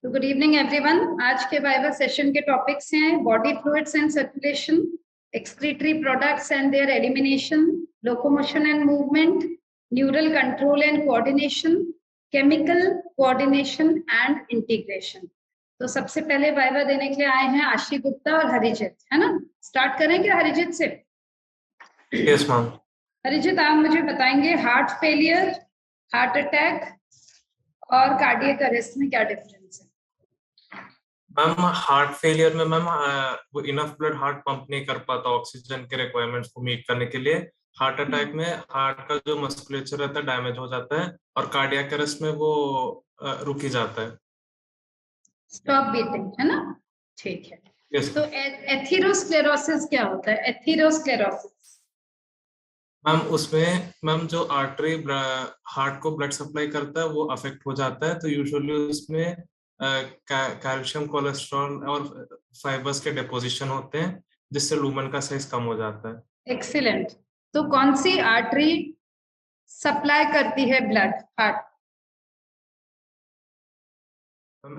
तो good evening everyone. आज के वाइवा सेशन के टॉपिक्स हैं body fluids and circulation, excretory products and there elimination, locomotion and movement, neural control and coordination, chemical coordination and integration. तो सबसे पहले viva देने के लिए आए हैं आशी गुप्ता और हरिजीत, है ना। स्टार्ट करें क्या हरिजीत से? Yes ma'am. हरिजीत, आप मुझे बताएंगे हार्ट फेलियर, हार्ट अटैक और कार्डियक अरेस्ट में क्या डिफरेंस है? मैम हार्ट फेलियर में मैम वो इनफ ब्लड हार्ट पंप नहीं कर पाता ऑक्सीजन के रिक्वायरमेंट्स को मीट करने के लिए। हार्ट अटैक में हार्ट का जो मस्कुलेचर रहता है डैमेज हो जाता है और कार्डियक अरेस्ट में वो रुक ही जाता है। स्टॉप बीटिंग, है ना। ठीक है। यस तो एथेरोस्क्लेरोसिस क्या होता है? एथेरोस्क्लेरोसिस मैम उसमें मैम जो आर्टरी हार्ट को ब्लड सप्लाई करता है वो अफेक्ट हो जाता है, तो यूजुअली उसमें कैल्शियम कोलेस्ट्रॉल और फाइबर्स के डिपोजिशन होते हैं जिससे लूमन का साइज कम हो जाता है। एक्सीलेंट। तो कौन सी आर्टरी सप्लाई करती है blood heart?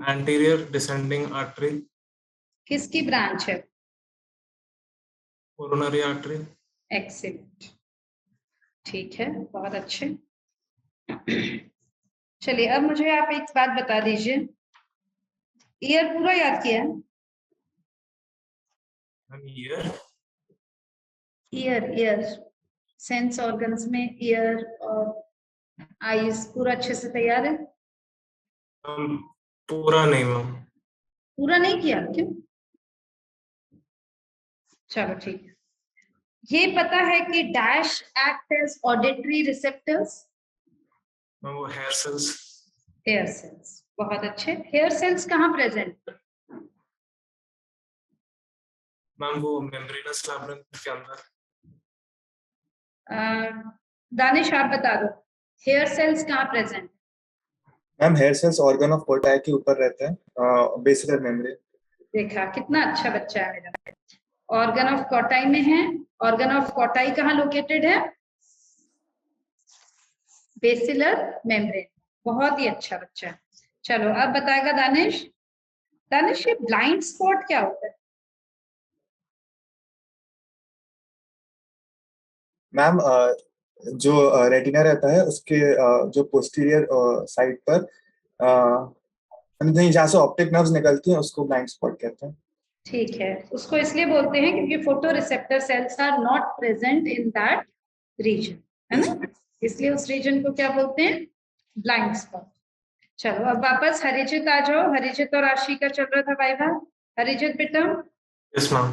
Anterior descending artery. किसकी ब्रांच है? Coronary artery. एक्सीलेंट, ठीक है, बहुत अच्छे। चलिए अब मुझे आप एक बात बता दीजिए, ईयर पूरा याद किया है? Year year year sense organs में ईयर और आईज पूरा अच्छे से तैयार है? पूरा नहीं मैम। पूरा नहीं किया क्यों? चलो ठीक है। ये पता है कि dash act as auditory receptors? वो हेयर सेल्स। हेयर सेल्स, बहुत अच्छे। हेयर सेल्स कहाँ प्रेजेंट? मैम वो मेम्ब्रेनस लैब्रिन्थ के अंदर। दानिश आप बता दो, हेयर सेल्स कहाँ present? Ma'am hair cells organ of Corti के ऊपर रहते हैं, बेसिलर मेम्ब्रेन। देखा, कितना अच्छा बच्चा है मेरा। ऑर्गन ऑफ कोटाई में है। ऑर्गन ऑफ कोटाई कहाँ लोकेटेड है? Basilar membrane. बहुत ही अच्छा बच्चा है। चलो अब बताएगा दानिश। दानिश, ये ब्लाइंड स्पॉट क्या होता है? मैम जो रेटिना रहता है उसके जो पोस्टीरियर साइड पर नहीं, जहाँ से ऑप्टिक नर्व्स निकलती हैं उसको ब्लाइंड स्पॉट कहते हैं। ठीक है, उसको इसलिए बोलते हैं क्योंकि photo receptor cells are not present in that region, है ना। इसलिए उस रीजन को क्या बोलते हैं? Blind spot. चलो अब वापस हरिजित आ जाओ। हरिजित और आशी का चल रहा था वाइवा। हरिजित बेटा, यस मैम।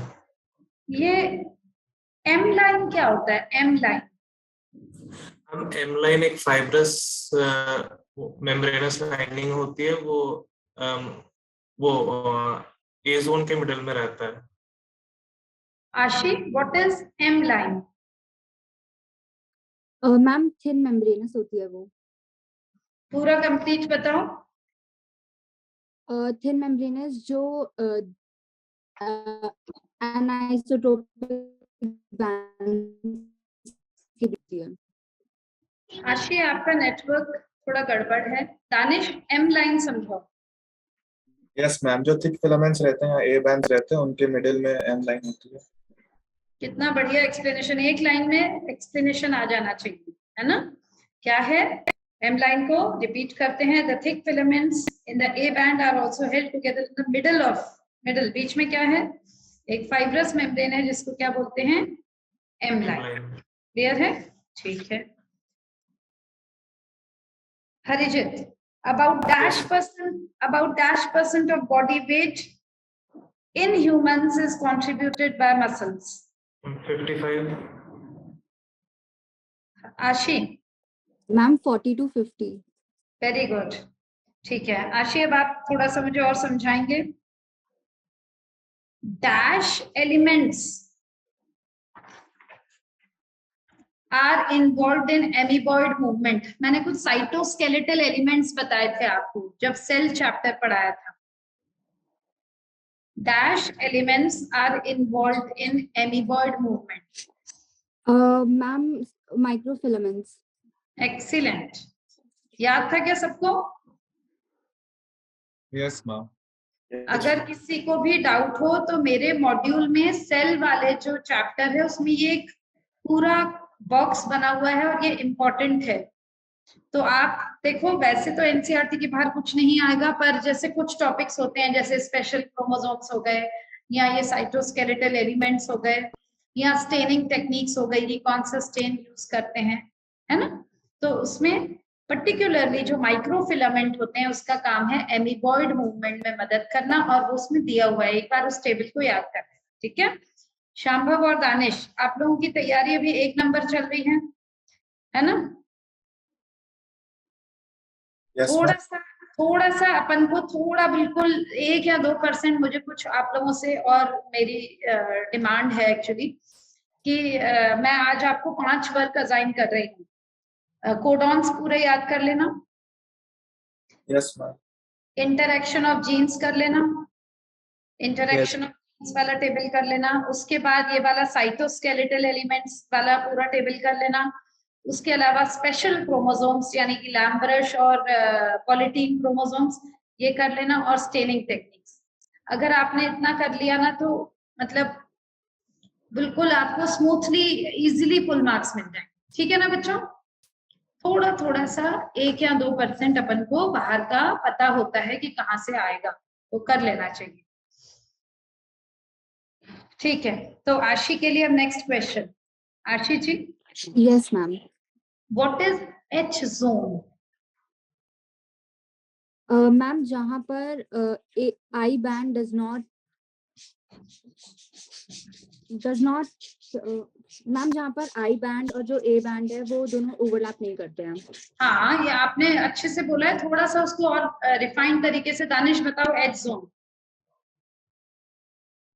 ये एम लाइन क्या होता है? M line? हम एम लाइन एक फाइब्रस मेम्ब्रेनस लाइनिंग होती है, वो ए जोन के मिडिल में रहता है। Ashi, what is M line? Ma'am thin membranous होती है वो। पूरा कंप्लीट बताओ। थिन मेम्ब्रेनस जो एनाइसोट्रोपिक बैंड की होती है। आशी, आपका नेटवर्क थोड़ा गड़बड़ है। दानिश, एम लाइन समझाओ। यस मैम, जो थिक फिलामेंट्स रहते हैं, ए बैंड्स रहते हैं, उनके मिडिल में एम लाइन होती है। कितना बढ़िया एक्सप्लेनेशन, एक लाइन में एक्सप्लेनेशन आ जाना चाहिए, है ना। क्या है? एम लाइन को रिपीट करते हैं। The thick filaments in the A band are also held together in the middle of, middle बीच में क्या है? एक फाइब्रस मेम्ब्रेन है जिसको क्या बोलते हैं? M line. क्लियर है? ठीक है। हरिजित, about dash percent of body weight in humans is contributed by muscles. 55। आशी? Ma'am 40 to 50। वेरी गुड, ठीक है। आशी, अब आप थोड़ा सा मुझे और समझाएंगे। Dash elements are involved in amoeboid movement. मैंने कुछ साइटोस्केलेटल एलिमेंट्स बताए थे आपको जब सेल चैप्टर पढ़ाया था। Dash elements are involved in amoeboid movement. Ma'am microfilaments. Excellent, याद था क्या सबको? Yes ma'am. अगर किसी को भी डाउट हो तो मेरे मॉड्यूल में सेल वाले जो चैप्टर है उसमें ये एक पूरा बॉक्स बना हुआ है और ये इम्पोर्टेंट है। तो आप देखो, वैसे तो एनसीईआरटी के बाहर कुछ नहीं आएगा, पर जैसे कुछ टॉपिक्स होते हैं जैसे स्पेशल क्रोमोसोम्स हो गए, या ये साइटोस्केलेटल एलिमेंट्स हो गए, या स्टेनिंग टेक्निक्स हो गई कि कौन सा स्टेन यूज करते हैं, है ना। तो उसमें पर्टिकुलरली जो माइक्रोफिलामेंट होते हैं उसका काम है एमीबॉइड मूवमेंट में मदद करना, और उसमें दिया हुआ है, एक बार उस टेबल को याद करना, ठीक है। शांभव और दानिश, आप लोगों की तैयारी अभी 1 नंबर चल रही है ना। यस थोड़ा सा अपन को थोड़ा बिल्कुल 1 या 2% मुझे कुछ आप लोगों से और मेरी डिमांड है एक्चुअली कि मैं आज आपको 5 वर्क असाइन कर रही हूँ। कोडॉन्स पूरे याद कर लेना, yes ma'am. Interaction of genes कर लेना, इंटरएक्शन ऑफ जीन्स वाला टेबल कर लेना, उसके बाद ये वाला साइटोस्केलेटल एलिमेंट्स वाला पूरा टेबल कर लेना, उसके अलावा स्पेशल क्रोमोसोम्स यानी कि लैम्ब्रश और पॉलीटीन क्रोमोसोम्स ये कर लेना, और स्टेनिंग टेक्निक्स। अगर आपने इतना कर लिया ना तो मतलब बिल्कुल आपको स्मूथली इजीली फुल मार्क्स मिल जाए, ठीक है ना बच्चों। थोड़ा थोड़ा सा 1 या 2% अपन को बाहर का पता होता है कि कहाँ से आएगा, तो कर लेना चाहिए, ठीक है। तो आशी के लिए अब next question. Ashi ji, yes ma'am. What is H zone? Ma'am जहाँ पर I band does not ma'am जहाँ पर आई बैंड और जो ए बैंड है वो दोनों ओवरलैप नहीं करते हैं। हाँ, ये आपने अच्छे से बोला है, थोड़ा सा उसको और रिफाइंड तरीके से दानिश बताओ। एच जोन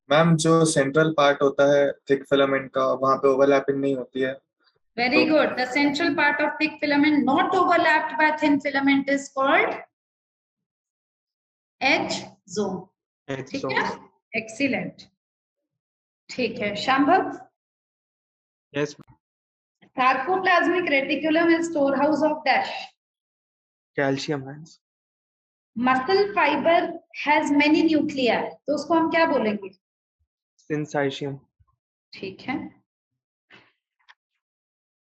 मैम जो सेंट्रल पार्ट होता है थिक फिलामेंट का, वहाँ पे ओवरलैपिंग नहीं होती है। Very good. The central part of thick filament not overlapped by thin filament is called H zone, ठीक है। एक्सीलेंट, ठीक है। Shambhav, yes. Sarcoplasmic reticulum is store house of dash. Calcium ions. Muscle fibre has many nuclei, तो उसको हम क्या बोलेंगे? सिंसाइशियम। ठीक है।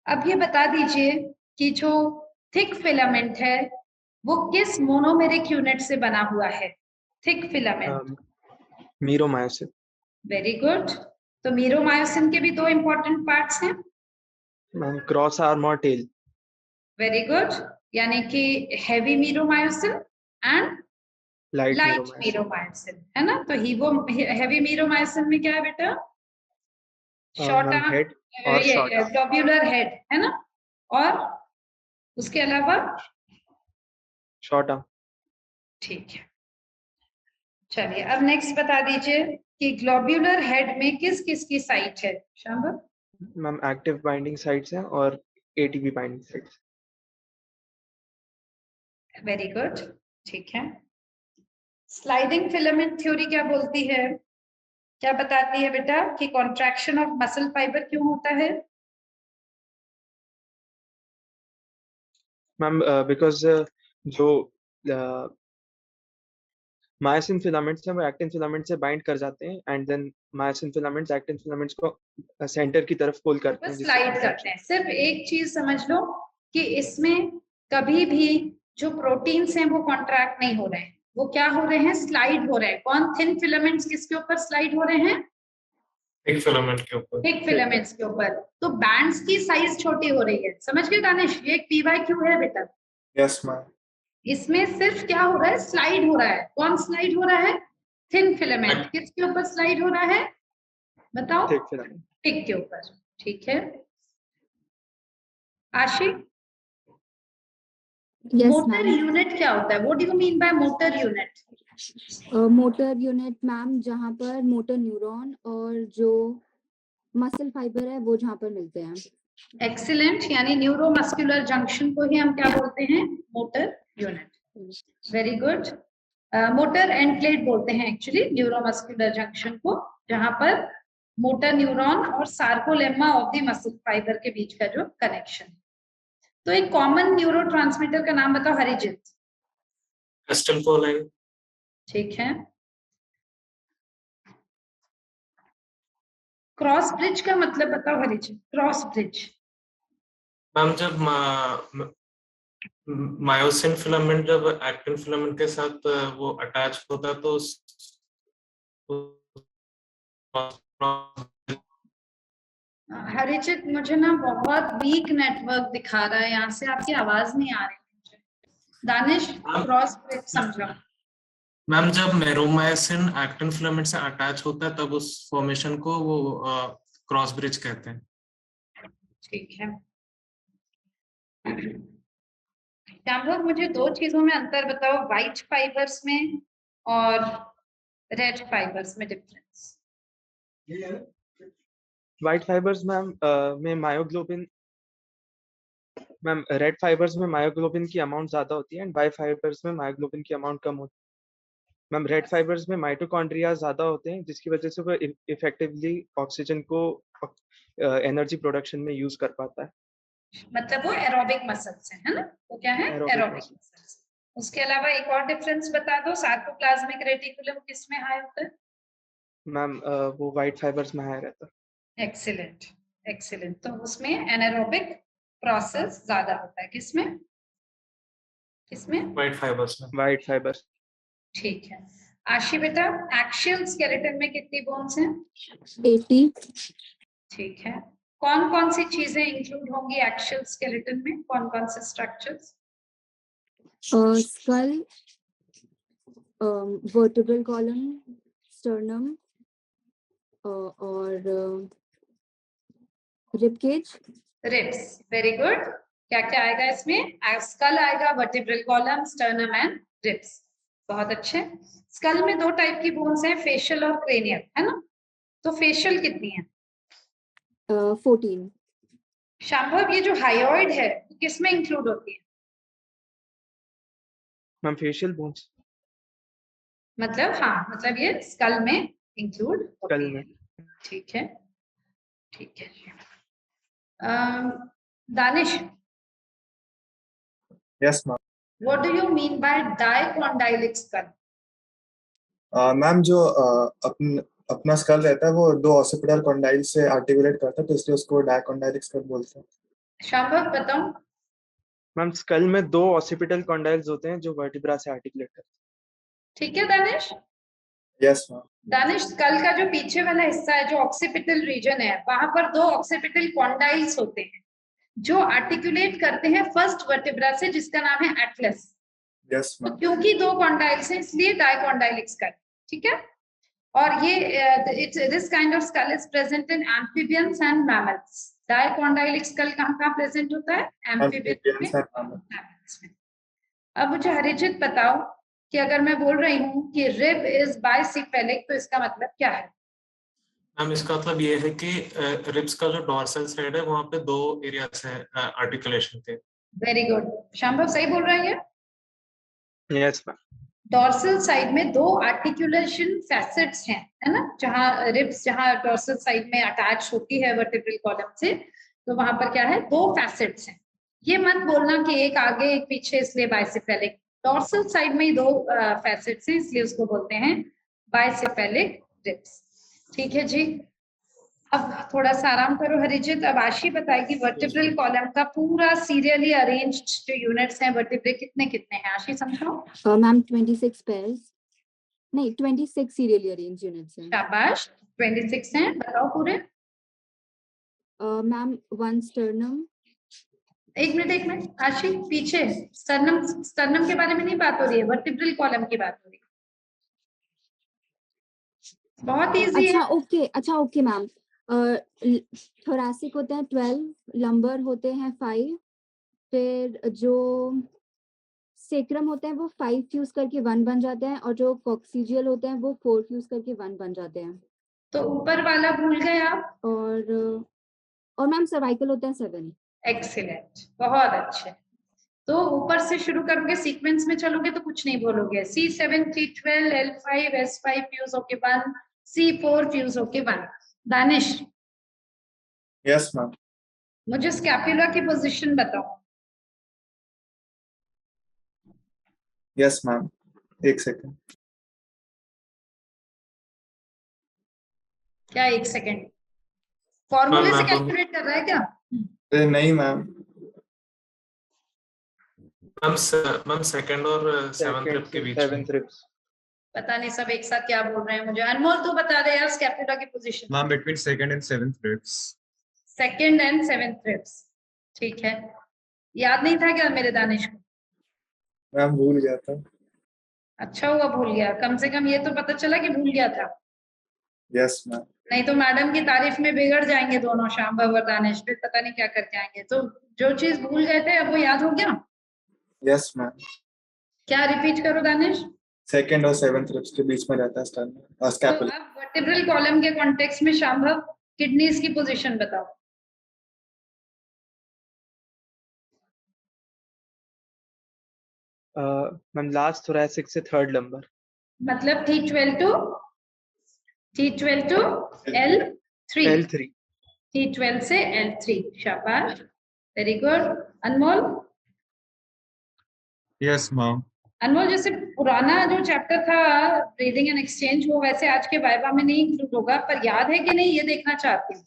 अब ये बता दीजिए कि जो थिक फिलामेंट है वो किस मोनोमेरिक यूनिट से बना हुआ है? Thick filament meromyosin. Very good. तो मीरोमायोसिन के भी 2 इंपॉर्टेंट पार्ट्स हैं। क्रॉस आर्म और टेल। वेरी गुड, यानी कि heavy meromyosin and light light meromyosin, है ना। तो हेवी मीरोमायोसिन में क्या है बेटा? शॉर्ट आर्म, हेड और शॉर्ट आर्म। ग्लोब्यूलर हेड, है ना। और उसके अलावा शॉर्ट आर्म। ठीक है। चलिए अब नेक्स्ट बता दीजिए कि ग्लोब्यूलर हेड में किस किस की साइट है? शांभव, मैम एक्टिव बाइंडिंग साइट्स हैं और ATP binding sites. Very good, ठीक है। स्लाइडिंग फिलामेंट थ्योरी क्या बोलती है, क्या बताती है बेटा कि कॉन्ट्रैक्शन ऑफ मसल फाइबर क्यों होता है? मैम बिकॉज जो मायोसिन फिलामेंट्स हैं वो एक्टिन फिलामेंट से बाइंड कर जाते हैं and then myosin filaments actin filaments को सेंटर की तरफ पुल करते हैं, स्लाइड करते हैं। सिर्फ एक चीज समझ लो कि इसमें कभी भी जो प्रोटीन्स हैं वो कॉन्ट्रैक्ट नहीं हो रहे हैं, वो क्या हो रहे हैं? स्लाइड हो रहे हैं। कौन? थिन फिलामेंट्स किसके ऊपर स्लाइड हो रहे हैं? थिक फिलामेंट के ऊपर। थिक फिलामेंट्स के ऊपर। तो बैंड्स की साइज छोटी हो रही है, समझ गए दानिश? ये एक PYQ है बेटा। Yes ma'am. इसमें सिर्फ क्या हो रहा है? स्लाइड हो रहा है। कौन स्लाइड हो रहा है? Thin filament. किसके ऊपर स्लाइड हो रहा है बताओ? Thick filament. थिक के ऊपर, ठीक है। आशी, मोटर यूनिट क्या होता है? What do you mean by motor unit? Motor unit ma'am जहाँ पर मोटर न्यूरॉन और जो मसल फाइबर है वो जहाँ पर मिलते हैं। एक्सीलेंट, यानी न्यूरोमस्कुलर जंक्शन को ही हम क्या बोलते हैं? Motor unit. Very good. Motor end plate बोलते हैं एक्चुअली न्यूरोमस्कुलर जंक्शन को, जहां पर मोटर न्यूरॉन और sarcolemma of the muscle fibre के बीच का जो कनेक्शन। तो एक कॉमन न्यूरोट्रांसमीटर का नाम बताओ हरिजीत। एसिटाइलकोलाइन। ठीक है। क्रॉस ब्रिज का मतलब बताओ हरीश। क्रॉस ब्रिज मैम जब मायोसिन फिलामेंट जब एक्टिन फिलामेंट के साथ वो अटैच होता है तो हरिचित मुझे ना बहुत वीक नेटवर्क दिखा रहा है, यहाँ से आपकी आवाज नहीं आ रही मुझे। दानिश क्रॉस ब्रिज समझा। मैम जब मेरोमायसिन एक्टिन फिलामेंट से अटैच होता है तब उस फॉर्मेशन को वो क्रॉस ब्रिज कहते हैं। ठीक है। श्यामलोक मुझे दो चीजों में अंतर बताओ, व्हाइट फाइबर्स में और रेड फाइबर्स में डिफरेंस। व्हाइट फाइबर्स मैम में मायोग्लोबिन, मैम रेड फाइबर्स में मायोग्लोबिन की अमाउंट ज्यादा होती है एंड व्हाइट फाइबर्स में मायोग्लोबिन की अमाउंट कम होती है। मैम रेड फाइबर्स में माइटोकॉन्ड्रिया ज्यादा होते हैं जिसकी वजह से वो इफेक्टिवली ऑक्सीजन को एनर्जी प्रोडक्शन में यूज कर पाता है। मतलब वो एरोबिक मसल्स है ना, वो क्या है एरोबिक मसल्स। उसके अलावा एक और डिफरेंस बता दो, सार्कोप्लाज्मिक रेटिकुलम किसमें हाई होता है? मैम वो व्हाइट फाइबर्स में हाई रहता है। Excellent excellent. तो उसमें एनारोबिक प्रोसेस ज्यादा होता है, किसमें किसमें? व्हाइट फाइबर्स में। White fibres. ठीक है। आशी बेटा एक्शियल स्केलेटन में कितनी बोन्स हैं? 80। ठीक है। कौन कौन सी चीजें इंक्लूड होंगी एक्शियल स्केलेटन में, कौन कौन से structures? Skull, vertebral column, sternum और rib cage. Ribs, very good. क्या क्या आएगा इसमें? स्कल आएगा, vertebral column, sternum and ribs. बहुत अच्छे। स्कल में दो टाइप की बोन्स हैं, फेशियल और क्रेनियल, है ना? तो फेशियल कितनी है? 14। शांभव ये जो हायोइड है किसमें इंक्लूड होती है? Ma'am facial bones. मतलब हाँ, मतलब ये स्कल में इंक्लूड स्कल होती में। है। ठीक है ठीक है। Danish, yes ma'am. What do you mean by dicondylic school? Ma'am जो अपना स्कल रहता है वो दो ऑसिपिटल कॉन्डाइल से आर्टिकुलेट करता है तो इसलिए उसको डायकोंडाइलिक स्कल बोलते हैं। शांभव बताओ। मैम स्कल में दो ऑसिपिटल कॉन्डाइल्स होते हैं जो वर्टिब्रा से आर्टिकुलेट करते हैं। ठीक है Danish. Yes ma'am. Danish skull का जो पीछे वाला हिस्सा है, जो ऑक्सीपिटल रीजन है, वहां पर दो ऑक्सीपिटल कॉन्डाइल्स होते हैं जो आर्टिकुलेट करते हैं फर्स्ट वर्टिब्रा से, जिसका नाम है एटलस। यस तो मैम। क्योंकि दो कॉन्डाइल्स हैं इसलिए डाइकोंडाइलिक स्कल। ठीक है। और ये this kind of skull is present in amphibians and mammals. Dicondylic school कहाँ कहाँ प्रेजेंट होता है? एम्फीबियंस में, मैमल्स में। अब मुझे हरिजित बताओ कि अगर मैं बोल रही हूँ कि रिब इज बाइसेफेलिक तो इसका मतलब क्या है? मैम इसका मतलब ये है कि रिब्स का जो डॉर्सल साइड है वहाँ पे दो एरियाज है आर्टिकुलेशन के। Very good. शांभव सही बोल रहा है? Yes ma'am. डॉर्सल साइड में दो आर्टिकुलेशन फैसेट्स हैं, है ना? जहां रिब्स, जहां डॉर्सल साइड में अटैच होती है वर्टिब्रल कॉलम से, तो वहां पर क्या है? दो फैसेट्स हैं। ये मत बोलना कि एक आगे एक पीछे इसलिए बाइसेफेलिक। डॉर्सल साइड में ही दो फैसेट्स हैं इसलिए उसको बोलते हैं बाइसेफेलिक रिब्स। ठीक है जी। अब थोड़ा सा आराम करो हरिजित। अब आशी बताएगी वर्टिब्रल कॉलम का पूरा सीरियली अरेंज्ड जो यूनिट्स हैं वर्टिब्रे कितने कितने हैं? आशी समझाओ। मैम 26 पेयर्स, नहीं 26 सीरियली अरेंज यूनिट्स हैं। शाबाश, 26 हैं। बताओ पूरे। Ma'am 1 sternum. एक मिनट आशी, पीछे स्टर्नम के बारे में नहीं बात हो रही है, वर्टिब्रल कॉलम की बात हो रही है। बहुत इजी है। अच्छा ओके मैम। थोरैसिक होते हैं 12, लंबर होते हैं 5, फिर जो सेक्रम होते हैं वो 5 फ्यूज करके 1 बन जाते हैं और जो कॉक्सीजियल होते हैं वो 4 फ्यूज करके 1 बन जाते हैं। तो ऊपर वाला भूल गए आप। और मैम सर्वाइकल होता है 7। एक्सीलेंट, बहुत अच्छे। तो ऊपर से शुरू करोगे, सीक्वेंस में चलोगे तो कुछ नहीं बोलोगे। C7 T12 L5 S5 fuse होके 1, C4 फ्यूज होके 1। Danish, yes ma'am. मुझे स्कैपुला की पोजीशन बताओ। यस मैम, एक सेकंड। क्या 1 सेकेंड फॉर्मूले से मैं बोलूं? कैलकुलेट कर रहा है क्या? नहीं मैम, मैम सेकंड और सेवंथ सेकंड ट्रिप के से बीच में। Seventh trips. पता नहीं सब एक साथ क्या बोल रहे हैं मुझे। अनमोल तू बता दे यार स्कैपुला की position. Ma'am between second and seventh ribs. Second and seventh ribs, ठीक है। याद नहीं था क्या मेरे दानिश को? मैम भूल गया था। अच्छा हुआ भूल गया, कम से कम ये तो पता चला कि भूल गया था। Yes ma'am. नहीं तो मैडम की तारीफ में बिगड़ जाएंगे दोनों, शांभव और दानिश, फिर पता नहीं क्या करके आएंगे। तो जो चीज भूल गए थे अब वो याद हो गया? Yes ma'am. क्या रिपीट करो दानिश? सेकंड और सेवंथ रिब्स के बीच में रहता है स्टर्नम तो स्कैपुला। अब वर्टिब्रल कॉलम के कॉन्टेक्स्ट में शांभव किडनीज की पोजीशन बताओ। मैम लास्ट थोरैसिक से थर्ड लंबर। मतलब T12 to L3, L3। T12 से L3, शाबाश, very good. Anmol? Yes ma'am. Anmol जैसे पुराना जो चैप्टर था ब्रीदिंग एंड एक्सचेंज, वो वैसे आज के वाइवा में नहीं इंक्लूड होगा, पर याद है कि नहीं ये देखना चाहती हूँ।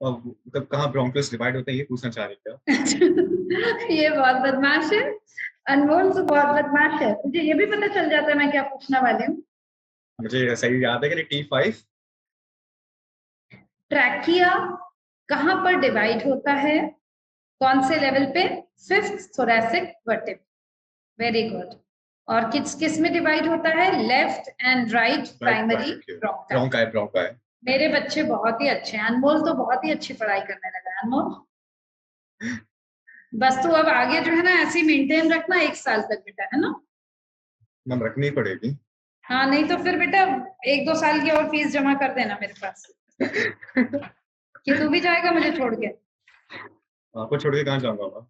अब मतलब कहाँ ब्रोंकोस डिवाइड होते हैं ये पूछना चाह रही क्या? ये बहुत बदमाश है अनमोल, तो बहुत बदमाश है। मुझे ये भी पता चल जाता है मैं क्या पूछने वाली हूँ। मुझे सही याद है कि T5 ट्रैकिया कहाँ पर डिवाइड होता है, कौन से लेवल पे? 5th thoracic vertebra, very good. और किस किस में डिवाइड होता है? Left and right primary bronchi. Bronchi. मेरे बच्चे बहुत ही अच्छे हैं। अनमोल तो बहुत ही अच्छी पढ़ाई करने लगा है। अनमोल बस तू अब आगे जो है ना ऐसे मेंटेन रखना 1 साल तक बेटा, है ना? मैम रखनी पड़ेगी। हाँ, नहीं तो फिर बेटा 1-2 साल की और फीस जमा कर देना मेरे पास कि तू भी जाएगा मुझे छोड़ के। आपको छोड़ के कहाँ जाऊंगा मैं?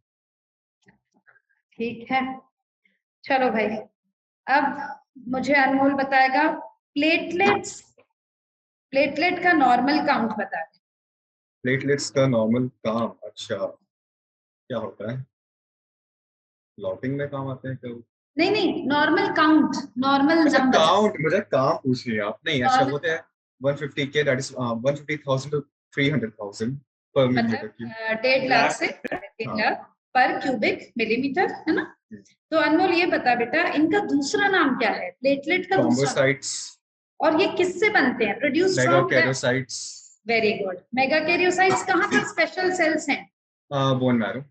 ठीक है, चलो भाई। अब मुझे अनमोल बताएगा प्लेटलेट का नॉर्मल काउंट बता दे। प्लेटलेट्स का नॉर्मल काम, अच्छा क्या होता है? लॉटिंग में काम आते हैं क्या? नहीं, नॉर्मल काउंट, नॉर्मल अच्छा नंबर। काउंट, मुझे काम पूछ रही है आप। नहीं अच्छा होते हैं 150K, दैट इज 150,000 to 300,000 पर मिलीमीटर मतलब क्यूब। 1.5 लाख से 3 लाख पर क्यूबिक मिलीमीटर, है ना? तो अनमोल ये बता बेटा, इनका दूसरा नाम क्या है? प्लेटलेट का दूसरा नाम। थ्रोम्बोसाइट्स। और ये किससे बनते हैं? Produce from megakaryocytes. Very good. Megakaryocytes कहाँ पर स्पेशल सेल्स हैं? Bone marrow.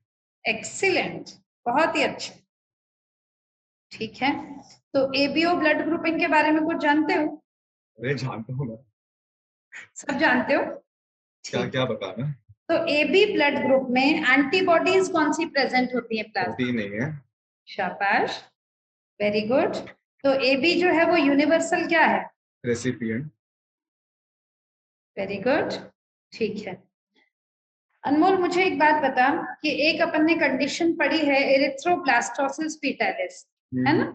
एक्सीलेंट, बहुत ही अच्छा, ठीक है। तो एबीओ ब्लड ग्रुपिंग के बारे में कुछ जानते हो? अरे जानता हूँ मैं। सब जानते हो? क्या ठीक। क्या बताना? तो एबी ब्लड ग्रुप में एंटीबॉडीज कौन सी प्रेजेंट होती है प्लाज्मा? होती नहीं है। शाबाश, वेरी गुड। तो एबी जो है वो यूनिवर्सल क्या है? रेसिपिएंट। वेरी गुड, ठीक है। अनमोल मुझे एक बात बता कि एक अपन ने कंडीशन पढ़ी है एरिथ्रोब्लास्टोसिस पिटालिस, है ना?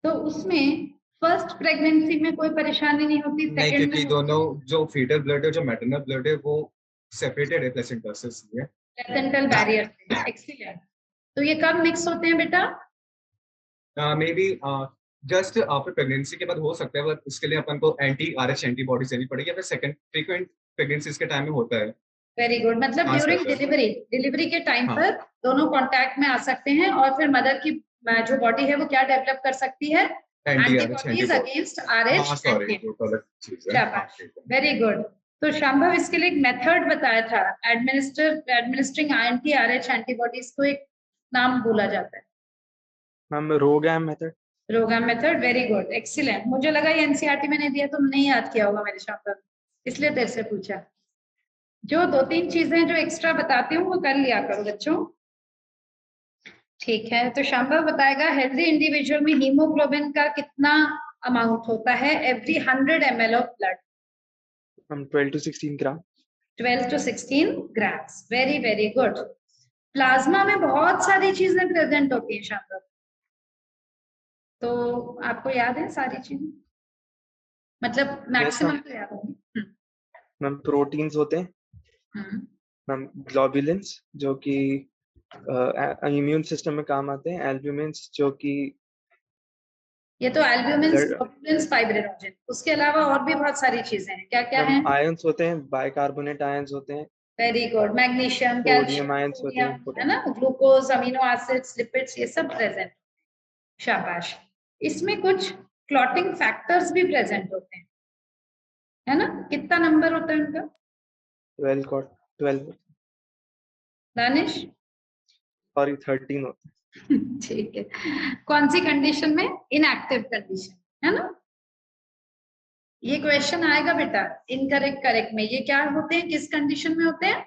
तो उसमें फर्स्ट प्रेगनेंसी में कोई परेशानी नहीं होती, नहीं, सेकंड क्योंकि में दोनों जो फीटल ब्लड है जो मैटरनल ब्लड है वो सेपरेटेड है प्लेसेंटा से, इसलिए प्लेसेंटल बैरियर से। एक्सीलेंट। तो ये कब मिक्स होते हैं बेटा? May be just after pregnancy के बाद हो सकता है, बट उसके लिए अपन को एंटी-आरएच एंटीबॉडीज देनी पड़ेगी। फिर सेकंड फ्रीक्वेंट प्रेगनेंसीज के टाइम में होता है। Very good. मतलब हाँ, ड्यूरिंग सर। डिलीवरी के टाइम हाँ। पर दोनों कांटेक्ट में आ सकते हैं, और फिर मदर की जो बॉडी है वो क्या डेवलप कर सकती है? Anti-RH antibodies antibody. Against RH. हाँ सॉरी, वो गलत चीज है। हाँ, ठीक है। Very good. तो शांभव इसके लिए एक मेथड बताया था, एडमिनिस्ट्रिंग एंटी आरएच एंटीबॉडीज को एक नाम बोला जाता है। मैम रोगैम मेथड। रोगाम मेथड, वेरी गुड, एक्सीलेंट। मुझे लगा ये एनसीईआरटी में नहीं दिया, तुम नहीं याद किया होगा मेरे शांभव, इसलिए तेरे से पूछा। जो 2-3 चीजें जो एक्स्ट्रा बताती हूँ वो कर लिया करो बच्चों, ठीक है? तो शांभव बताएगा हेल्दी इंडिविजुअल में हीमोग्लोबिन का कितना अमाउंट होता है एवरी 100 ml ऑफ ब्लड? हम 12 to 16 gram. 12 to 16 grams, very very good. Plasma में बहुत सारी चीजें प्रेजेंट होती हैं शांभव, तो आपको याद है सारी चीजें? मतलब मैक्सिमम तो याद होगी। मैम प्रोटीन्स होते हैं। मैम ग्लोबुलिन्स जो कि इम्यून सिस्टम में काम आते हैं। एल्ब्यूमिन्स जो कि ये तो एल्ब्यूमिन, Blood- ग्लोबुलिन्स, फाइब्रिनोजन, उसके अलावा और भी बहुत सारी चीजें हैं। क्या क्या है? मैम आयंस होते हैं, बाइकार्बोनेट आयंस होते हैं, very good. Magnesium, sodium calcium, ions होते हैं, सोडियम, है ना, ग्लूकोज, अमीनो एसिड्स, लिपिड्स, ये सब प्रेजेंट। शाबाश। इसमें कुछ क्लॉटिंग फैक्टर्स भी प्रेजेंट होते हैं, है ना? कितना नंबर होता है उनका 12 दानिश? सॉरी 13 होते हैं। ठीक है। कौन सी कंडीशन में? इनएक्टिव कंडीशन, है ना? ये क्वेश्चन आएगा बेटा इनकरेक्ट करेक्ट में। ये क्या होते हैं, किस कंडीशन में होते हैं?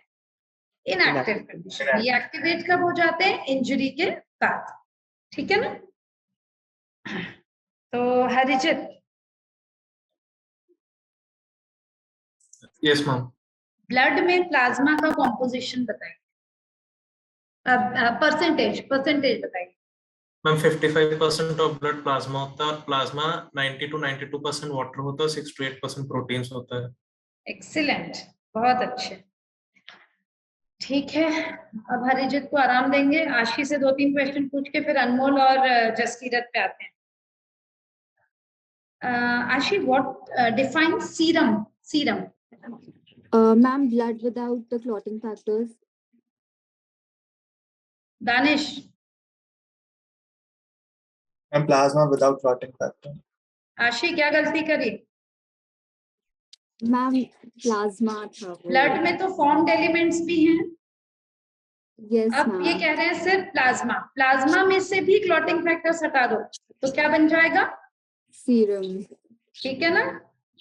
Inactive Inactive. कंडीशन। ये एक्टिवेट कब हो जाते हैं? इंजरी के बाद। ठीक है ना? तो हरिजित, यस मैम। ब्लड में प्लाज्मा का कॉम्पोजिशन बताइए, परसेंटेज बताइए। मैम 55% ऑफ ब्लड प्लाज्मा होता है और प्लाज्मा 90 to 92% वाटर होता है, 6 to 8% प्रोटीन्स होता है। एक्सीलेंट, बहुत अच्छे। ठीक है, अब हरिजित को आराम देंगे। आशी से 2-3 क्वेश्चन पूछ के फिर अनमोल और जसकीरत पे आते हैं। आशी, what defines serum? Serum Ma'am, blood without the clotting factors. Danish? And plasma without clotting factor. आशी क्या गलती करी? Ma'am, plasma था वो। ब्लड में तो फॉर्म्ड एलिमेंट्स भी हैं। Yes, अब ये ma'am. कह रहे हैं सिर्फ प्लाज्मा, प्लाज्मा में से भी क्लॉटिंग फैक्टर्स हटा दो तो क्या बन जाएगा? Serum. ठीक है ना?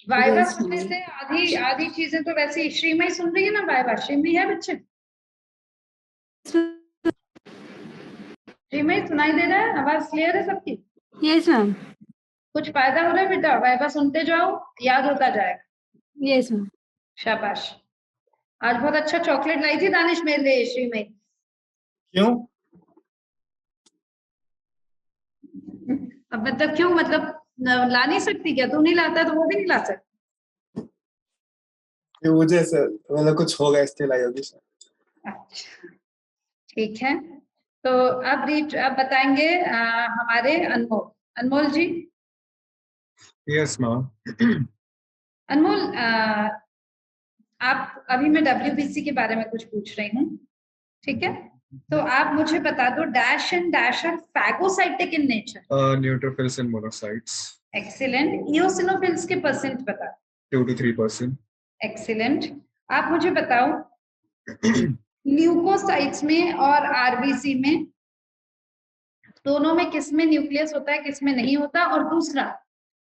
वाइवा Yes, सुनने ma'am. से आधी आधी चीजें तो वैसे ही। श्रीमयी सुन रही है ना वाइवा? श्रीमयी है बच्चे? श्रीमयी सुनाई दे रहा है? आवाज क्लियर है सबकी? Yes, ma'am. कुछ फायदा हो रहा है बेटा? वाइवा सुनते जाओ, याद होता जाएगा। Yes, ma'am. शाबाश। आज बहुत अच्छा चॉकलेट लाई थी दानिश मेरे लिए श्रीमयी। क्यों? अब मतलब क्यों, मतलब ला नहीं सकती क्या? तू नहीं लाता तो वो भी नहीं ला सकती? ये मुझे सर मतलब कुछ होगा इसलिए लाई होगी सर। अच्छा, ठीक है। तो अब बताएंगे हमारे अनमोल। अनमोल जी? Yes ma'am. अनमोल, आप अभी मैं WBC के बारे में कुछ पूछ रही हूँ, ठीक है? तो आप मुझे बता दो, dash and dash are phagocytic in nature. Neutrophils and monocytes. Excellent. Eosinophils के परसेंट बता। 2 to 3%। एक्सीलेंट। आप मुझे बताओ ल्यूकोसाइट्स में और आरबीसी में, दोनों में किसमें न्यूक्लियस होता है, किसमें नहीं होता? और दूसरा,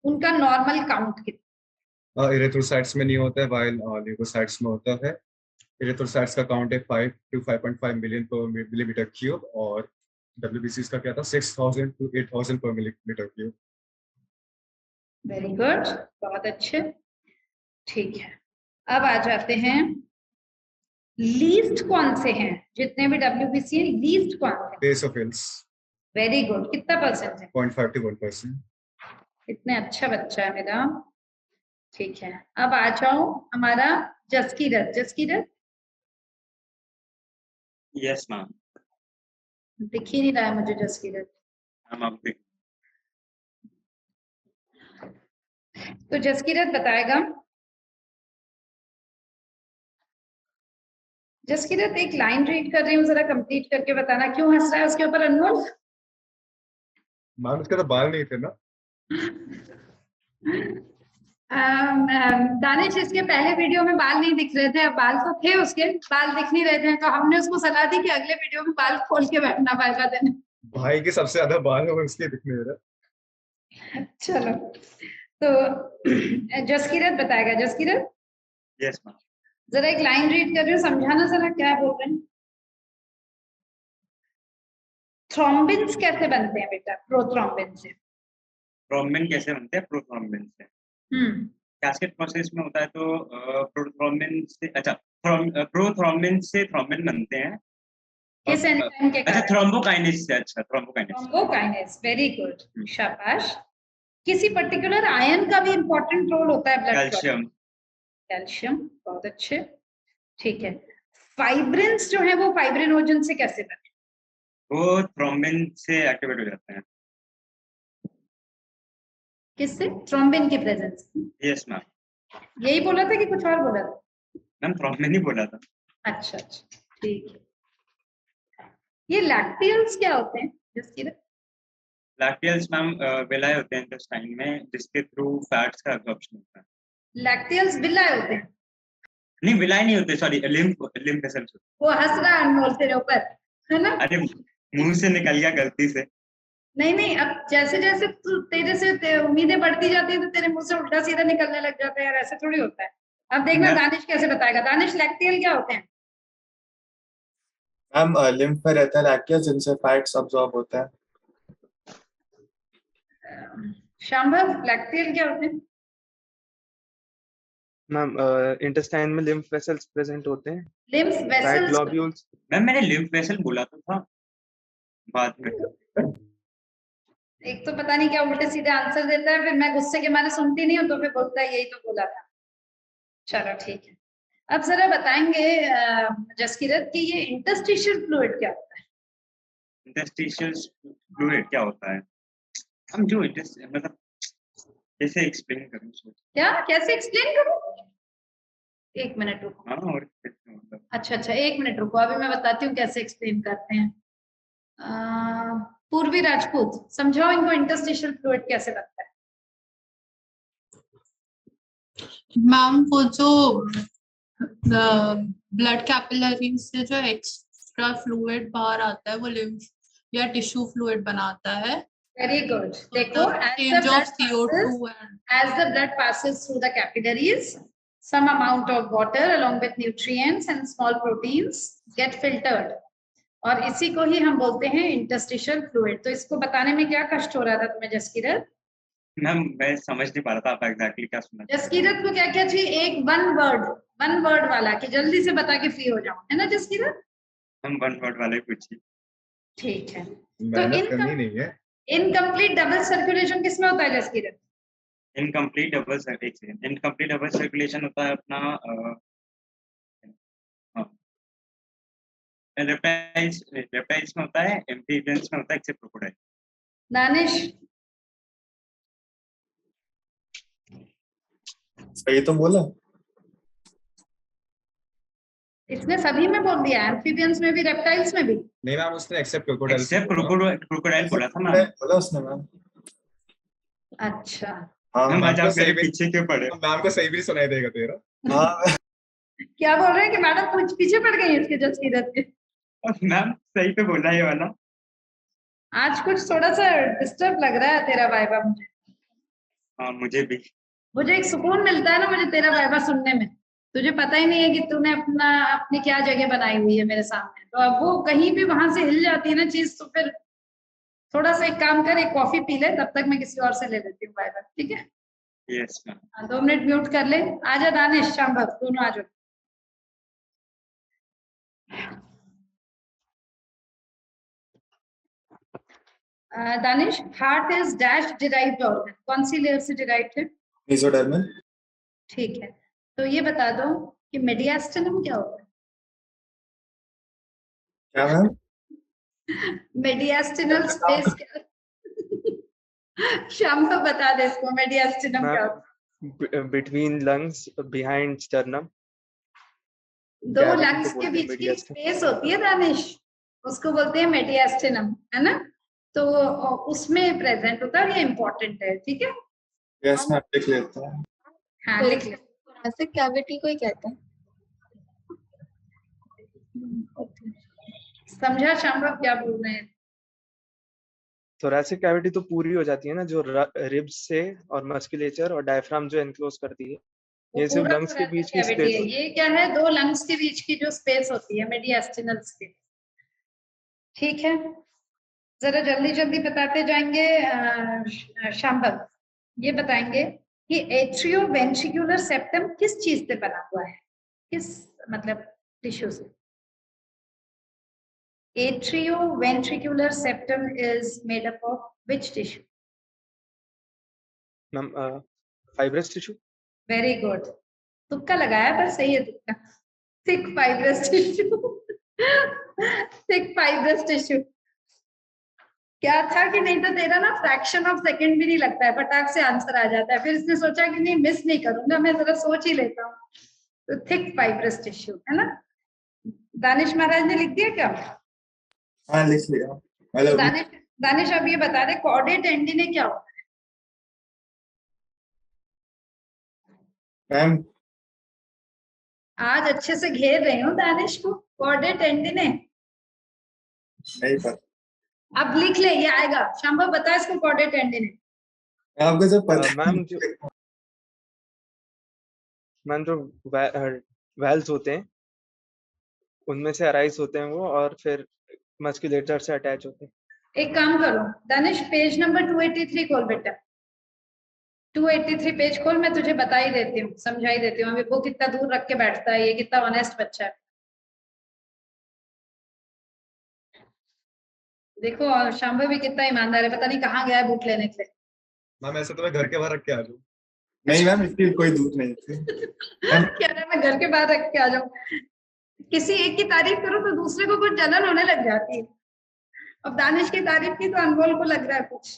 उनका नॉर्मल काउंट कितना? इरिथ्रोसाइट्स में नहीं होता है, वाइल ल्यूकोसाइट्स में होता है। इरिथ्रोसाइट्स का काउंट है 5 to 5.5 मिलियन पर मिलीमीटर क्यूब और WBCs का क्या था 6000 to 8000 पर मिलीमीटर क्यूब। वेरी गुड, बहुत अच्छे। ठीक है, अब आ जाते हैं लीस्ट कौन से हैं? जितने भी WBC हैं, लीस्ट कौन से? बेसोफिल्स। Very good. कितना परसेंट है? 0.5 to 1%। इतने अच्छा बच्चा है मेरा। ठीक है, अब आ जाओ हमारा जसकीरत। जसकीरत? Yes ma'am. दिख ही नहीं रहा है मुझे जसकीरत। मैम आप भी। तो जसकीरत बताएगा। जसकीरत एक लाइन रीड कर रही हूँ, जरा कंप्लीट करके बताना। क्यों हंस रहा है उसके ऊपर अनमोल? मैम इसका तो बाल नहीं थे ना। दानिश, इसके पहले वीडियो में बाल नहीं दिख रहे थे, अब बाल तो थे उसके, बाल दिख नहीं रहे थे, तो हमने उसको सलाह दी कि अगले वीडियो में बाल खोल के बैठना पाएगा देने। भाई के सबसे ज्यादा बाल है उसके दिखने दे रहा। चलो, तो जसकीरत बताएगा। जसकीरत? Yes ma'am. जरा एक लाइन रीड कर रही हूँ, समझाना जरा क्या बोल रहे हैं। थ्रोम्बिन्स कैसे बनते हैं बेटा? प्रोथ्रोम्बिन से। थ्रोम्बिन कैसे बनते हैं? प्रोथ्रोम्बिन से। कैस्केड प्रोसेस में होता है तो प्रोथ्रोम्बिन से, अच्छा प्रोथ्रोम्बिन से थ्रोम्बिन बनते हैं। किस एंजाइम के अच्छा कारण? थ्रोम्बोकाइनेज से। अच्छा थ्रोम्बोकाइनेज। थ्रोम्बोकाइनेज, वेरी गुड, शाबाश। किसी पर्टिकुलर आयन का भी इंपॉर्टेंट रोल होता है ब्लड क्लॉट? कैल्शियम। कैल्शियम, बहुत अच्छे। ठीक है, फाइब्रिन्स जो है वो फाइब्रिनोजन से कैसे बने? वो थ्रोम्बिन से एक्टिवेट हो जाते हैं। किससे? थ्रोम्बिन की प्रेजेंस। Yes ma'am. यही बोला था कि कुछ और बोला था? मैम थ्रोम्बिन ही बोला था। अच्छा अच्छा, ठीक है। ये लैक्टियल्स क्या होते हैं? जिसकी लैक्टियल्स मैम विलाय होते हैं इंटेस्टाइन में, जिसके थ्रू फैट्स का एब्जॉर्प्शन होता है। लैक्टियल्स विलाय होते हैं? नहीं, विलाय नहीं होते, सॉरी, लिम्फ वेसल्स। वो हंस रहा है अनमोल तेरे ऊपर, है ना? अरे मुंह से निकल गया गलती से। नहीं नहीं, अब जैसे जैसे तू तेरे से उम्मीदें बढ़ती जाती है तो तेरे मुंह से उल्टा सीधा निकलने लग जाता है यार, ऐसे थोड़ी होता है। अब देखना दानिश कैसे बताएगा। दानिश, लैक्टियल क्या होते हैं? मैम लिम्फ में रहता है लैक्टियस, जिनसे फैट्स अब्सॉर्ब होता है। शांभव, लैक्टियल क्या होते हैं? मैम इंटेस्टाइन में लिम्फ वेसल्स प्रेजेंट होते हैं। Lymph fat vessels. Globules. Ma'am मैंने लिम्फ वेसल बोला तो था बाद में। एक तो पता नहीं क्या उल्टे सीधे आंसर देता है, फिर मैं गुस्से के मारे सुनती नहीं हूँ तो फिर बोलता है यही तो बोला था। चलो ठीक है, अब जरा बताएंगे जसकीरत कि ये इंटरस्टिशियल फ्लूइड क्या होता है? इंटरस्टिशियल फ्लूइड क्या होता है? हम जो मतलब कैसे एक्सप्लेन करूं सोच। क्या कैसे एक्सप्लेन करूं? एक मिनट रुको। हाँ, और मतलब अच्छा अच्छा, एक मिनट रुको, अभी मैं बताती हूँ कैसे एक्सप्लेन करते हैं। पूर्वी राजपूत, समझाओ इनको इंटरस्टिशियल फ्लूइड कैसे लगता है। मैम वो जो ब्लड कैपिलरी से जो एक्स्ट्रा फ्लूइड बाहर आता है वो लिम्फ या टिश्यू फ्लूइड बनाता है। Very good. देखो, as the blood passes through the capillaries, some amount of water along with nutrients and small proteins get filtered, और इसी को ही हम बोलते हैं इंटरस्टिशियल फ्लूइड। तो इसको बताने में क्या कष्ट हो रहा था तुम्हें जसकीरत? मैम मैं समझ नहीं पा रहा था आप एग्जैक्टली क्या सुना। जसकीरत को क्या क्या चाहिए? एक वन वर्ड वाला कि जल्दी से बता के फ्री हो जाओ, है ना जसकीरत? हम वन वर्ड वाले पूछिए। ठीक है, मेहनत करनी नहीं है। इनकम्प्लीट डबल सर्कुलेशन किसमें होता है जसकीरत? इनकम्प्लीट डबल सर्कुलेशन होता है अपना रेप्टाइल्स में होता है, एम्फीबियंस में होता है एक्सेप्ट क्रोकोडाइल। दानिश, सही तो बोला। इसने सभी में बोल दिया, एम्फीबियंस में भी, रेप्टाइल्स में भी। नहीं मैम, उसने एक्सेप्ट क्रोकोडाइल क्रोकोडाइल बोला था मैम। बोला उसने मैम। अच्छा, हाँ मैम आज आप सही मेरे पीछे क्यों पड़े? मैम को सही भी सुनाई देगा तेरा। हाँ क्या बोल रहे हैं कि मैडम कुछ पीछे पड़ गई है इसके जसकीरत के? मैम सही तो बोला ये वाला। आज कुछ थोड़ा सा डिस्टर्ब लग रहा है तेरा वाइबा मुझे। हाँ मुझे भी। मुझे एक सुकून मिलता है ना मुझे तेरा वाइबा सुनने में। तुझे पता ही नहीं है कि तूने अपनी क्या जगह बनाई हुई है मेरे सामने, तो अब वो कहीं भी वहां से हिल जाती है ना चीज, तो फिर थोड़ा सा एक काम कर, एक कॉफी पी ले, तब तक मैं किसी और से ले लेती हूँ वाइबा, ठीक है? Yes ma'am. 2 मिनट म्यूट कर ले। आजा दानिश, शांभव, दोनों आ जाओ। Danish, heart is dash derived organ, कौन सी लेयर से डिराइव्ड है? मेसोडर्मल। ठीक है, तो ये बता दो कि मेडियास्टिनम क्या होता है? क्या मैम? मेडियास्टिनल स्पेस क्या? शांभव बता दे इसको, मेडियास्टिनम क्या होता है? Between lungs behind sternum. दो लंग्स के बीच की स्पेस होती है दानिश, उसको बोलते हैं मेडियास्टिनम, है ना? तो उसमें प्रेजेंट होता है, ये इम्पोर्टेंट है, ठीक है? यस मैम, लिख लेता हूँ। हाँ लिख ले। ऐसे कैविटी को ही कहते हैं। समझा शांभव क्या बोल रहे हैं? थोरैसिक कैविटी तो पूरी हो जाती है ना, जो रिब्स से और मस्कुलेचर और डायफ्राम जो एनक्लोज करती है। ये सिर्फ लंग्स के बीच की स्पेस है। ये क्या है? दो लंग्स के बीच की जो स्पेस होती है, मेडियास्टिनल स्पेस, ठीक है? जरा जल्दी जल्दी बताते जाएंगे। शांभव, ये बताएंगे कि एट्रियोवेंट्रिकुलर सेप्टम किस चीज से बना हुआ है? किस मतलब टिश्यू से? Atrioventricular septum is made up of which tissue? Ma'am fibrous tissue. Very good. तुक्का लगाया पर सही है तुक्का। Thick fibrous tissue. Thick fibrous tissue. क्या था कि नहीं तो तेरा ना फ्रैक्शन ऑफ सेकंड भी नहीं लगता है, फटाक से आंसर आ जाता है। फिर इसने सोचा कि नहीं मिस नहीं करूंगा, मैं जरा सोच ही लेता हूँ। तो थिक फाइब्रस टिश्यू है ना। दानिश महाराज ने लिख दिया क्या? हाँ लिख लिया। तो दानिश अब ये बता दे कॉर्डेट टेंडिने क्या होता है? मैम आज अच्छे से घेर रही हूँ दानिश को। कॉर्डेट टेंडिने नहीं पता। अब लिख ले, ये आएगा। शांभव बता इसको कॉर्डेट टेंडिने। आपको जो पता मैम जो वेल्स होते हैं उनमें से अराइज होते हैं वो, और फिर मस्कुलेटर से अटैच होते हैं। एक काम करो दानिश, पेज नंबर 283 खोल बेटा। 283 पेज खोल, मैं तुझे बता ही देती हूँ, समझा ही देती हूँ। अभी वो कितना दूर रख के बैठता है, ये कितना ऑनेस्ट बच्चा है। देखो और शांभव भी कितना ईमानदार है, पता नहीं कहाँ गया है बूट लेने के लिए। मैम ऐसे तो मैं घर के बाहर रख के आ जाऊँ। नहीं मैम इसकी कोई दूर नहीं थी। कह रहा है मैं घर के बाहर रख के आ जाऊँ। किसी एक की तारीफ करो तो दूसरे को कुछ जलन होने लग जाती है। अब दानिश की तारीफ की तो अनमोल को लग रहा है कुछ।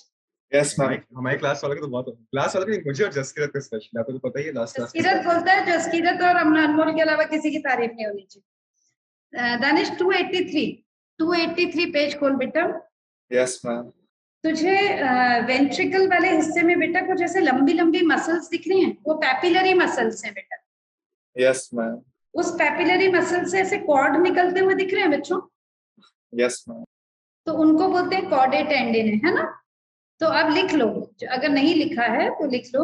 Yes ma'am. हमारे क्लास वाले को तो बहुत, क्लास वाले भी मुझे और जसकीरत को स्पेशली, आपको तो पता ही है लास्ट क्लास। जसकीरत बोलता है जसकीरत और अनमोल के अलावा किसी की तारीफ नहीं होनी चाहिए। दानिश 283 पेज खोल बेटा। Yes ma'am. तुझे वेंट्रिकल वाले हिस्से में बेटा कुछ ऐसे लंबी लंबी मसल्स दिख रही हैं, वो पैपिलरी मसल्स हैं बेटा। Yes ma'am. उस पैपिलरी मसल से ऐसे कॉर्ड निकलते हुए दिख रहे हैं बच्चों। Yes ma'am. तो उनको बोलते हैं कॉर्डेट टेंडिने, है ना। तो अब लिख लो, अगर नहीं लिखा है तो लिख लो।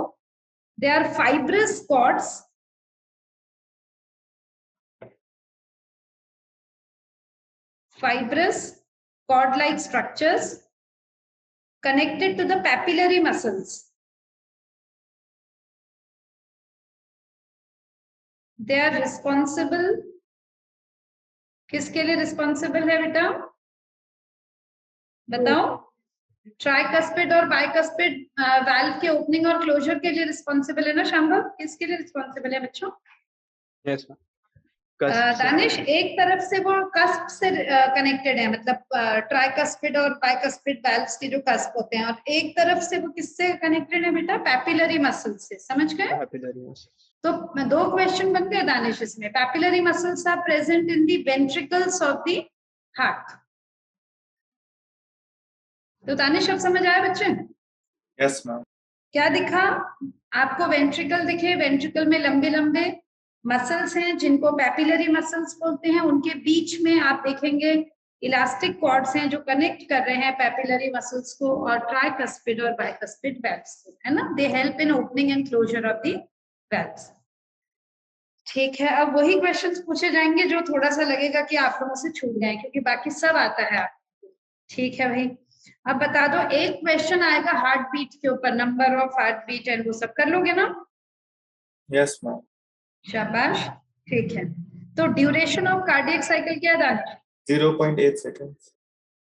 They are fibrous cords cord-like structures connected to the papillary muscles. They are responsible, किसके लिए रिस्पॉन्सिबल है बेटा बताओ? ट्राइकस्पिड और बाइकस्पिड वाल्व के ओपनिंग और क्लोजर के लिए रिस्पॉन्सिबल है ना शांभव? किसके लिए रिस्पॉन्सिबल है बच्चों? Yes ma'am. दानिश एक तरफ से वो कस्प से कनेक्टेड है, मतलब ट्राइकस्पिड और बाइकस्पिड वाल्व्स के जो कस्प होते हैं, और एक तरफ से वो किससे कनेक्टेड है बेटा? पैपिलरी मसल से। समझ गए? तो दो क्वेश्चन बन गए दानिश इसमें। Papillary muscles are present in the ventricles of the heart. तो दानिश अब समझ आया बच्चे? Yes ma'am. क्या दिखा आपको? वेंट्रिकल दिखे, वेंट्रिकल में लंबे लंबे मसल्स हैं जिनको पैपिलरी मसल्स बोलते हैं। उनके बीच में आप देखेंगे इलास्टिक कॉर्ड्स हैं जो कनेक्ट कर रहे हैं पैपिलरी मसल्स को और ट्राइकस्पिड और बाइकस्पिड वाल्व्स को, है ना। They help in opening and closure of the valves. ठीक है, अब वही क्वेश्चंस पूछे जाएंगे जो थोड़ा सा लगेगा कि आप लोगों से छूट गए, क्योंकि बाकी सब आता है आपको। ठीक है भाई, अब बता दो, एक क्वेश्चन आएगा हार्ट बीट के ऊपर, number of heart beat and वो सब कर लोगे ना? Yes ma'am. शाबाश, ठीक है। तो ड्यूरेशन ऑफ कार्डियक साइकिल क्या है? 0.8 सेकंड्स।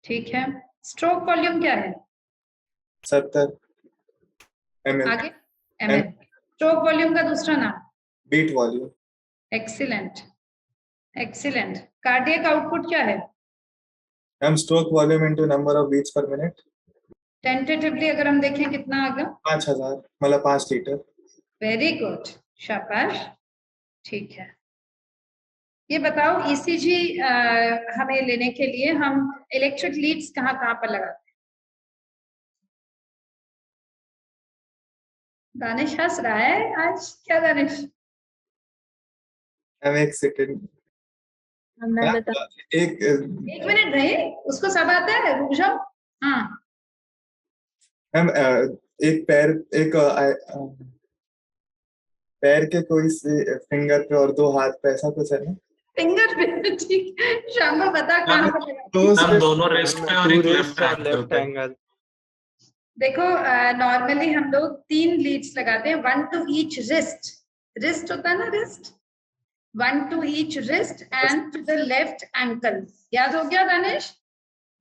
ठीक है। स्ट्रोक वॉल्यूम क्या है? 70 ml। आगे ml। स्ट्रोक वॉल्यूम का दूसरा नाम? Beat volume. Excellent, excellent. Cardiac output क्या है? Ma'am stroke volume into number of beats per minute. Tentatively अगर हम देखें कितना आ गया? 5000, मतलब 5 लीटर। वेरी गुड, शाबाश, ठीक है। ये बताओ ईसीजी हमें लेने के लिए हम इलेक्ट्रिक लीड्स कहाँ कहाँ पर लगाते हैं? दानिश हंस रहा है आज, क्या दानिश? एक सेकंड, एक मिनट भाई, उसको सब आता है, रुक जाओ। हाँ मैम, एक पैर के कोई से फिंगर पे और 2 हाथ पे, ऐसा कुछ है ना? फिंगर पे, ठीक। शांभव बता कहाँ पर लगाते तो हम दोनों रिस्ट पे और एक लेफ्ट एंगल। देखो नॉर्मली हम लोग 3 लीड्स लगाते हैं, 1 to each wrist। रिस्ट होता है ना, wrist. 1 to each wrist and to the left ankle। याद हो गया Danish?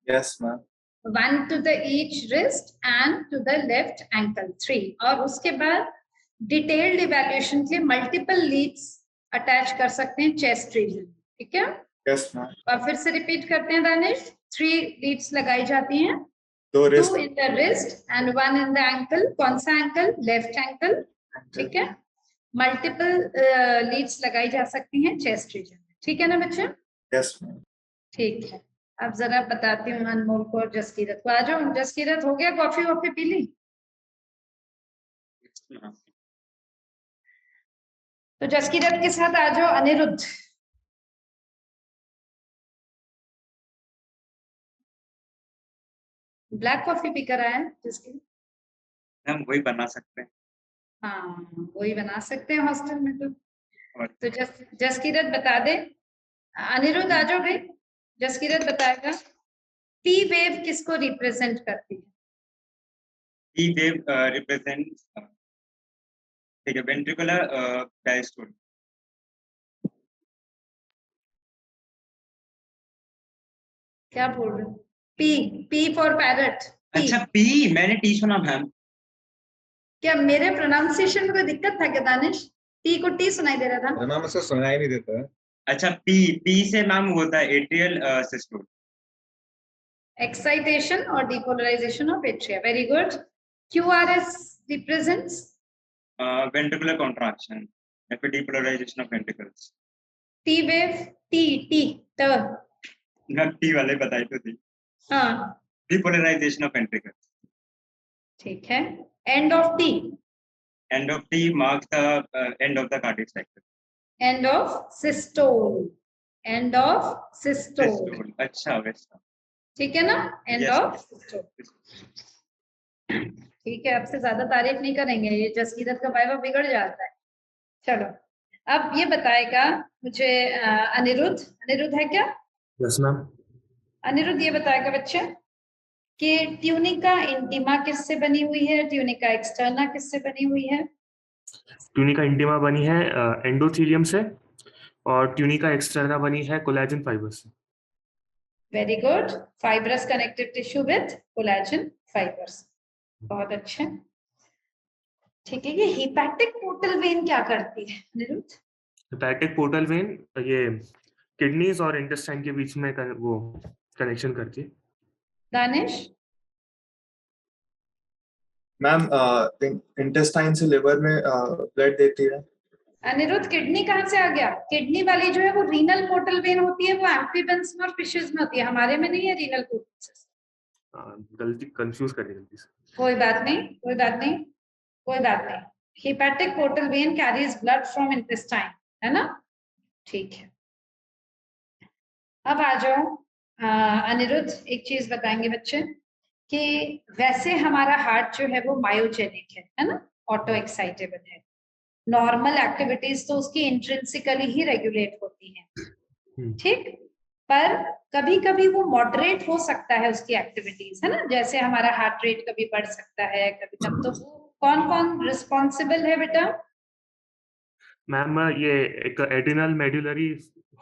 Yes ma'am. 1 to the each wrist and to the left ankle, 3। और उसके बाद डिटेल्ड इवैल्यूएशन के लिए मल्टीपल लीड्स अटैच कर सकते हैं चेस्ट रीजन, ठीक है? Yes ma'am. और फिर से रिपीट करते हैं दानिश, 3 लीड्स लगाई जाती हैं 2 2 wrist in the wrist and 1 in the ankle. कौन सा ankle? Left ankle. ठीक है. मल्टीपल लीड्स लगाई जा सकती हैं चेस्ट रीजन में. ठीक है ना बच्चे? यस ठीक है. अब जरा बताती हूँ अनमोल को और जसकीरत को. आ जाओ. जसकीरत, हो गया कॉफी वॉफी पी ली? तो जसकीरत के साथ आ जाओ अनिरुद्ध. ब्लैक कॉफी पीकर आया है जसकीरत? हम वही बना सकते हैं. हाँ, वही बना सकते हैं हॉस्टल में. तो जसकीरत बता दे. अनिरुद्ध आ जाओ भाई. जसकीरत बताएगा पी वेव किसको रिप्रेजेंट करती है? पी वेव रिप्रेजेंट, ठीक है, वेंट्रिकुलर डायस्टोल. क्या बोल रहे हो? P for parrot. अच्छा, पी मैंने टी सुना मैम. क्या मेरे प्रोनाउंसिएशन में कोई दिक्कत था क्या दानिश? टी को टी सुनाई दे रहा था. मैम उसको सुनाई नहीं देता है. अच्छा, पी से मैम होता है एट्रियल सिस्टोल. एक्साइटेशन और depolarisation of atria. Very good. QRS represents ventricular contraction या फिर depolarisation of ventricles. T wave. T ट. मैं टी वाले बताई तो थी. हाँ, डिपोलराइजेशन ऑफ वेंट्रिकल्स. ठीक है. End of T. End of T marks the end of the cardiac cycle. End of systole. End of systole. Systole. अच्छा वैसा. ठीक है ना? End Yes, of systole. ठीक है. अब से ज्यादा तारीफ नहीं करेंगे, ये जसकीरत का वाइवा बिगड़ जाता है. चलो, अब ये बताएगा मुझे अनिरुद्ध. अनिरुद्ध है क्या? Yes ma'am. अनिरुद्ध ये बताएगा बच्चे कि ट्यूनिका इंटीमा किससे बनी हुई है, ट्यूनिका एक्सटर्ना किससे बनी हुई है? ट्यूनिका इंटीमा बनी है एंडोथीलियम से और ट्यूनिका एक्सटर्ना बनी है कोलेजन फाइबर से. Very good. Fibrous connective tissue with collagen fibres. बहुत अच्छे. ठीक है. ये हिपैटिक पोर्टल वेन क्या करती है अनिरुद्ध? हेपेटिक पोर्टल वेन ये किडनीज और इंटेस्टाइन के बीच में वो कनेक्शन करती है. दानिश? मैम इंटेस्टाइन से लिवर में ब्लड देती है. अनिरुद्ध, किडनी कहाँ से आ गया? किडनी वाली जो है वो रीनल पोर्टल वेन होती है, वो एम्फीबियंस में और फिशेस में होती है, हमारे में नहीं है रीनल पोर्टल. गलती कंफ्यूज कर दी गलती से. कोई बात नहीं, कोई बात नहीं, कोई बात नहीं. Hepatic portal vein carries blood from intestine, है ना? ठीक है. अब आ जाओ अनिरुद्ध. एक चीज बताएंगे बच्चे कि वैसे हमारा हार्ट जो है वो मायोजेनिक है ना? ऑटो एक्साइटेबल है. नॉर्मल एक्टिविटीज तो उसकी इंट्रिंसिकली ही रेगुलेट होती हैं. ठीक. पर कभी कभी वो मॉडरेट हो सकता है उसकी एक्टिविटीज, है ना? जैसे हमारा हार्ट रेट कभी बढ़ सकता है कभी कम. तो कौन कौन रिस्पॉन्सिबल है बेटा? मैम ये एक एड्रिनल मेडुलरी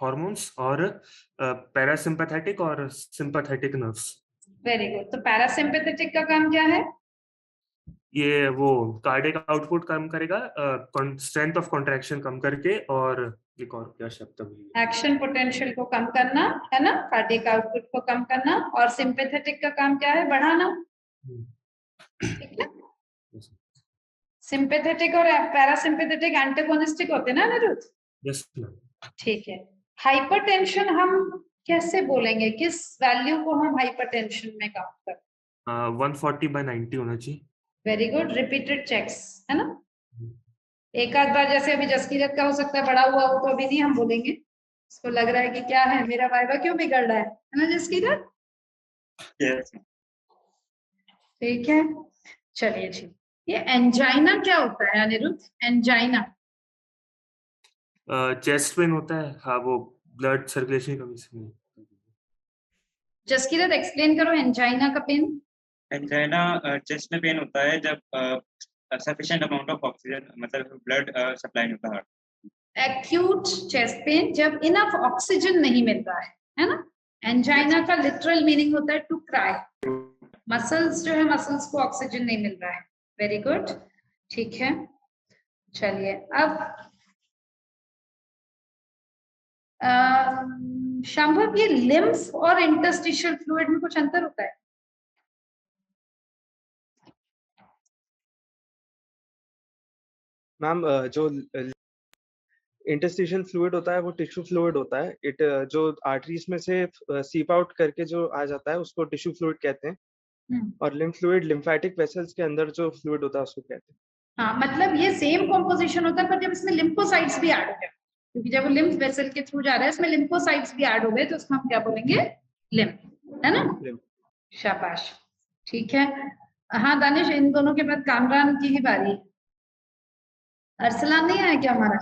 हॉर्मोन्स और पैरासिम्पैथेटिक और सिंपैथेटिक नर्व्स. Very good. तो पैरासिम्पैथेटिक का काम क्या है? ये वो कार्डियक आउटपुट कम करेगा, स्ट्रेंथ ऑफ कॉन्ट्रैक्शन कम करके, और एक और क्या शब्द है, एक्शन पोटेंशियल को कम करना, है ना? कार्डियक आउटपुट को कम करना. और सिंपैथेटिक का काम क्या है? बढ़ाना. ठीक है. सिंपैथेटिक और पैरासिम्पैथेटिक एंटागोनिस्टिक होते हैं ना अनिरुद्ध? Yes ma'am. ठीक है. हाइपरटेंशन हम कैसे बोलेंगे? किस वैल्यू को हम हाइपरटेंशन में काउंट करते हैं? 140/90 होना चाहिए. Very good. रिपीटेड चेक्स, है ना? एक आध बार जैसे अभी जसकीरत का हो सकता है बढ़ा हुआ हो, तो अभी नहीं हम बोलेंगे. इसको लग रहा है कि क्या है, मेरा वाइवा क्यों बिगड़ रहा है ना जसकीरत? ठीक है. चलिए ठीक. ये एंजाइना क्या होता है अनिरुद्ध? एंजाइना चेस्ट पेन होता है. हाँ, वो ब्लड सर्कुलेशन की कमी से. जसकीरत एक्सप्लेन करो एंजाइना का पेन. एंजाइना चेस्ट में पेन होता है जब सफिशिएंट अमाउंट ऑफ ऑक्सीजन, मतलब ब्लड सप्लाई नहीं होता हार्ट. एक्यूट चेस्ट पेन जब इनफ ऑक्सीजन नहीं मिल रहा है ना? एंजाइना का लिटरल मीनिंग होता है टू क्राई. मसल्स जो है, मसल्स को ऑक्सीजन नहीं मिल रहा है. Very good. ठीक है. चलिए अब शांभव, ये लिम्फ और इंटरस्टिशियल फ्लूइड में कुछ अंतर होता है? मैम जो इंटरस्टिशियल फ्लूइड होता है वो टिश्यू फ्लूइड होता है। जो आर्टरीज में से सीप आउट करके जो आ जाता है उसको टिश्यू फ्लूइड कहते हैं। और लिम्फ फ्लूइड लिम्फेटिक वेसल्स के अंदर जो फ्लूइड होता है उसको कहते हैं। हाँ, मतलब ये सेम कॉम्पोजिशन होता है, पर जब इसमें लिम्फोसाइट्स भी ऐड हो गए, क्योंकि जब वो लिम्फ वेसल के थ्रू जा रहा है इसमें लिम्फोसाइट्स भी ऐड हो गए, तो उसको हम क्या बोलेंगे? लिम्फ, है ना? शाबाश, ठीक है। हाँ दानिश, इन दोनों के बाद कामरान की ही बारी है। अरसलान नहीं आया क्या हमारा?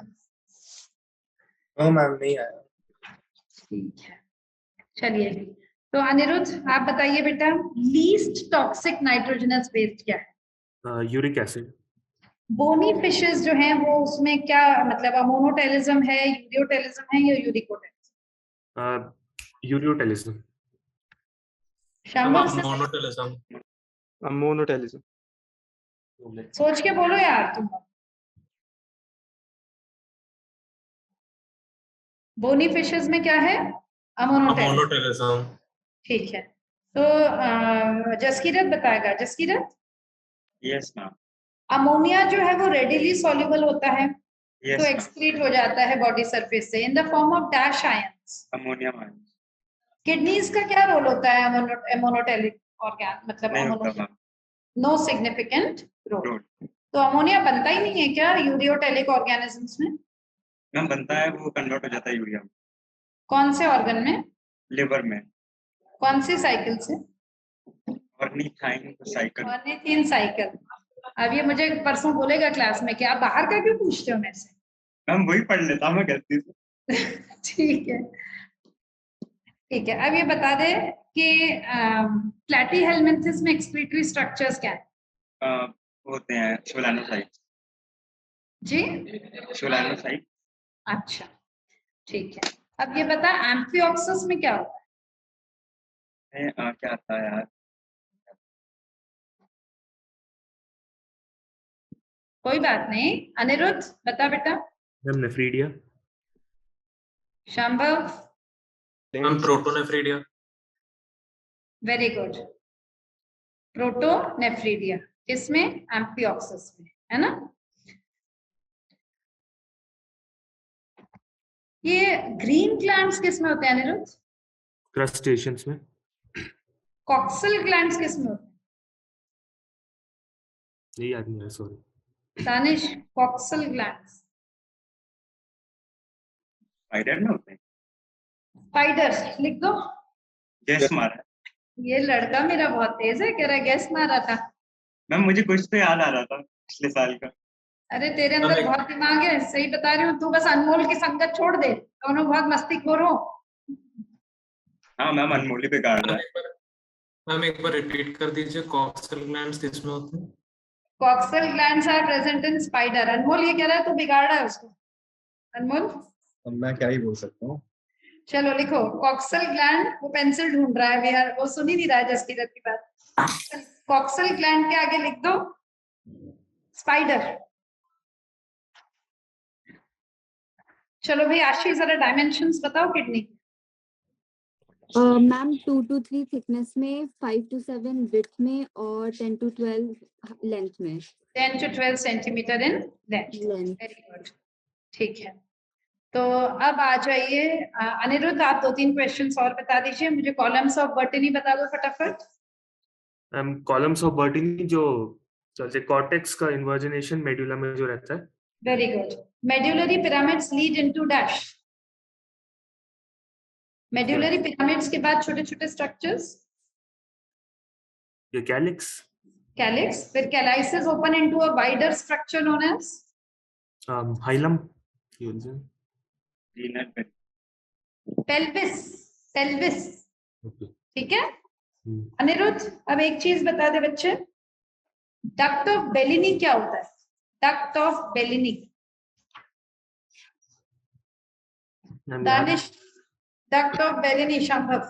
मैम नहीं आया। ठीक है, चलिए। तो अनिरुद्ध आप बताइए बेटा, लीस्ट टॉक्सिक नाइट्रोजनस वेस्ट क्या है? Uric acid. बोनी फिशेस जो हैं वो उसमें क्या मतलब अमोनोटेलिज्म है, यूरियोटेलिज्म है या यूरिकोटेलिज्म? यूरियोटेलिज्म। शाम्भव से मोनोटेलिज्म। सोच के बोलो यार तुम। बोनी फिशेस में क्या है? अमोनोटेलिज्म। ठीक है, तो जसकीरत बताएगा। जसकीरत? Yes ma'am. अमोनिया जो है वो रेडिली सॉल्युबल होता है, Yes, तो एक्सक्रीट हो जाता है बॉडी सरफेस से in the form of dash ions. Ammonium ion. Kidneys का क्या रोल होता है अमोनोटेलिक ऑर्गन, मतलब नो सिग्निफिकेंट रोल। तो अमोनिया बनता ही नहीं है क्या यूरियोटेलिक ऑर्गेनिजम्स में? मैम बनता है, वो कन्वर्ट हो जाता है यूरिया में। कौन से ऑर्गन में? लिवर में। कौन सी साइकिल से? Ornithine cycle. Ornithine cycle. अब ये मुझे परसों बोलेगा क्लास में कि आप बाहर का क्यों पूछते हो मेरे से? मैम वही पढ़ लेता मैं गलती से। ठीक है, ठीक है। अब ये बता दे कि प्लैटीहेलमिन्थेस में एक्सक्रीटरी स्ट्रक्चर्स क्या है? होते हैं सोलानोसाइट। जी, सोलानोसाइट। अच्छा, ठीक है। अब ये बता एम्फिऑक्सिस में क्या होता है? क्या आता है यार? कोई बात नहीं, अनिरुद्ध बता बेटा। Nephridia. Shambhav? Protonephridia. Very good, protonephridia. किसमें? एम्फिऑक्सिस में, है ना? ये ग्रीन ग्लैंड्स किसमें होते हैं अनिरुद्ध? क्रस्टेशियंस में। कॉक्सल ग्लैंड्स किसमें होते हैं? नहीं याद नहीं है, sorry. Danish, coxal glands spider में होते हैं। स्पाइडर लिख दो। गैस मारा। ये लड़का मेरा बहुत तेज है, कह रहा है गैस मारा था। मैम मुझे कुछ तो याद आ रहा था पिछले साल का। अरे तेरे अंदर बहुत दिमाग है, सही बता रही हूँ। तू बस अनमोल की संगत छोड़ दे, दोनों बहुत मस्तीखोर हो। हाँ मैम, अनमोल पे गाड़ रहा है। मैम एक बार रिपीट कर दीजिए, कॉक्सल ग्लैंड्स किसमें होते हैं? Coxal glands are present in spider. Anmol ये कह रहा है तू बिगाड़ रहा है उसको। अनमोल अब मैं क्या ही बोल सकता हूँ। चलो लिखो कॉक्सल ग्लैंड। वो पेंसिल ढूंढ रहा है यार, वो सुन ही नहीं रहा है जसकीरत की बात। कॉक्सल ग्लैंड के आगे लिख दो स्पाइडर। चलो भाई आशीष, जरा डायमेंशंस बताओ किडनी। मैम 2 to 3 थिकनेस में, 5 to 7 विड्थ में और 10 to 12 लेंथ में। 10 to 12 centimetre in length. Very good, ठीक है। तो अब आ जाइए अनिरुद्ध, आप 2-3 क्वेश्चंस और बता दीजिए मुझे। कॉलम्स ऑफ बर्टनी बता दो फटाफट। कॉलम्स ऑफ बर्टनी जो चलते कॉर्टेक्स का इन्वर्जनेशन मेडुला में जो रहता है। Very good. Medullary pyramids lead into dash. Medullary pyramids के बाद छोटे छोटे स्ट्रक्चर्स। ये कैलिक्स। कैलिक्स, फिर calyces open into a wider structure known as hilum. Pelvis. Pelvis, ठीक है। अनिरुद्ध अब एक चीज बता दे बच्चे, डक्ट ऑफ बेलिनी क्या होता है? Duct of Bellini. Danish, duct of Bellini. Shambhav?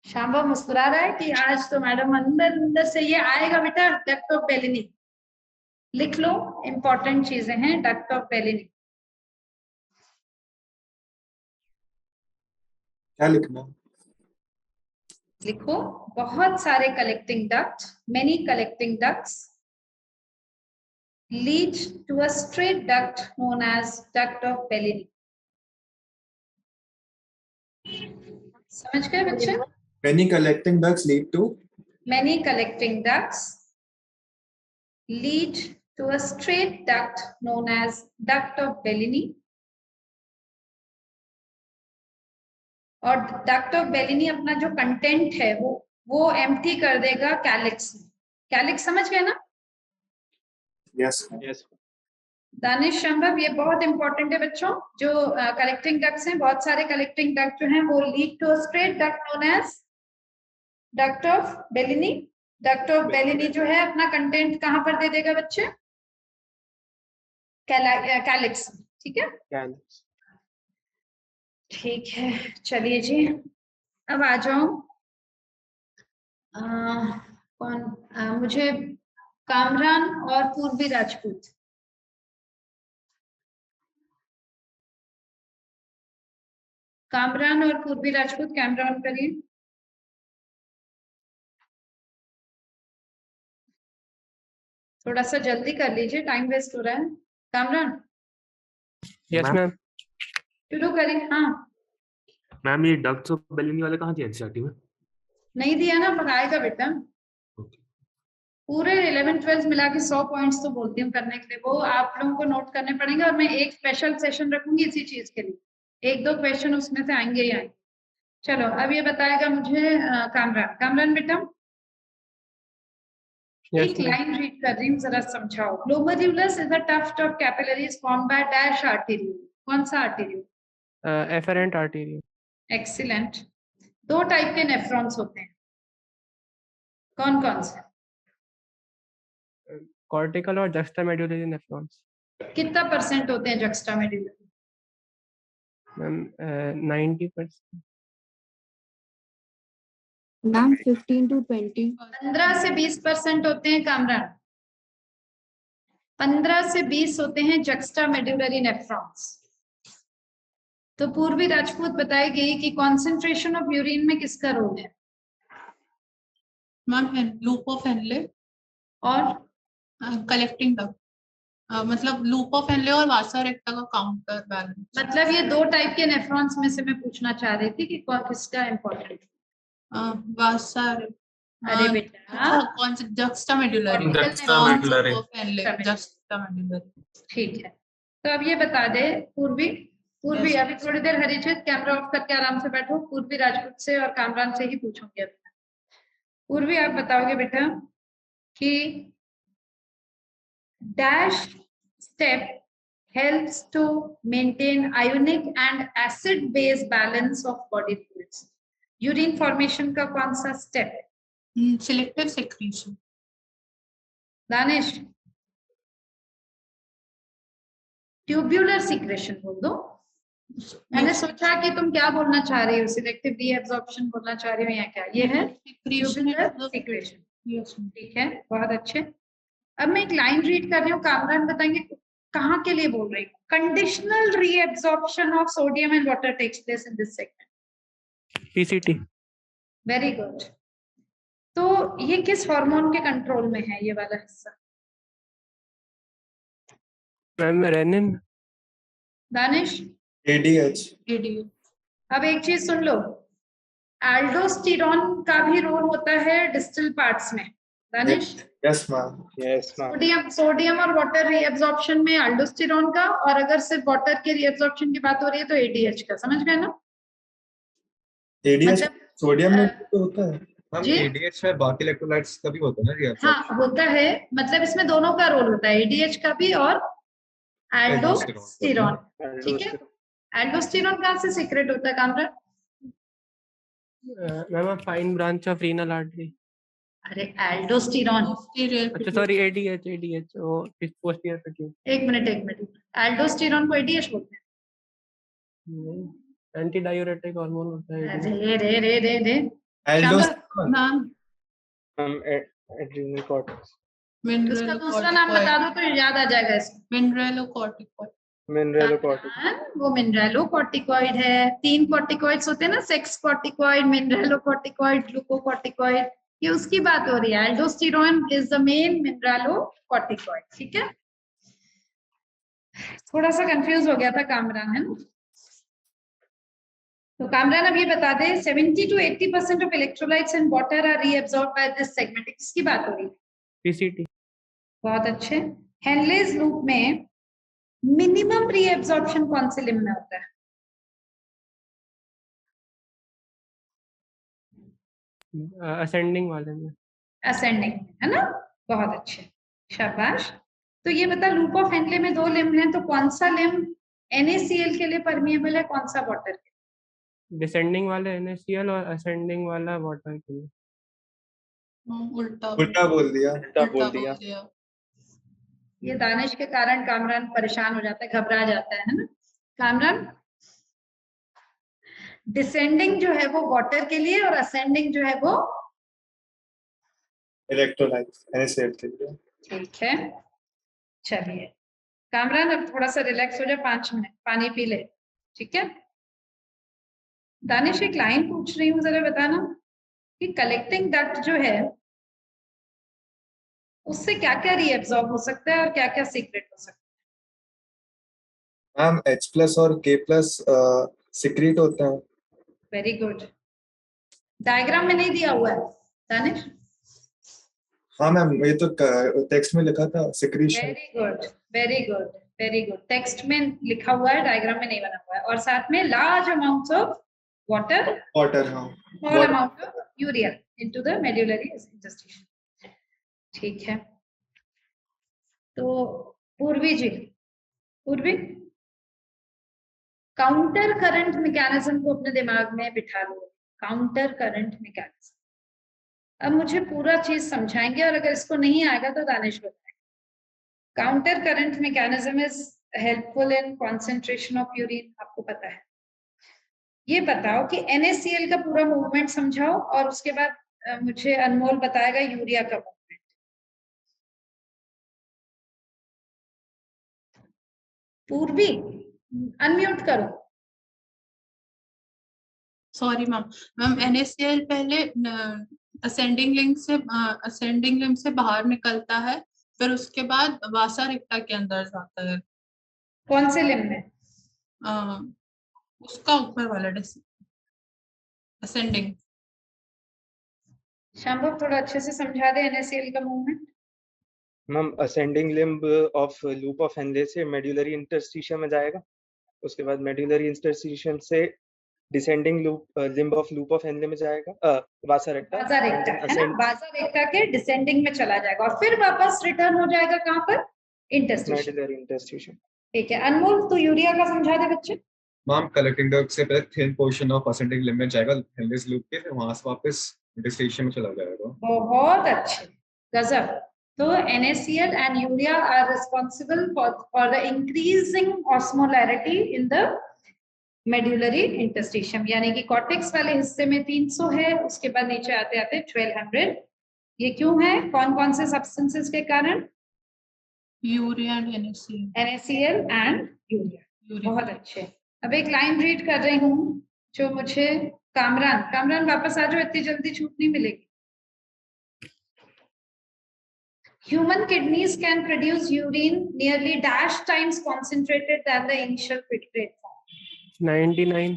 Shambhav मुस्कुरा रहा है कि आज तो मैडम अंदर अंदर से ये आएगा बेटा। डक्ट ऑफ बेलिनी लिख लो, इंपॉर्टेंट चीजें हैं डक्ट ऑफ बेलिनी। क्या लिखना? लिखो बहुत सारे collecting duct, many collecting ducts, leads to a straight duct known as duct of Bellini. समझ गए बच्चे? Many collecting ducts lead to Many collecting ducts lead to a straight duct known as duct of Bellini. और duct of Bellini अपना जो content है वो empty कर देगा कैलिक्स में. कैलिक्स समझ गए ना? yes दानिश संभव, ये बहुत इंपॉर्टेंट है बच्चों. जो कलेक्टिंग डक्ट्स हैं, बहुत सारे कलेक्टिंग डक्ट जो हैं वो lead to straight duct known as duct of Bellini. Duct of Bellini जो है अपना कंटेंट कहां पर दे देगा बच्चे? कैलिक्स. ठीक है, ठीक है. चलिए जी, अब आ जाओ. मुझे कामरान और पूर्वी राजपूत. कामरान और पूर्वी राजपूत कैमरा ऑन करिए. थोड़ा सा जल्दी कर लीजिए, टाइम वेस्ट हो रहा है. कामरान. Yes ma'am. शुरू करिए. हाँ मैम, ये डक्ट्स ऑफ बेलिनी वाले कहाँ थे एनसीईआरटी में? नहीं दिया ना, पर आएगा बेटा. पूरे 11-12 मिला के 100 पॉइंट्स तो बोलती हूँ करने के लिए. वो आप लोगों को नोट करने पड़ेंगे और मैं एक स्पेशल सेशन रखूंगी इसी चीज के लिए. 1-2 क्वेश्चन उसमें से आएंगे ही आएंगे. चलो, अब ये बताएगा मुझे कामरान. कामरान बेटा, एक लाइन रीड कर रही हूँ, जरा समझाओ. Glomerulus is a tuft of capillaries formed by dash arteriole. कौन सा arteriole? Efferent arteriole. Excellent. 2 type के नेफ्रॉन्स होते हैं. कौन कौन से? कॉर्टिकल और जक्स्टामेडुलरी नेफ्रॉन्स. कितना % होते हैं जक्स्टामेडुलरी? मैम 90%. Ma'am 15 to 20. 15 से 20% होते हैं कामरान. 15 से 20 होते हैं जक्स्टामेडुलरी नेफ्रॉन्स. तो पूर्वी राजपूत बताएगी कि कॉन्सेंट्रेशन ऑफ यूरिन में किसका रोल है? मैम लूप ऑफ हेनले और कलेक्टिंग डक्ट. मतलब लूप ऑफ हेनले और वासा रेक्टा का काउंटर बैलेंस. मतलब ये 2 टाइप के नेफ्रॉन्स में से मैं पूछना चाह रही थी कि कौन किसका इंपॉर्टेंट. वासा. अरे बेटा, कौन सा? जक्स्टामेडुलरी. ठीक है. तो अब ये बता दे पूर्वी. पूर्वी अभी थोड़ी देर हरीचित कैमरा ऑफ करके आराम से बैठो. पूर्वी राजपूत से और कामरान से ही पूछूंगी. पूर्वी आप बताओगे बेटा कि dash step helps to maintain ionic and acid base balance of body fluids. Urine formation का कौन सा स्टेप है? Selective secretion. Danish. Tubular secretion बोल दो. मैंने सोचा कि तुम क्या बोलना चाह रही हो, सिलेक्टिव रीएब्जॉर्प्शन बोलना चाह रही हो या क्या? ये है ट्यूब्यूलर सीक्रेशन. ठीक है, बहुत अच्छे. अब मैं एक लाइन रीड कर रही हूँ, कामरान बताएंगे कहाँ के लिए बोल रही हूँ. Conditional reabsorption of sodium and water takes place in this segment. PCT. Very good. तो ये किस हार्मोन के कंट्रोल में है ये वाला हिस्सा? Ma'am renin. दानिश. ADH. अब एक चीज सुन लो, एल्डोस्टेरोन का भी रोल होता है डिस्टल पार्ट्स में. Danish. Yes ma'am. Yes ma'am. Sodium और वाटर रीएब्जॉर्प्शन में एल्डोस्टेरोन का, और अगर सिर्फ वाटर के रीएब्जॉर्प्शन की बात हो रही है तो ADH का. समझ गए ना? ADH सोडियम में तो होता है. हम ADH में बाकी इलेक्ट्रोलाइट्स का भी होता है ना रिएब्जॉर्प्शन? हाँ होता है, मतलब इसमें दोनों का रोल होता है, ADH का भी और एल्डोस्टेरोन. ठीक है. एल्डोस्टेरोन कहाँ से सीक्रेट होता है Kamran? Ma'am fine branch of renal artery. अरे एल्डोस्टेरोन. अच्छा सॉरी, ADH. वो पोस्टीरियर पेट्यूटरी. एक मिनट. एल्डोस्टेरोन को ADH बोलते हैं. एंटी डायूरेटिक हार्मोन होता है. रे एल्डोस्टेरोन. Adrenal cortex. उसका दूसरा नाम बता दो तो याद आ जाएगा इसको. मिनरलोकॉर्टिकॉइड. वो मिनरलोकॉर्टिकॉइड है. 3 कॉर्टिकॉइड्स होते हैं ना, सेक्स कॉर्टिकॉइड, मिनरलोकॉर्टिकॉइड, ग्लूकोकॉर्टिकॉइड. ये उसकी बात हो रही है. Aldosterone is the main mineralocorticoid. ठीक है. थोड़ा सा कंफ्यूज हो गया था कामरान, है ना? तो कामरान अब ये बता दे 70 to 80% of electrolytes in water are reabsorb by this segment. किसकी बात हो रही है? पीसीटी। बहुत अच्छे। हेनलेज लूप में मिनिमम रीअब्सॉर्प्शन कौन से लिम्ब में होता है? असेंडिंग वाले में। असेंडिंग, है ना? बहुत अच्छे, शाबाश। तो ये बता लूप ऑफ हेनले में 2 लिम्ब हैं, तो कौन सा लिम्ब NaCl के लिए परमिएबल है, कौन सा वाटर के? डिसेंडिंग वाला NaCl और असेंडिंग वाला वाटर के लिए। उल्टा बोल दिया। ये दानिश के कारण कामरान परेशान हो जाता है, घबरा जाता है ना कामरान? डिसेंडिंग जो है वो वाटर के लिए और असेंडिंग जो है वो इलेक्ट्रोलाइट्स NaCl के लिए। ठीक है, चलिए कामरान अब थोड़ा सा रिलैक्स हो जा, 5 मिनट पानी पी ले, ठीक है? दानिश एक लाइन पूछ रही हूँ, जरा बताना कि कलेक्टिंग डक्ट जो है उससे क्या क्या रीअब्सॉर्ब हो सकता है और क्या क्या सीक्रेट हो सकता मैम H+ और K+ सीक्रेट होते हैं। Very good. डायग्राम में नहीं दिया हुआ है दानिश? हाँ मैम, ये तो टेक्स्ट में लिखा था secretion. Very good, very good, very good. Text में लिखा हुआ है, डायग्राम में नहीं बना हुआ है। और साथ में लार्ज अमाउंट्स ऑफ वाटर, हाँ, small amount of urea into the medullary interstitium. ठीक है, तो पूर्वी जी, पूर्वी काउंटर करंट मैकेनिज्म को अपने दिमाग में बिठा लो। काउंटर करंट मैकेनिज्म, अब मुझे पूरा चीज समझाएंगे और अगर इसको नहीं आएगा तो दानिश बताएगा। Counter current mechanism is helpful in concentration of urine, आपको पता है। ये बताओ कि NaCl का पूरा मूवमेंट समझाओ और उसके बाद मुझे अनमोल बताएगा यूरिया का मूवमेंट। पूर्वी अनम्यूट करो। सॉरी मैम NaCl पहले असेंडिंग लिंब से बाहर निकलता है, फिर उसके बाद वासा रिक्टा के अंदर जाता है। कौन से लिम्ब में? उसका ऊपर वाला असेंडिंग। शांभव थोड़ा अच्छे से समझा दे NaCl का movement. Ma'am ascending limb of loop of Henle से मेड्यूलरी इंटरस्टिशियम में जाएगा, उसके बाद मेड्यूलरी इंटरस्टिशियम से descending limb of loop of Henle में जाएगा, वासा रेक्टा है ना? वासा रेक्टा के डिसेंडिंग में चला जाएगा और फिर वापस रिटर्न हो जाएगा कहां पर? Interstitium, medullary interstitium. ठीक है। अनमोल तो यूरिया का समझा दे बच्चे। मैम कलेक्टिंग डक्ट से पहले thin portion of ascending limb में जाएगा हेनलेज लूप के, फिर वहां से वापस इंटरस्टिशियम में चला जाएगा। बहुत अच्छे, गजब। तो NaCl and urea are responsible for the increasing osmolarity in the medullary interstitium, यानी कि कॉर्टेक्स वाले हिस्से में 300 है, उसके बाद नीचे आते आते 1200। ये क्यों है? कौन कौन से सब्सटेंसेस के कारण? Urea and NaCl and urea. बहुत अच्छे। अब एक लाइन रीड कर रही हूँ जो मुझे कामरान वापस आ जाओ, इतनी जल्दी छूट नहीं मिलेगी। Human kidneys can produce urine nearly dash times concentrated than the initial filtrate form. 99।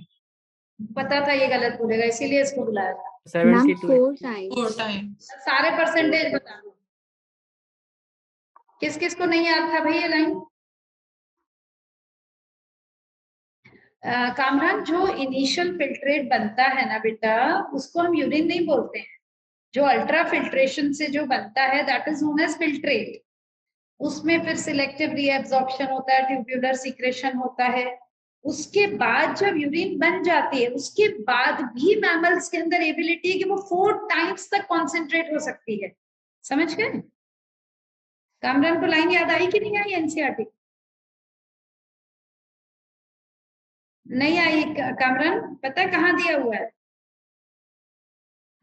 पता था ये गलत बोलेगा, इसीलिए इसको बुलाया था। 72 4 टाइम्स। सारे परसेंटेज बता दो। किस किस को नहीं याद था भाई ये लाइन? कामरान, जो इनिशियल फिल्ट्रेट बनता है ना बेटा, उसको हम यूरिन नहीं बोलते हैं। जो अल्ट्रा फिल्ट्रेशन से जो बनता है that is known as filtrate. उसमें फिर सिलेक्टिव रीएब्जॉर्प्शन होता है, ट्यूब्यूलर सीक्रेशन होता है। उसके बाद जब यूरिन बन जाती है, उसके बाद भी मैमल्स के अंदर एबिलिटी है कि वो 4 टाइम्स तक कॉन्सेंट्रेट हो सकती है। समझ गए? कामरान को लाइन याद आई कि नहीं आई? एनसीईआरटी नहीं आई? कामरान पता है कहाँ दिया हुआ है?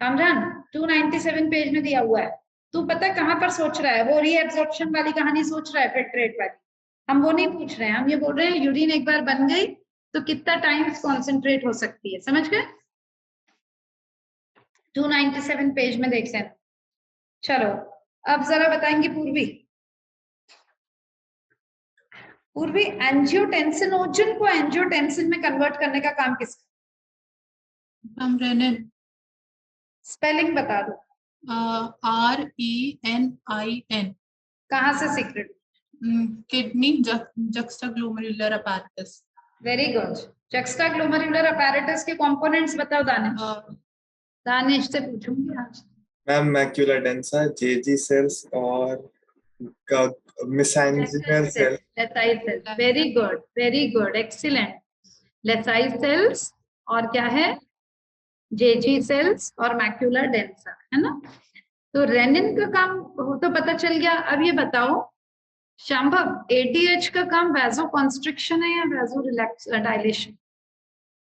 कामरान 297 पेज में दिया हुआ है। तू पता है कहाँ पर सोच रहा है? वो रीएब्जॉर्प्शन वाली कहानी सोच रहा है, फिल्ट्रेट वाली। हम वो नहीं पूछ रहे हैं, हम ये बोल रहे हैं यूरिन एक बार बन गई तो कितना टाइम्स कॉन्सेंट्रेट हो सकती है। समझ गए? 297 पेज में देख लेना। चलो अब जरा बताएंगे पूर्वी। पूर्वी, एंजियोटेंसिनोजन को एंजियोटेंसिन में कन्वर्ट करने का काम किसका? Ma'am rennin. स्पेलिंग बता दो। RENIN। कहाँ से secrete? Kidney juxtaglomerular apparatus. Very good. Juxtaglomerular apparatus के कंपोनेंट्स बताओ दानिश। दानिश से पूछूंगी आज। Ma'am macula densa, JG cells और mesangial cell. Very good, very good, excellent. Lacis cells और क्या है? जेजी सेल्स और मैक्यूलर डेंसा, है ना? तो रेनिन का काम तो पता चल गया। अब ये बताओ शांभव, ADH का काम वैसो कंस्ट्रिक्शन है या वैसो रिलैक्स डायलेशन?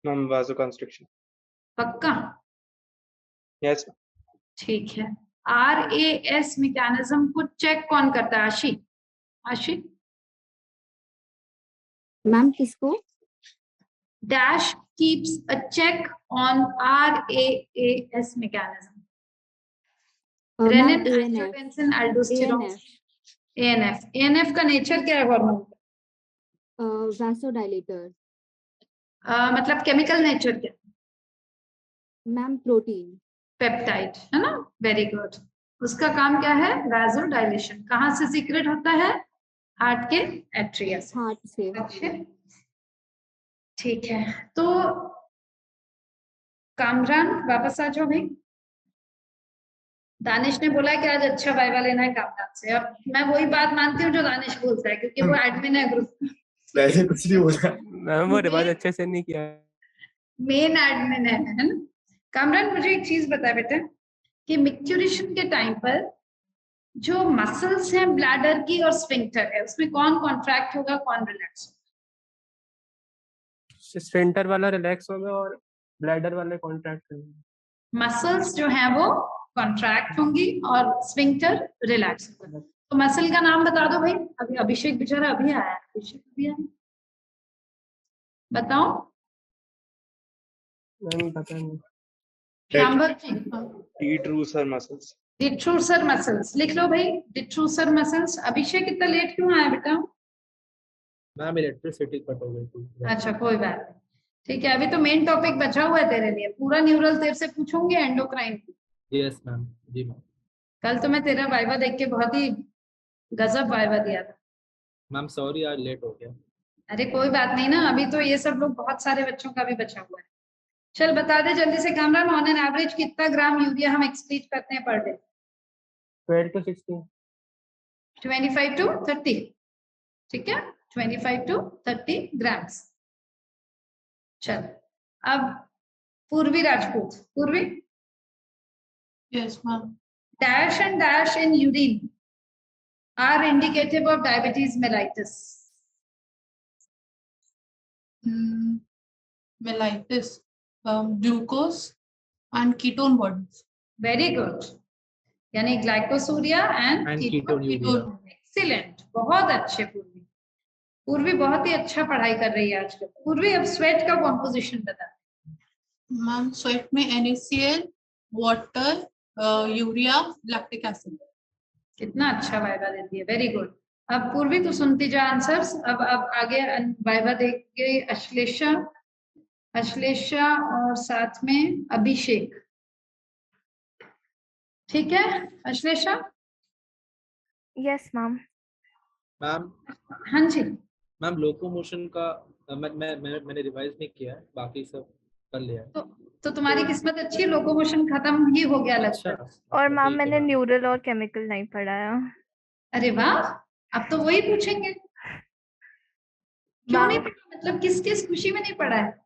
मैम वासो कंस्ट्रिक्शन। पक्का? यस। ठीक है। RAS मैकेनिज्म को चेक कौन करता है? आशी? आशी? मैम किसको? Dash keeps a check on RAS mechanism. Renin, angiotensin, aldosterone, ANF. ANF का नेचर क्या है हार्मोन? वैसोडाइलेटर। मतलब केमिकल नेचर क्या? Ma'am protein. पेप्टाइड, है ना? Very good. उसका काम क्या है? वैसोडाइलेशन। कहाँ से सीक्रेट होता है? हार्ट के एट्रिया से। हार्ट से। अच्छा, ठीक है। तो कामरान वापस आ जाओ भाई। दानिश ने बोला कि आज अच्छा वाइवा लेना है कामरान से। अब मैं वही बात मानती हूँ जो दानिश बोलता है, क्योंकि वो एडमिन है ग्रुप। वैसे कुछ नहीं बोला मैम, वो रिवाज अच्छे से नहीं किया। मेन एडमिन है ना? कामरान मुझे एक चीज बता बेटा कि मिक्चुरेशन के टाइम पर जो मसल्स हैं ब्लैडर की और स्फिंक्टर है, उसमें कौन कॉन्ट्रैक्ट होगा, कौन रिलैक्स होगा? स्फिंक्टर वाला रिलैक्स होगा और ब्लैडर वाले कॉन्ट्रैक्ट होंगे। मसल्स जो हैं वो कॉन्ट्रैक्ट होंगी और स्फिंक्टर रिलैक्स होगा। तो मसल का नाम बता दो भाई। अभी अभिषेक बेचारा अभी आया है। अभिषेक अभी आया, बताओ। मैम पता नहीं। डिट्रूसर मसल्स। डिट्रूसर मसल्स लिख लो भाई। डिट्रूसर मसल्स। अभिषेक इतना लेट क्यों आया बेटा? मैम इलेक्ट्रिसिटी कट हो गई थी। अच्छा कोई बात नहीं, ठीक है। अभी तो मेन टॉपिक बचा हुआ है तेरे लिए। पूरा न्यूरल तेरे से पूछूंगी एंडोक्राइन। Yes ma'am. जी मैम। कल तो मैं तेरा वाइवा देख के बहुत ही गजब वाइवा दिया था। मैम सॉरी आज लेट हो गया। अरे कोई बात नहीं ना, अभी तो ये सब लोग बहुत सारे बच्चों का भी बचा हुआ है। चल बता दे जल्दी से कामरान, ऑन एन एवरेज कितना ग्राम यूरिया हम एक्सक्रीट करते हैं पर डे? 12 to 16। 25 to 30, ठीक है? 25 to 30 ग्राम्स। चल अब पूर्वी राजपूत। पूर्वी। Yes ma'am. Dash and dash in urine are indicative of diabetes mellitus. Mellitus, glucose and ketone bodies. Very good. यानी ग्लाइकोसूरिया एंड कीटोन। एक्सीलेंट, बहुत अच्छे पूर्वी। पूर्वी बहुत ही अच्छा पढ़ाई कर रही है आजकल। पूर्वी अब स्वेट का कॉम्पोजिशन बता। मैम स्वेट में NaCl, water, urea, lactic acid. कितना अच्छा वाइवा देती है। Very good. अब पूर्वी तो सुनती जा आंसर्स। अब आगे वाइवा देंगे अश्लेषा, अश्लेषा और साथ में अभिषेक। ठीक है अश्लेषा? Yes ma'am. मैम हाँ जी मैम, लोकोमोशन का मैंने रिवाइज नहीं किया है, बाकी सब कर लिया है। तो तुम्हारी किस्मत अच्छी है, लोकोमोशन खत्म ही हो गया लगता है। और मैम मैंने न्यूरल और केमिकल नहीं पढ़ाया। अरे वाह, अब तो वही पूछेंगे। क्यों नहीं पढ़ा? मतलब किस किस खुशी में नहीं पढ़ा है?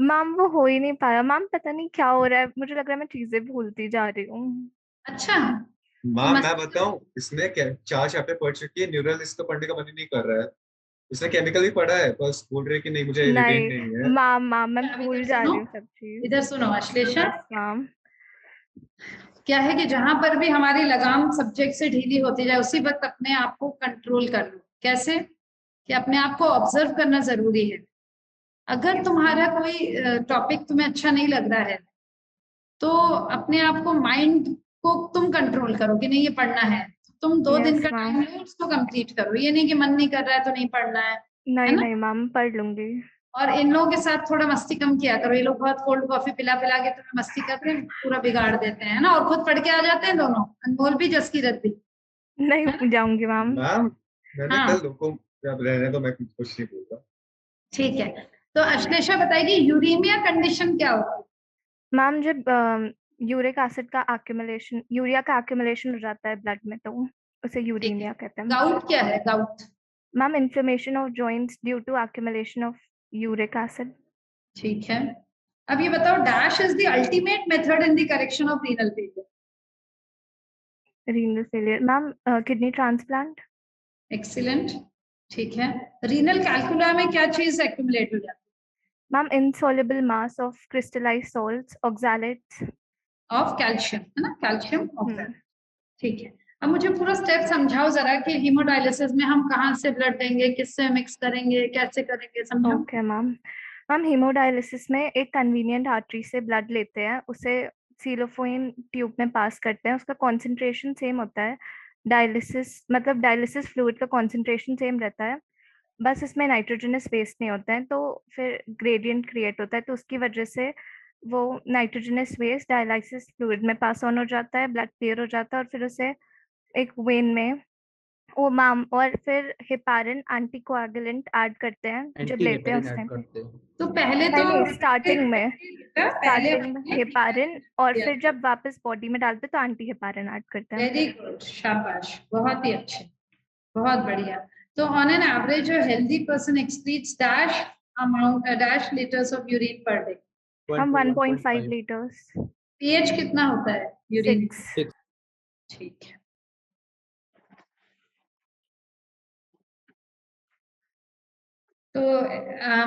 मैम वो हो ही नहीं पाया। मैम पता नहीं क्या हो रहा है, मुझे लग रहा है मैं चीजें भूलती जा रही हूँ। अच्छा माँ मैं बताऊं, इसने 4 चैप्टर पढ़ चुकी है, न्यूरल इसको पढ़ने का मन ही नहीं कर रहा है। इसने केमिकल भी पढ़ा है, बस बोल रही है कि नहीं मुझे रिटेन नहीं है। मैम मैं भूल जा रही हूँ सब चीज। इधर सुनो अश्लेषा, मैम क्या है कि जहां पर भी हमारी लगाम सब्जेक्ट से ढीली होती जाए उसी वक्त अपने आप को कंट्रोल कर लो। कैसे? कि अपने आप को ऑब्जर्व करना जरूरी है। अगर तुम्हारा कोई टॉपिक तुम्हें अच्छा नहीं लग रहा है तो अपने आप को, माइंड को तुम कंट्रोल करो कि नहीं ये पढ़ना है। तुम 2 दिन का टाइम लो, उसको कंप्लीट करो। ये नहीं कि मन नहीं कर रहा है तो नहीं पढ़ना है। नहीं ना? नहीं मैम पढ़ लूंगी। और इन लोगों के साथ थोड़ा मस्ती कम किया करो, ये लोग बहुत कोल्ड कॉफी पिला पिला के तुम्हें मस्ती करते हैं, पूरा बिगाड़ देते हैं ना, और खुद पढ़ के आ जाते हैं दोनों, अनमोल भी जसकीरत भी। नहीं जाऊंगी मैम। मैम मैंने हाँ। कल लोगों जब रहने तो मैं कुछ नहीं बोलता। ठीक है, तो अश्लेषा बताएगी यूरीमिया कंडीशन क्या होती है? मैम जब यूरिक एसिड का एक्यूमुलेशन, यूरिया का एक्यूमुलेशन हो जाता है ब्लड में, तो उसे यूरीमिया कहते हैं। गाउट क्या है? Gout ma'am inflammation of joints due to accumulation of uric acid. ठीक है, अब ये बताओ, dash is the ultimate method in the correction of renal failure. Renal failure ma'am kidney transplant. Excellent, ठीक है। रीनल कैल्कुला में क्या चीज एक्यूमुलेट हो जाती है? Ma'am insoluble mass of crystallised salts, oxalates of calcium, है ना, कैल्शियम ऑक्सैलेट। ठीक है, अब मुझे पूरा स्टेप समझाओ जरा कि हीमोडायलिसिस में हम कहाँ से ब्लड देंगे, किससे मिक्स करेंगे, कैसे करेंगे, समझाओ। Okay ma'am. मैम हीमोडायलिसिस में एक कन्वीनियंट आर्टरी से ब्लड लेते हैं, उसे सीलोफोइन ट्यूब में पास करते हैं, उसका कॉन्सेंट्रेशन सेम होता है, डायलिसिस मतलब डायलिसिस फ्लूइड का कॉन्सेंट्रेशन सेम रहता है, बस इसमें नाइट्रोजनस वेस्ट नहीं होता है, तो फिर ग्रेडियंट क्रिएट होता है, तो उसकी वजह से वो नाइट्रोजनस वेस्ट डायलिसिस फ्लूइड में पास ऑन हो जाता है, ब्लड क्लियर हो जाता है, और फिर उसे एक वेन में ओ मैम, और फिर हेपारिन एंटीकोएगुलेंट ऐड करते हैं जब लेते हैं उस टाइम पे। तो पहले तो स्टार्टिंग में पहले हेपारिन, और फिर जब वापस बॉडी में डालते तो एंटी हेपारिन ऐड करते हैं। वेरी गुड, शाबाश, बहुत ही अच्छे, बहुत बढ़िया। तो on an average a healthy person excretes dash amount dash litres of urine per day. हम 1.5 लीटर्स। पीएच कितना होता है यूरिन? 6। ठीक है, तो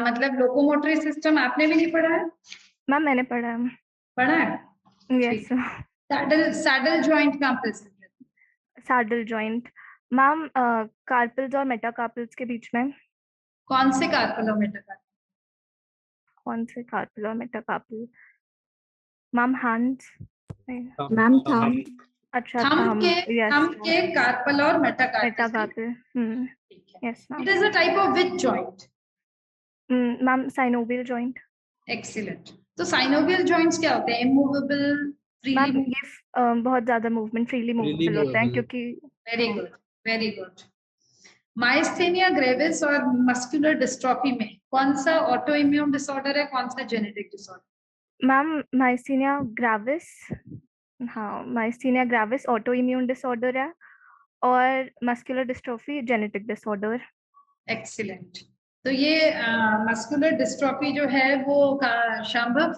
मतलब लोकोमोटरी सिस्टम आपने भी नहीं पढ़ा है? मैम मैंने पढ़ा है। पढ़ा है? यस। सैडल जॉइंट कहाँ प्रेजेंट है? सैडल जॉइंट मैम कार्पल्स और मेटाकार्पल्स के बीच में। कौन से कार्पल और मेटाकार्पल? कौन से कार्पल और metacarpal? Ma'am hands. Ma'am thumb. अच्छा थंब के कार्पल और metacarpal. Yes ma'am. It is a type of which joint? Ma'am synovial joint. Excellent. तो साइनोवियल जॉइंट्स क्या होते हैं? इमूवेबल, मैम ये बहुत ज्यादा मूवमेंट फ्रीली मूवेबल होते हैं, क्योंकि very good, very good. Myasthenia gravis और मस्कुलर डिस्ट्रॉफी में कौन सा ऑटो इम्यून डिसऑर्डर है, कौन सा genetic disorder? Ma'am myasthenia gravis, हाँ myasthenia gravis auto immune disorder है, और muscular dystrophy genetic disorder. Excellent. तो ये मस्कुलर डिस्ट्रॉफी जो है वो शांभव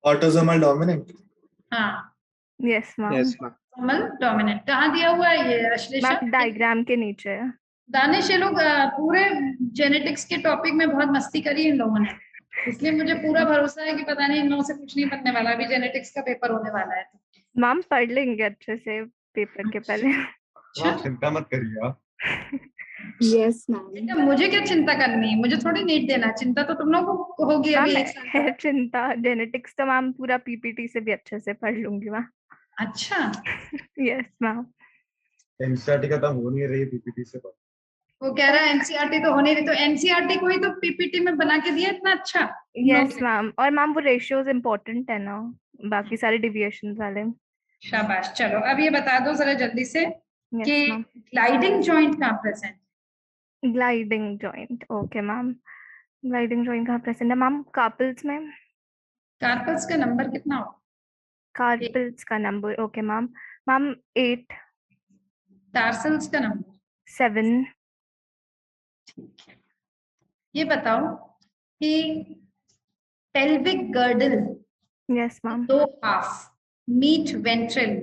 ऑटोसोमल डोमिनेंट। हाँ यस मैम। ऑटोसोमल डोमिनेंट कहाँ दिया हुआ है ये अश्लेषा? मैम डायग्राम के नीचे है। दानिश, ये लोग पूरे जेनेटिक्स के टॉपिक में बहुत मस्ती करी इन लोगों ने, इसलिए मुझे पूरा भरोसा है कि पता नहीं इन लोगों से कुछ नहीं बनने वाला, अभी जेनेटिक्स का पेपर होने वाला है। मैम पढ़ लेंगे अच्छे से पेपर के पहले। चिंता मत करिए आप। Yes ma'am. मुझे क्या चिंता करनी है, मुझे थोड़ी नीट देना, चिंता तो तुम लोगों को होगी अभी एक साल है चिंता। जेनेटिक्स तो मैम पूरा पीपीटी से भी अच्छे से पढ़ लूंगी मैं। अच्छा। Yes ma'am. एनसीईआरटी का तो हो नहीं रही पीपीटी से पढ़। वो कह रहा है एनसीईआरटी तो हो नहीं रही, तो एनसीईआरटी को ही तो पीपीटी में बना के दिया इतना अच्छा। यस मैम, और मैम वो रेशियोज इम्पोर्टेंट है ना, बाकी सारे डिविएशंस वाले। शाबाश। चलो अब ये बता दो जरा जल्दी से कि मैम। ग्लाइडिंग जॉइंट कहाँ present? Gliding joint, okay ma'am. Gliding joint कहाँ प्रेजेंट है मैम? कार्पल्स में। कार्पल्स का नंबर कितना हो? कार्पल्स का number, okay ma'am. Ma'am 8। Tarsals का नंबर? 7। ठीक है, ये बताओ कि पेल्विक गर्डल, यस मैम, दो हाफ मीट वेंट्रल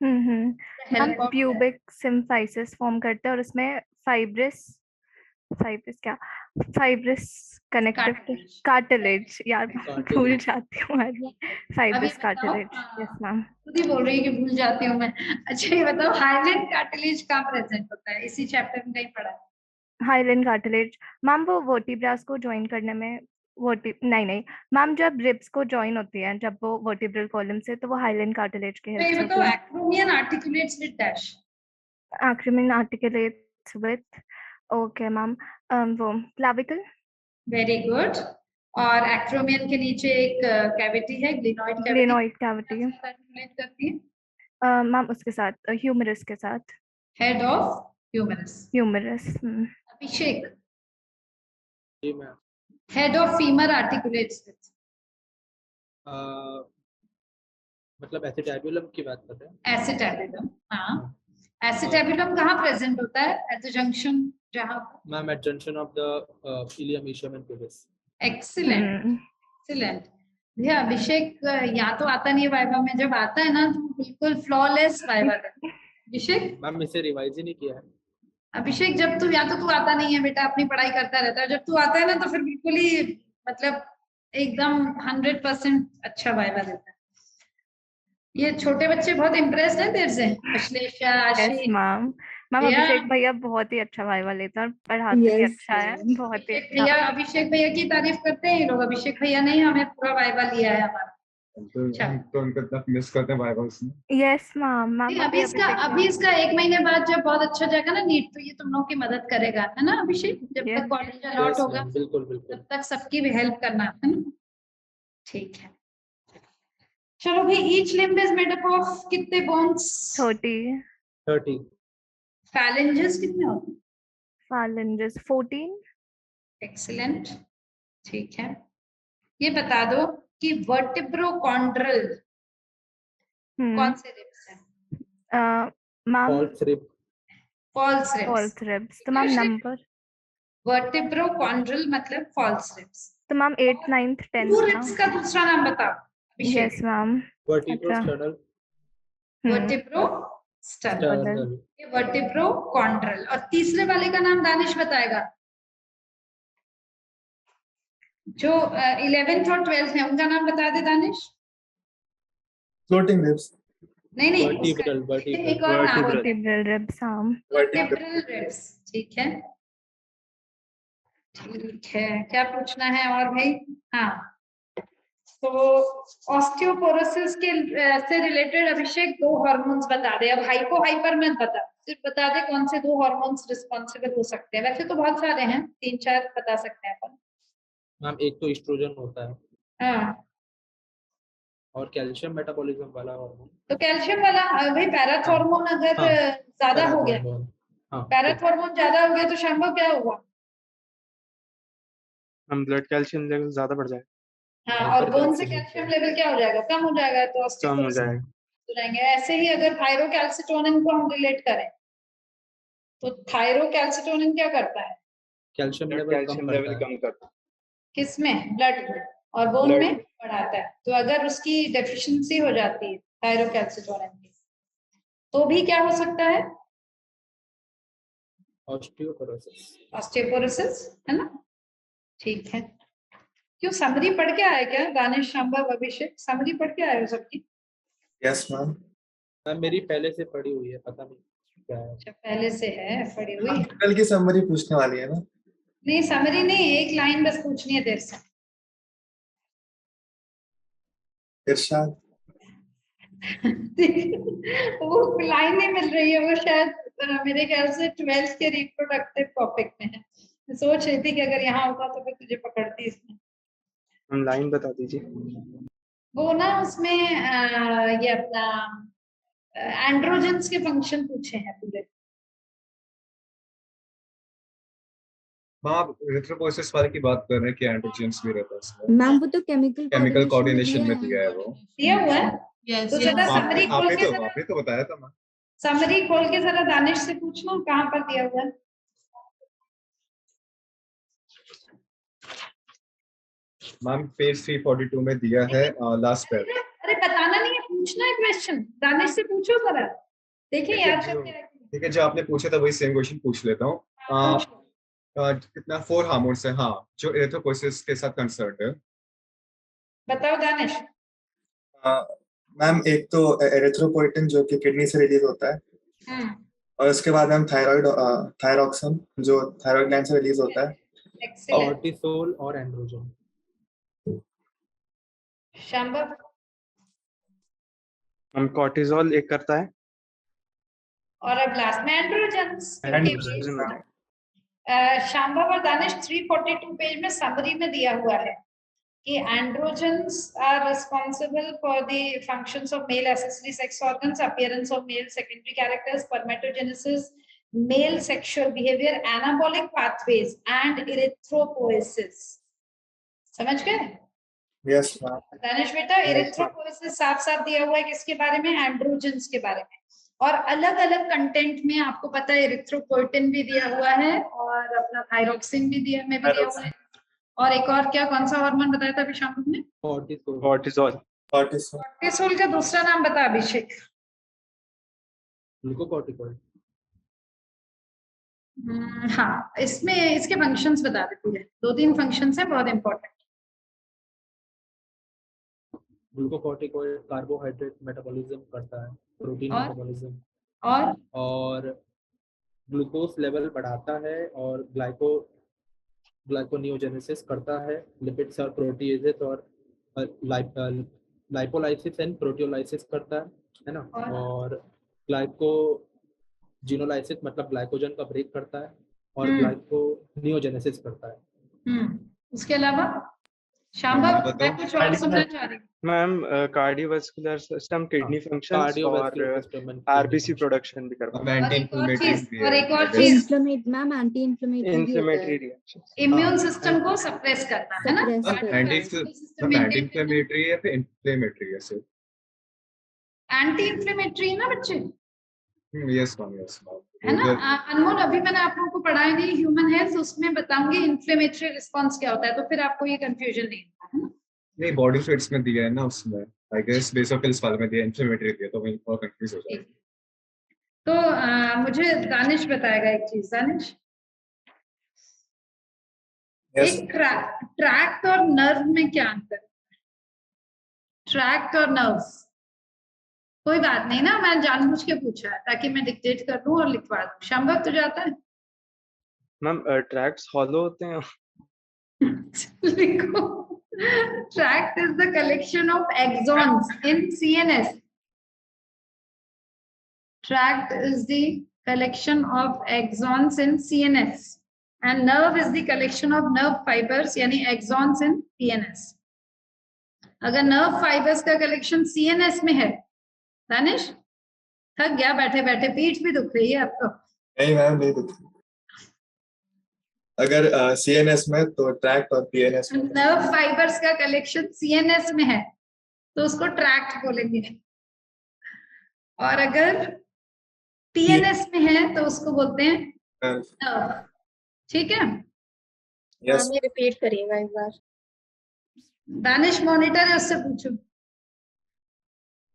हम प्यूबिक सिम्फाइसिस फॉर्म करते हैं, और उसमें फाइब्रस कनेक्टिव कार्टिलेज, यार भूल जाती हूँ हर बार। Fibrous cartilage. Yes ma'am. खुद ही बोल रही है कि भूल जाती हूँ मैं। अच्छा ये बताओ, हाइलैंड कार्टिलेज कहाँ प्रेजेंट होता है? इसी चैप्टर में कहीं पढ़ा है? हाइलैंड कार्टिलेज मैम वो वर्टिब्रास को ज्वाइन करने में, नहीं मैम, जब रिब्स को ज्वाइन होती है, जब वो वर्टिब्रल कॉलम से, तो वो हाइलैंड कार्टिलेज के हेल्प से होती है। acromion articulates with dash. Acromion articulates its width. Okay, ma'am. वो clavicle. Very good. और एक्रोमियन के नीचे एक कैविटी है, glenoid cavity. Glenoid cavity calculate करती है मैम उसके साथ ह्यूमरस के साथ। Head of humerus. Humerus. Abhishek, जी ma'am. Head of femur articulates with, मतलब एसिटाबुलम की बात कर रहे हैं? एसिटाबुलम। हाँ, एसिटाबुलम कहाँ प्रेजेंट होता है? एट द जंक्शन, जहाँ ma'am at junction of the ilium, ischium and pubis. Excellent, excellent. भैया अभिषेक यहाँ तो आता नहीं है वाइवा में, जब आता है ना तो बिल्कुल फ्लॉलेस वाइवा देता है। अभिषेक मैम इसे रिवाइज ही नहीं किया है। अभिषेक, जब तू या तो तू आता नहीं है बेटा, अपनी पढ़ाई करता रहता है, जब तू आता है ना तो फिर बिल्कुल ही मतलब एकदम 100% अच्छा वाइवा देता है। ये छोटे बच्चे बहुत इम्प्रेस्ड हैं तेरे से, अश्लेषा, आशी। मैम अभिषेक भैया बहुत ही अच्छा वाइवा लेते हैं और पढ़ाते भी अच्छा है, बहुत ही अच्छा। भैया अभिषेक भैया की तारीफ करते हैं ये लोग, अभिषेक भैया नहीं हमें पूरा वाइवा लिया है हमारा। तो उनको इतना मिस करते हैं वाइवा में। Yes ma'am. अभी इसका 1 महीने बाद जब बहुत अच्छा जाएगा ना नीट, तो ये तुम लोग की मदद करेगा, है ना अभिषेक? जब तक कॉलेज अलॉट होगा बिल्कुल बिल्कुल, तब तक सबकी भी हेल्प करना है ना। ठीक है, चलो भाई। Each limb is made up of कितने बोन्स? 30। फैलेंजेस कितने होते हैं? फैलेंजेस 14। एक्सीलेंट, ठीक है। ये बता दो कि वर्टिब्रोकॉन्ड्रल कौन से रिब्स हैं? Ma'am false ribs. तो मैम नंबर वर्टिब्रोकॉन्ड्रल मतलब फॉल्स रिब्स। तो ma'am 8th 9th 10th ribs का दूसरा नाम बताओ अभिषेक। Yes ma'am. वर्टिब्रोस्टर्नल। वर्टिब्रोस्टर्नल, ये वर्टिब्रोकॉन्ड्रल। और तीसरे वाले का नाम दानिश बताएगा। जो 11th और 12th है उनका नाम बता दे दानिश। Floating ribs. नहीं वर्टिब्रल एक और नाम, वर्टिब्रल रिब्स। वर्टिब्रल रिब्स, ठीक है। ठीक है, क्या पूछना है और भाई? हाँ, तो ऑस्टियोपोरोसिस के से रिलेटेड अभिषेक 2 हार्मोन्स बता दे। अब हाइपो हाइपर मत बता, सिर्फ बता दे कौन से 2 हार्मोन्स रिस्पॉन्सिबल हो सकते हैं। वैसे तो बहुत सारे हैं, 3-4 बता सकते हैं अपन। मैम एक तो एस्ट्रोजन होता है, हाँ, और कैल्शियम मेटाबॉलिज्म वाला हार्मोन। तो कैल्शियम वाला भाई पैराथॉर्मोन अगर ज्यादा हो गया, पैराथॉर्मोन ज्यादा हो गया तो शंभव क्या होगा? हम ब्लड कैल्शियम लेवल ज्यादा बढ़ जाए। हाँ, और बोन से कैल्शियम लेवल क्या हो जाएगा? कम हो जाएगा, तो कम हो जाएगा। हो जाएंगे। ऐसे ही अगर थायरोकैल्सिटोनिन को हम रिलेट करें तो थायरोकैल्सिटोनिन क्या करता है? कैल्शियम लेवल कम करता है। किसमें? ब्लड में, और बोन में बढ़ाता है। तो अगर उसकी डेफिशिएंसी हो जाती है थायरोकैल्सिटोनिन की, तो भी क्या हो सकता है? ऑस्टियोपोरोसिस, है ना? ठीक है। क्यों, समरी पढ़ के आए क्या दानिश, शंभव, अभिषेक? समरी पढ़ के आए हो सबकी? Yes ma'am. मेरी पहले से पढ़ी हुई है, पता नहीं क्या है। अच्छा, पहले से है पढ़ी हुई। कल की समरी पूछने वाली है ना? नहीं, समरी नहीं, एक लाइन बस पूछनी है तेरे से। इरशाद। वो लाइन नहीं मिल रही है, वो शायद मेरे ख्याल से 12th के रिप्रोडक्टिव टॉपिक में है। मैं सोच रही थी कि अगर यहाँ होता तो फिर तुझे पकड़ती इसमें। हम लाइन बता दीजिए। वो ना उसमें ये अपना एंड्रोजेंस के फंक्शन पूछे हैं पूरे। आप इरिथ्रोपोइसिस वाले की बात कर रहे हैं कि एंड्रोजेंस भी रहता है इसमें। मैम वो तो केमिकल कोऑर्डिनेशन में दिया है वो। दिया हुआ है। तो जरा समरी खोल के, आपने तो बताया था मैम। समरी खोल के जरा दानिश से पूछना कहाँ पर दिया हुआ है। मैम पेज 342 में दिया है, लास्ट पेज। अरे बताना नहीं है, पूछना है क्वेश्चन। दानिश से पूछो जरा, देखिए याद करके। ठीक है, जो आपने पूछा था वही सेम क्वेश्चन पूछ लेता हूँ। कितना 4 हार्मोन्स है हाँ जो इरिथ्रोपोइसिस के साथ कंसर्न है? बताओ दानिश। मैम एक तो एरिथ्रोपोइटिन जो कि किडनी से रिलीज होता है, और उसके बाद हम थायरॉक्सिन जो थायराइड ग्लैंड से रिलीज होता है, कॉर्टिसोल और एंड्रोजन। शंभव। हम कॉर्टिसोल एक करता है, और अब लास्ट में एंड्रोजन्स। शाम्भव और दानिश 342 पेज में समरी में दिया हुआ है कि androgens are responsible for the functions of male accessory sex organs, appearance of male secondary characters, spermatogenesis, male sexual behavior, anabolic pathways and erythropoiesis. समझ गए? Yes, ma'am. दानिश बेटा, erythropoiesis साफ साफ दिया हुआ है किसके बारे में? androgens के बारे में। और अलग अलग कंटेंट में आपको पता है erythropoietin भी दिया हुआ है और अपना थायरोक्सिन भी दिया हुआ है। और एक और क्या, कौन सा हार्मोन बताया था अभी शाम ने? कॉर्टिसोल। कॉर्टिसोल का दूसरा नाम बता अभिषेक। ग्लूकोकॉर्टिकॉइड। हाँ, इसमें इसके फंक्शंस बता देती है। 2-3 फंक्शंस है बहुत इंपॉर्टेंट। ग्लूकोकॉर्टिकॉइड कार्बोहाइड्रेट मेटाबॉलिज्म करता है, प्रोटीन मेटाबॉलिज्म और ग्लूकोज लेवल बढ़ाता है और ग्लाइकोनियोजेनेसिस करता है, लिपिड्स और प्रोटीएजेस और लाइपोलाइसिस एंड प्रोटियोलाइसिस करता है ना, और ग्लाइकोजिनोलाइसिस मतलब ग्लाइकोजन का ब्रेक करता है और ग्लाइकोनियोजेनेसिस करता है। उसके अलावा शाम्भव मैं कुछ और सुनना चाह रही हूँ। Ma'am cardiovascular system, kidney functions और आरबीसी प्रोडक्शन भी करता है। और एक और चीज ma'am anti inflammatory reaction, immune system को सप्रेस करता है ना। एंटी इन्फ्लेमेटरी है फिर इन्फ्लेमेटरी है सिर्फ। एंटी इन्फ्लेमेटरी है ना बच्चे? यस मैम, यस मैम, है ना। अनमोल, अभी मैंने आप लोगों को पढ़ाया नहीं ह्यूमन हेल्थ, उसमें बताऊंगी इन्फ्लेमेटरी रिस्पांस क्या होता है, तो फिर आपको ये कंफ्यूजन नहीं होता है ना। नहीं, बॉडी फ्लूइड्स में दिया है ना उसमें, आई गेस बेसोफिल्स वाले में दिया, इन्फ्लेमेटरी दिया, तो मैं और कंफ्यूज हो जाऊंगा। तो मुझे दानिश बताएगा एक चीज। दानिश, एक ट्रैक्ट और नर्व में क्या अंतर है? ट्रैक्ट और नर्व्स, कोई बात नहीं ना, मैं जानबूझ के पूछा है ताकि मैं डिक्टेट कर दूं और लिखवा दूं। शाम्भव तुझे आता है? मैम ट्रैक्ट्स हॉलो होते हैं। लिखो, tract is the collection of axons in CNS. Tract is the collection of axons in CNS and nerve is the collection of nerve fibres यानी एक्सॉन्स इन पीएनएस। अगर नर्व फाइबर्स का collection CNS में है, दानिश थक गया बैठे बैठे, पीठ भी दुख रही है आपको? नहीं मैम, नहीं दुख रही। अगर सीएनएस में तो ट्रैक्ट और पीएनएस में। नर्व फाइबर्स का कलेक्शन सीएनएस में है तो उसको ट्रैक्ट बोलेंगे, और अगर पीएनएस में है तो उसको बोलते हैं नर्व। ठीक है? यस। ये रिपीट करिएगा एक बार। दानिश मॉनिटर है, उससे पूछो।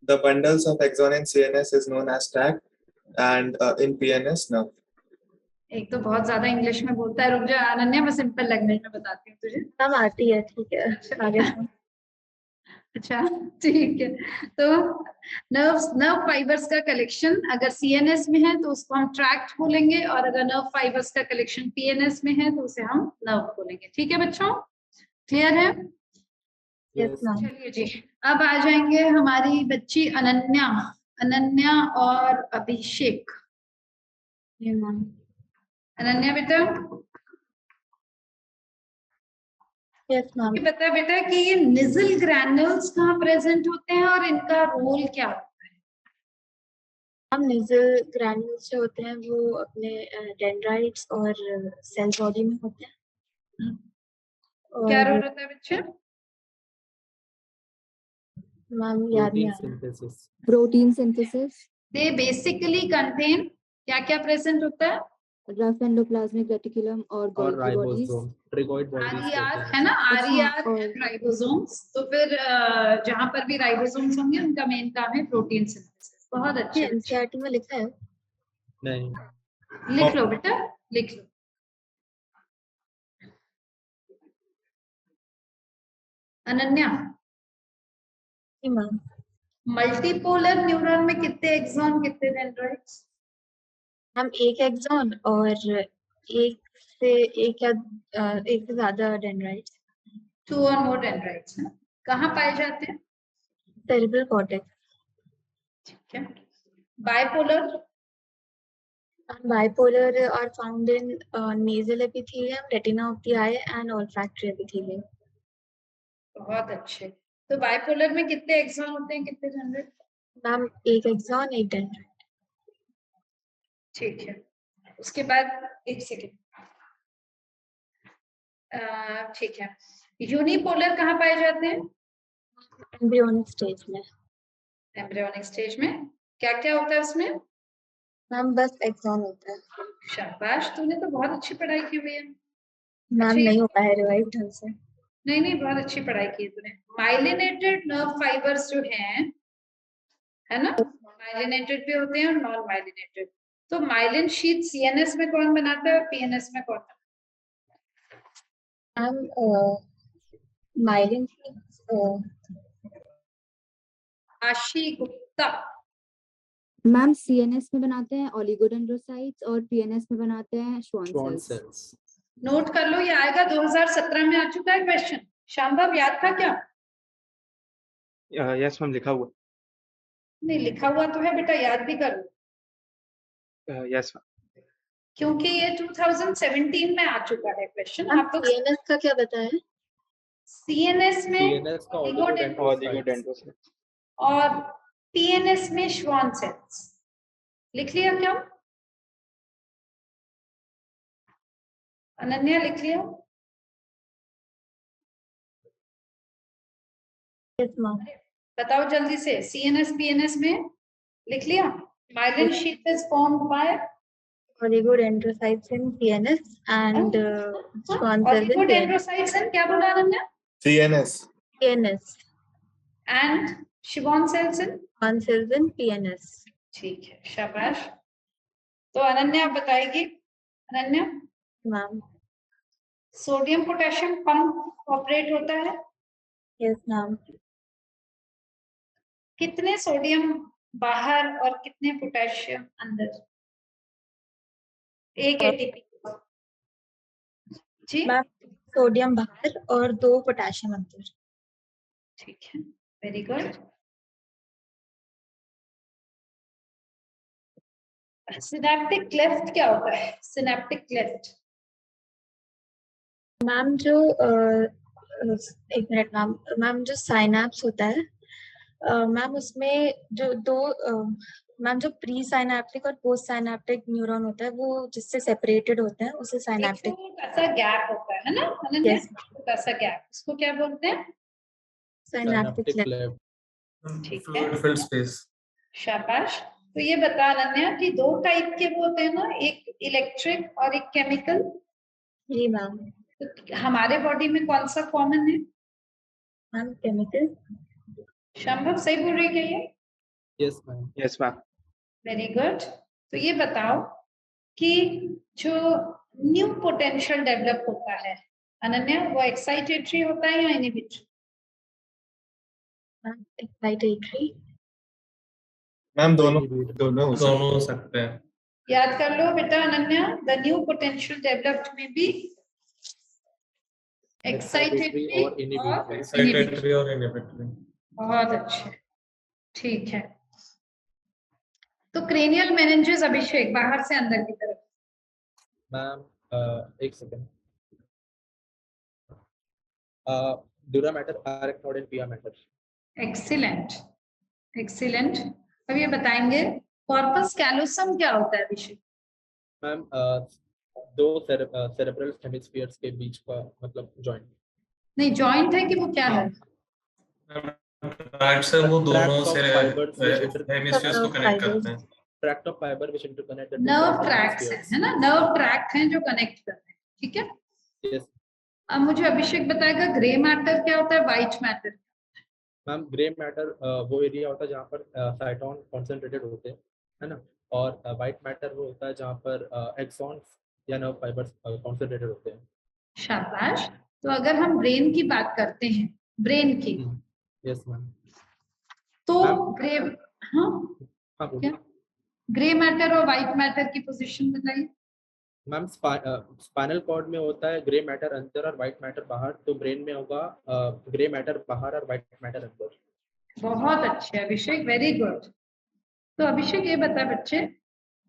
The bundles of axon in CNS is known as tract and in PNS nerve. एक तो बहुत ज्यादा इंग्लिश में बोलता है, रुक जा अनन्या, मैं सिंपल लैंग्वेज में बताती हूँ तुझे। हम आती है, ठीक है आगे। अच्छा ठीक है, तो नर्व फाइबर्स का कलेक्शन अगर सीएनएस में है तो उसको हम ट्रैक्ट बोलेंगे, और अगर नर्व फाइबर्स का कलेक्शन पीएनएस में है तो उसे हम नर्व बोलेंगे। ठीक है बच्चों, क्लियर है? चलिए जी, अब आ जाएंगे हमारी बच्ची अनन्या और अभिषेक। अनन्या बेटा, यस मैम। बता बेटा कि ये निजल ग्रैन्युल्स कहाँ प्रेजेंट होते हैं और इनका रोल क्या होता है? हम निजल ग्रैन्युल्स जो होते हैं वो अपने डेंड्राइट्स और सेल बॉडी में होते हैं। क्या रोल होता है बच्चे? मैम याद नहीं आ रहा। Protein synthesis. They basically contain क्या क्या प्रेजेंट होता है? रफ एंडोप्लाज्मिक रेटिकुलम और गोल्गी बॉडीज, ट्रिगॉइड बॉडीज है ना, आरईआर एंड राइबोसोम्स। तो फिर जहां पर भी राइबोसोम्स होंगे उनका मेन काम है प्रोटीन सिंथेसिस। बहुत अच्छे। एनसीईआरटी में लिखा है? नहीं। लिख लो बेटा, लिख लो। अनन्या, मल्टीपोलर न्यूरॉन में कितने एक्सॉन कितने डेंड्राइट्स? हम एक एक्सॉन और एक से ज्यादा डेंड्राइट्स। 2 और मोर डेंड्राइट्स है। कहाँ पाए जाते हैं? Cerebral cortex. ठीक है। Bipolar? Bipolar are found in nasal epithelium, retina of the eye, and olfactory epithelium. बहुत अच्छे। तो बाइपोलर में कितने एक्सॉन होते हैं, कितने जनरेट? मैम एक एक्सॉन एक डेंड्राइट। ठीक है, उसके बाद एक सेकेंड, ठीक है। यूनिपोलर कहाँ पाए जाते हैं? एम्ब्रियोनिक स्टेज में। एम्ब्रियोनिक स्टेज में क्या क्या होता है उसमें? मैम बस एक्सॉन होता है। शाबाश, तूने तो बहुत अच्छी पढ़ाई की हुई है। मैम नहीं हो पाया रिवाइव ढंग से। नहीं नहीं, बहुत अच्छी पढ़ाई की है तूने। माइलिनेटेड नर्व फाइबर्स जो हैं, है ना, माइलिनेटेड भी होते हैं और नॉन माइलिनेटेड। तो माइलिन शीट सीएनएस में कौन बनाता है और पीएनएस में कौन बनाता है? मैम माइलिन आशी गुप्ता। मैम सीएनएस में बनाते हैं ओलिगोडेंड्रोसाइट्स और पीएनएस में बनाते हैं श्वान सेल्स। नोट कर लो, ये आएगा 2017 में आ चुका है क्वेश्चन। शांभव याद था क्या? यस मैम, लिखा हुआ। नहीं लिखा हुआ तो है बेटा, याद भी कर लो। यस मैम, क्योंकि ये 2017 में आ चुका है क्वेश्चन। आप तो सीएनएस का क्या बताया? सीएनएस में सीएनएस का ओलिगोडेंड्रोसाइट्स और पीएनएस में श्वान सेल्स। लिख लिया क्या अनन्या? लिख लिया? Yes ma'am. बताओ जल्दी से, सीएनएस पीएनएस में लिख लिया? Myelin sheet is formed by oligodendrocytes in PNS and Schwann cells in oligodendrocytes in क्या बोला Ananya? CNS and Schwann cells in PNS. ठीक है, शाबाश। तो अनन्या बताएगी। Ananya ma'am, sodium potassium pump operate होता है? Yes ma'am. कितने सोडियम बाहर और कितने पोटेशियम अंदर? एक एटीपी जी मैम, सोडियम बाहर और 2 पोटेशियम अंदर। ठीक है, वेरी गुड। सिनेप्टिक क्लेफ्ट क्या होता है? सिनेप्टिक क्लेफ्ट मैम जो एक मिनट मैम जो साइनैप्स होता है मैम, उसमें जो दो मैम जो प्री साइनैप्टिक और पोस्ट साइनैप्टिक न्यूरॉन होता है, वो जिससे सेपरेटेड होते हैं उसे साइनैप्टिक। ऐसा गैप होता है ना अनन्या? ऐसा गैप, उसको क्या बोलते हैं? Synaptic cleft. ठीक है, फिल्ड स्पेस। शाबाश। तो ये बता अनन्या कि 2 टाइप के वो होते हैं ना, एक इलेक्ट्रिक और एक केमिकल। जी मैम। तो हमारे बॉडी में कौन सा कॉमन है? Ma'am chemical. शांभव सही बोल रही है ये? Yes ma'am. Yes ma'am. Very good. तो ये बताओ कि जो न्यू पोटेंशियल डेवलप होता है अनन्या, वो एक्साइटेटरी होता है या इनहिबिटरी? एक्साइटेटरी। मैम दोनों हो सकते हैं। याद कर लो बेटा Ananya, the new potential developed में भी एक्साइटेटरी और इनहिबिटरी। बहुत अच्छे, ठीक है। तो क्रेनियल मेनिंजेस अभिषेक, बाहर से अंदर की तरफ। मैम एक सेकंड। ड्यूरा मैटर, आरेक्नोड एंड पिया मैटर। Excellent, excellent. अब ये बताएंगे कॉर्पस कैलोसम क्या होता है अभिषेक? मैम 2 सेरेब्रल हेमिस्फीयर्स के बीच का मतलब जॉइंट। नहीं, जॉइंट है कि वो क्या है? राइट से वो दोनों हेमिस्फीयर्स को कनेक्ट करते हैं। Tract of fibre which interconnect the nerve tracks है ना, नर्व ट्रैक हैं जो कनेक्ट करते हैं, ठीक है। यस। अब मुझे अभिषेक बताएगा ग्रे मैटर क्या होता है, white matter? Ma'am grey matter वो एरिया होता है जहाँ पर साइटोन कॉन्सेंट्रेटेड होते हैं, है ना, और व्हाइट मैटर वो होता है जहाँ पर एक्सॉन्स या नर्व फाइबर्स कॉन्सेंट्रेटेड होते हैं। शाबाश। तो अगर हम ब्रेन की बात करते हैं, ब्रेन की, यस मैम, तो ग्रे, हाँ बोलिए। ग्रे मैटर और व्हाइट मैटर की पोजीशन बताइए। मैम स्पाइनल कॉर्ड में होता है ग्रे मैटर अंदर और व्हाइट मैटर बाहर, तो ब्रेन में होगा ग्रे मैटर बाहर और व्हाइट मैटर अंदर। बहुत अच्छे अभिषेक, वेरी गुड। तो अभिषेक ये बता बच्चे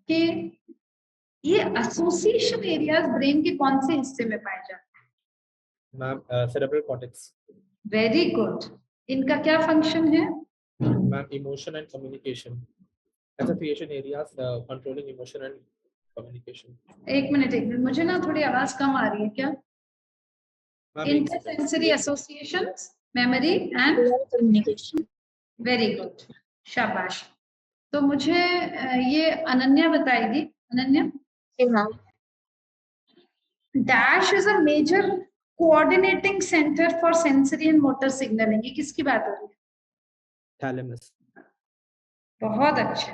कि ये एसोसिएशन एरियाज ब्रेन के कौन से हिस्से में पाए जाते हैं? Ma'am cerebral cortex. Very good. इनका क्या फंक्शन है? Ma'am emotion and communication, association areas controlling emotion and communication. एक मिनट, मुझे ना थोड़ी आवाज कम आ रही है क्या? Intersensory associations, memory and communication. Very good, शाबाश। तो मुझे ये अनन्या बताएगी। Ananya, dash is a major coordinating centre for sensory and motor signaling. ये किसकी बात हो रही है? थैलेमस। बहुत अच्छे।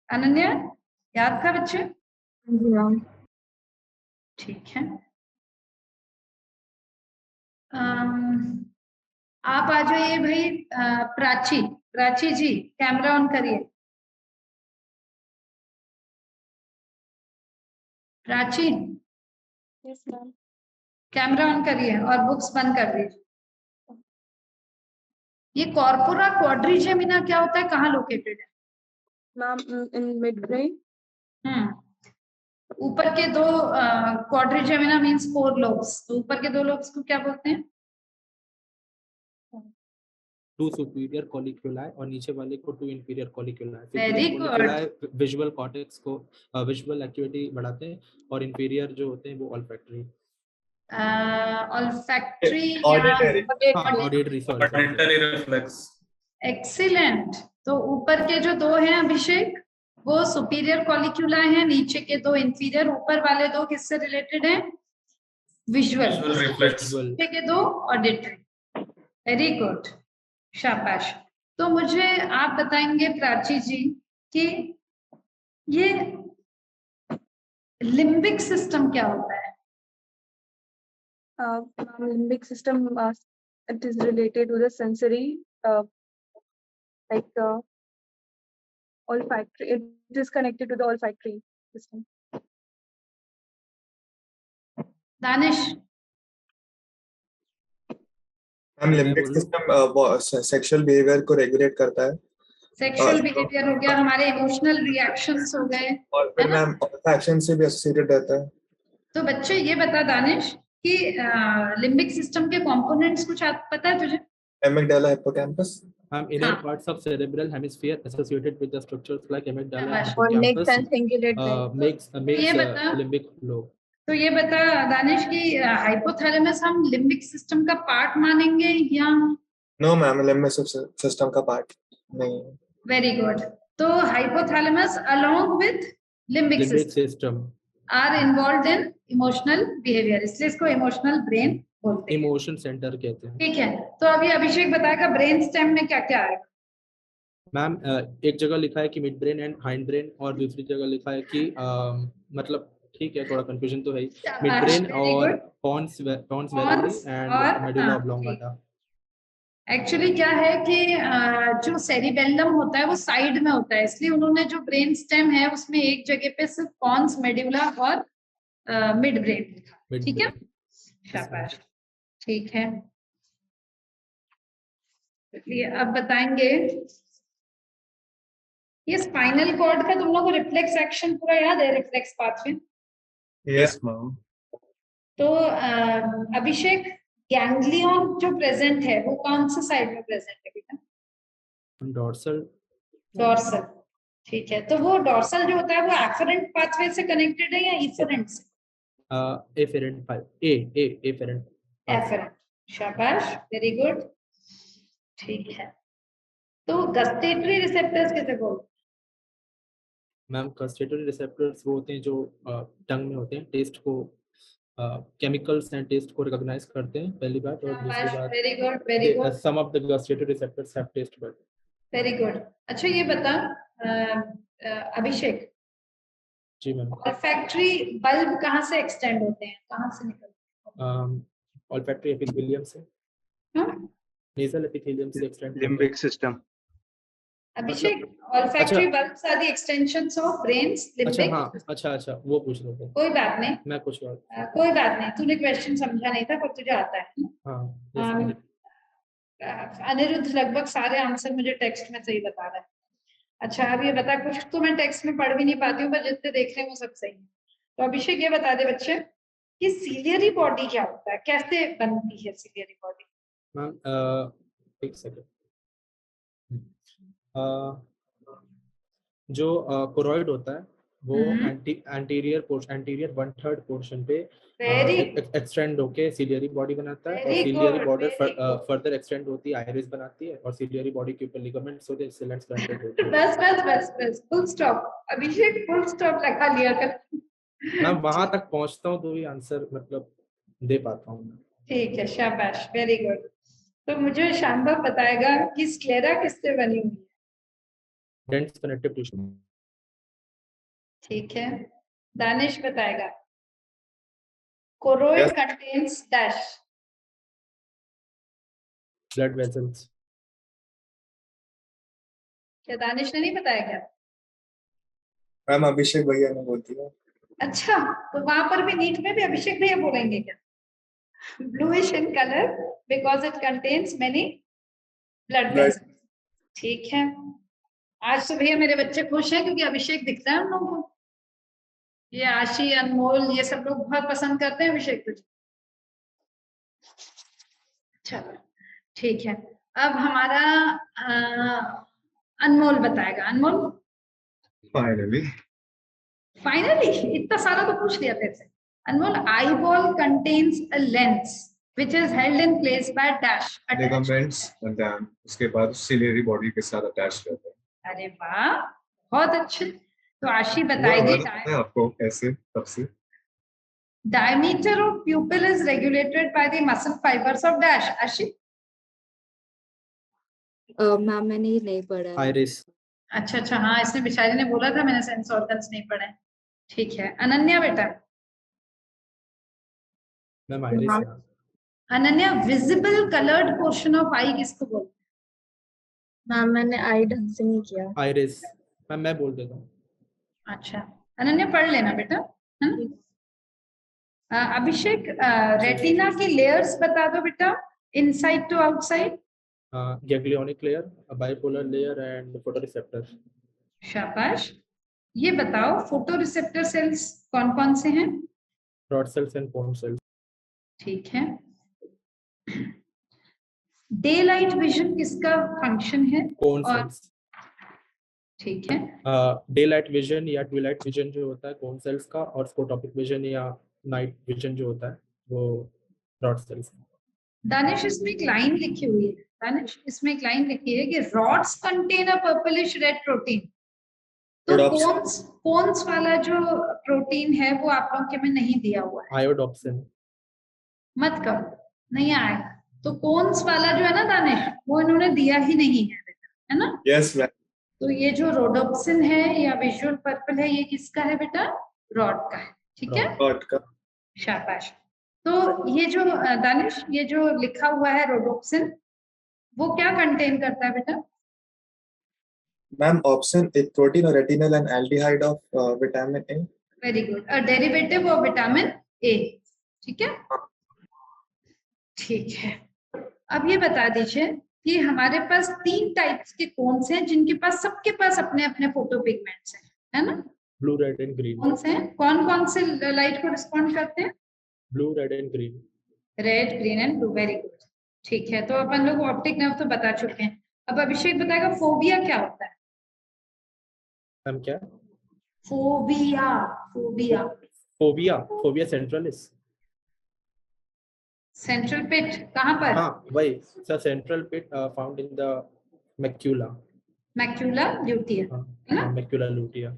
अनन्या, याद था बच्चे? ठीक है। आप आ जाइए भाई। प्राची जी, कैमरा ऑन करिए। Prachi, yes ma'am. Camera on करिए और बुक्स बंद कर दीजिए। ये कॉर्पोरा क्वाड्रिजेमिना क्या होता है, कहाँ लोकेटेड है? Ma'am in mid brain. ऊपर के दो क्वाड्रिजेमिना मींस 4 लोब्स, तो ऊपर के 2 लोब्स को क्या बोलते हैं? 2 सुपीरियर कॉलिक्यूलाई और नीचे वाले को 2 inferior colliculi. Very good. Visual cortex को विजुअल एक्टिविटी बढ़ाते हैं और इंफीरियर जो होते हैं वो ऑल्फैक्टरी ऑडिटरी रिफ्लेक्स। एक्सीलेंट। तो ऊपर के जो 2 हैं अभिषेक, वो सुपीरियर कॉलिक्यूलाई हैं, नीचे के 2 इंफीरियर। ऊपर वाले 2 किससे रिलेटेड हैं? Visual reflex. नीचे के 2 ऑडिटरी। वेरी गुड, शाबाश। तो मुझे आप बताएंगे प्राची जी कि ये लिम्बिक सिस्टम क्या होता है? Limbic system it is related to the sensory like olfactory. It is connected to the olfactory system. Danish, limbic system sexual behaviour को रेगुलेट करता है। सेक्सुअल बिहेवियर हो गया, हमारे इमोशनल रिएक्शंस हो गए, और फिर मैम एक्शन से भी एसोसिएटेड रहता है। तो बच्चे ये बता दानिश कि लिम्बिक सिस्टम के कंपोनेंट्स कुछ पता है तुझे? Amygdala, hippocampus. inner parts of cerebral hemisphere associated with the structures like amygdala and hippocampus makes limbic lobe. तो ये बता दानिश कि हाइपोथैलेमस हम लिम्बिक सिस्टम का पार्ट मानेंगे या? नो मैम, लिम्बिक सिस्टम का पार्ट नहीं। Very good. तो hypothalamus along with limbic system are involved in emotional behaviour, इसलिए इसको इमोशनल ब्रेन बोलते हैं, इमोशन सेंटर कहते हैं। ठीक है। तो अभी अभिषेक बताएगा ब्रेन स्टेम में क्या क्या आएगा। मैम एक जगह लिखा है कि mid brain and hind brain और दूसरी जगह लिखा है कि मतलब ठीक है, थोड़ा कंफ्यूजन तो है। मिड ब्रेन और Pond's वेरिली and medulla oblongata. Actually क्या है कि जो सेरिबेलम होता है वो साइड में होता है, इसलिए उन्होंने जो ब्रेन स्टेम है उसमें एक जगह पे सिर्फ पॉन्स, मेडुला और मिड ब्रेन लिखा। ठीक है, शाबाश, ठीक है। चलिए अब बताएंगे, ये स्पाइनल कॉर्ड का तुम लोगों को रिफ्लेक्स एक्शन पूरा याद है? Reflex pathway. Yes ma'am. तो अभिषेक, गैंग्लियन जो प्रेजेंट है वो कौन से साइड में प्रेजेंट है बेटा? डॉर्सल। ठीक है, तो वो डॉर्सल जो होता है वो एफरेंट पाथवे से कनेक्टेड है या इफरेंट से? Efferent efferent. शाबाश, वेरी गुड, ठीक है। तो गस्टेटरी रिसेप्टर्स कैसे बोलते हैं? मैम गस्टेटरी रिसेप्टर्स वो होते हैं जो टंग में होते हैं, टेस्ट को केमिकल्स एंड टेस्ट को रिकॉग्नाइज करते हैं, पहली बात। और दूसरी बात, very good, very good, some of the gustatory receptors have taste bud. Very good. अच्छा ये बता अभिषेक, जी मैम, ऑल्फैक्टरी बल्ब कहाँ से एक्सटेंड होते हैं, कहाँ से निकलते हैं? ऑल्फैक्टरी एपिथेलियम से, नेजल एपिथेलियम से extend. Limbic system. Abhishek, olfactory bulbs are the extensions of brain's limbic. अच्छा वो पूछ रहे थे। कोई बात नहीं, मैं कुछ और कोई बात नहीं, तूने क्वेश्चन समझा नहीं था पर तुझे आता है। अनिरुद्ध लगभग सारे आंसर मुझे टेक्स्ट में सही बता रहा है। अच्छा अब ये बता, कुछ तो मैं टेक्स्ट में पढ़ भी नहीं पाती हूँ पर जितने देख रहे हैं वो सब सही है। तो अभिषेक ये बता दे बच्चे कि सीलियरी बॉडी क्या होता है, कैसे बनती है सीलियरी बॉडी? मैम एक सेकंड, जो कोरॉइड होता है वो एंटीरियर 1/3 पोर्शन पे एक्सटेंड होके सीलियरी बॉडी बनाता है, और सीलियरी बॉर्डर फर्दर एक्सटेंड होती है, आइरिस बनाती है, और सीलियरी बॉडी के ऊपर लिगामेंट्स होते हैं, इससे लेंस कंटेंट होती है। बस बस बस बस, फुल स्टॉप अभिषेक, फुल स्टॉप लगा लिया कर। मैं वहां तक पहुंचता हूँ तो भी आंसर मतलब दे पाता हूँ। ठीक है, शाबाश, वेरी गुड। तो मुझे शांभव बताएगा कि स्क्लेरा किससे बनी हुई है? Dense connective tissue. ठीक है, दानिश बताएगा choroid contains dash. Blood vessels. क्या दानिश ने नहीं बताया क्या? मैम अभिषेक भैया ने बोल दिया। अच्छा, तो वहां पर भी नीट में भी अभिषेक भैया बोलेंगे क्या? Bluish in colour because it contains many blood vessels. ठीक है, आज तो भैया मेरे बच्चे खुश हैं क्योंकि अभिषेक दिखता है उन लोगों को। ये आशी, अनमोल, ये सब लोग बहुत पसंद करते हैं अभिषेक को। चलो ठीक है, अब हमारा अनमोल बताएगा। अनमोल फाइनली इतना सारा तो पूछ लिया तेरे से। Anmol, eye ball contains a lens which is held in place by dash ligaments and then उसके बाद सिलियरी बॉडी के साथ अटैच रहते हैं। अरे वाह, बहुत अच्छे। तो आशी बताएगी आपको कैसे सबसे। diameter of pupil is regulated by the muscle fibers of dash। आशी मैम मैंने ये नहीं पढ़ा है। आइरिस। अच्छा अच्छा, हाँ इसने बेचारी ने बोला था मैंने सेंस ऑर्गन्स नहीं पढ़े। ठीक है, अनन्या बेटा। Ma'am iris. Ananya, visible coloured portion of eye किसको बोलते हैं? मैम मैंने आई ढंग से नहीं किया। आइरिस। मैम मैं बोल देता हूँ। अच्छा अनन्या पढ़ लेना बेटा, है ना? अभिषेक, रेटिना की लेयर्स बता दो बेटा, inside to outside. Ganglionic layer, bipolar layer and photoreceptor. शाबाश। ये बताओ फोटोरिसेप्टर सेल्स कौन कौन से हैं? Rod cells and cone cells. ठीक है। डे लाइट विजन किसका फंक्शन है? Cone cells. ठीक है। डे लाइट विजन या ट्विलाइट विजन जो होता है कोन सेल्स का, और स्कोटोपिक विजन या नाइट विजन जो होता है वो रॉड सेल्स का। दानिश, इसमें एक लाइन लिखी हुई है। दानिश, इसमें एक लाइन लिखी है कि rods contain a purplish red protein. तो कोन्स वाला जो प्रोटीन है वो आप लोगों के में नहीं दिया हुआ है। आयोडोप्सिन। मत करो, नहीं आएगा। तो कोन्स वाला जो है ना दानिश, वो इन्होंने दिया ही नहीं है बेटा, है ना? Yes ma'am. तो ये जो रोडोप्सिन है या विजुअल पर्पल है, ये किसका है बेटा? रॉड का है। ठीक है, रॉड का। शाबाश। तो ये जो दानिश, ये जो लिखा हुआ है रोडोप्सिन, वो क्या कंटेन करता है बेटा? मैम ऑप्शन एक प्रोटीन और retinal and aldehyde of vitamin A. Very good, a derivative of vitamin A. ठीक है, ठीक है। अब ये बता दीजिए कि हमारे पास 3 टाइप्स के कोन्स हैं जिनके पास सबके पास अपने अपने फोटो पिगमेंट्स हैं, है ना? Blue, red and green. कौन से हैं? कौन कौन से लाइट को रिस्पॉन्ड करते हैं? Blue, red and green. Red, green and blue. Very good, ठीक है। तो अपन लोग ऑप्टिक नर्व तो बता चुके हैं। अब अभिषेक बताएगा फोबिया क्या होता है? हम क्या? Fovea. Fovea. Fovea. Fovea centralis. Central pit कहाँ पर? हाँ वही sir, central pit found in the macula. Macula lutea, है ना? Macula lutea,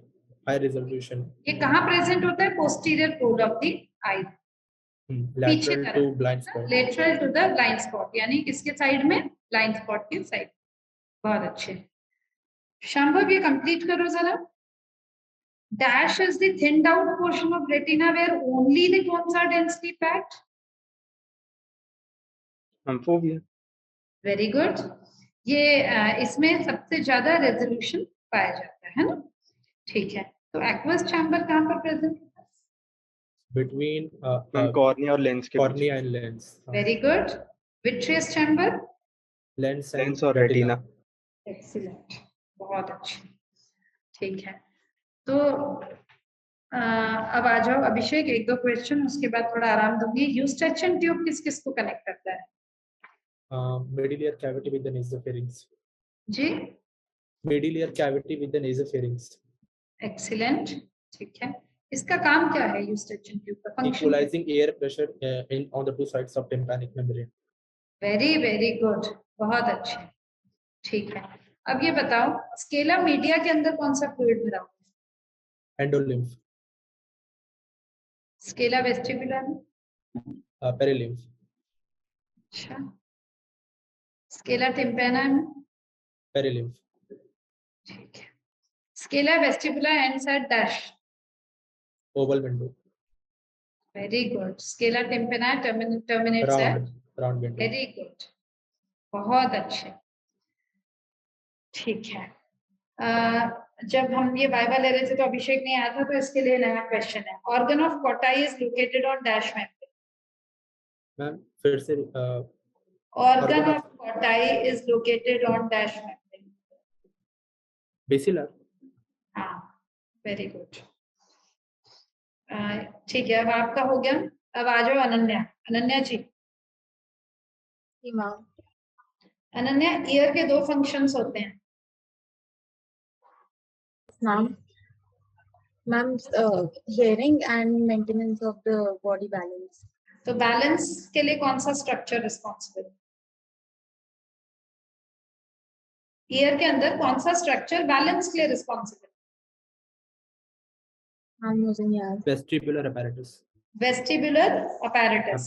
high resolution. ये कहाँ प्रेजेंट होता है? Posterior pole of the eye, lateral to blind spot। Lateral to the blind spot, यानी किसके साइड में? ब्लाइंड स्पॉट के साइड। बहुत अच्छे। शांभव, ये कंप्लीट करो जरा। Dash is the thinned out portion of retina where only the cones are densely packed. Phobia. Very good. ये इसमें सबसे ज्यादा रेजोल्यूशन पाया जाता है ना? ठीक है। तो एक्वस चैम्बर कहाँ पर प्रेजेंट होता है? बिटवीन कॉर्निया और लेंस के। Cornea and lens. Very good. Vitreous chamber? Lens और रेटिना। एक्सीलेंट, बहुत अच्छे। ठीक है, तो अब आ जाओ अभिषेक, एक दो क्वेश्चन, उसके बाद थोड़ा आराम दूंगी। यूस्टेचन ट्यूब किस किस को कनेक्ट करता है? middle ear cavity with the nasopharynx. जी, Middle ear cavity with the nasopharynx. Excellent, ठीक है। इसका काम क्या है यूस्टेचन ट्यूब का function? Equalizing air pressure in on the two sides of tympanic membrane. Very very good, बहुत अच्छे, ठीक है। अब ये बताओ, स्केला मीडिया के अंदर कौन सा फ्लूइड भरा हुआ है? Endolymph. स्केला वेस्टिबुलर में? Perilymph. अच्छा, स्केला टिम्पेना में? Perilymph. ठीक है। Scala vestibular ends at dash? Oval window. Very good. Scala tympani terminates at? Round window. Very good, बहुत अच्छे, ठीक है। जब हम ये वाइवा ले रहे थे तो अभिषेक नहीं आया था, तो इसके लिए नया क्वेश्चन है। Organ of Kotai is located on dash membrane? Ma'am फिर से organ of Kotai is located on dash membrane? Basilar. हाँ, वेरी गुड, ठीक है। अब आपका हो गया, अब आ जाओ अनन्या। अनन्या जी, अनन्या, ईयर के दो फंक्शंस होते हैं। Ma'am hearing and maintenance of the body balance. तो बैलेंस के लिए कौन सा स्ट्रक्चर रिस्पॉन्सिबल? ईयर के अंदर कौन सा स्ट्रक्चर बैलेंस के लिए responsible? Vestibular apparatus. Vestibular apparatus.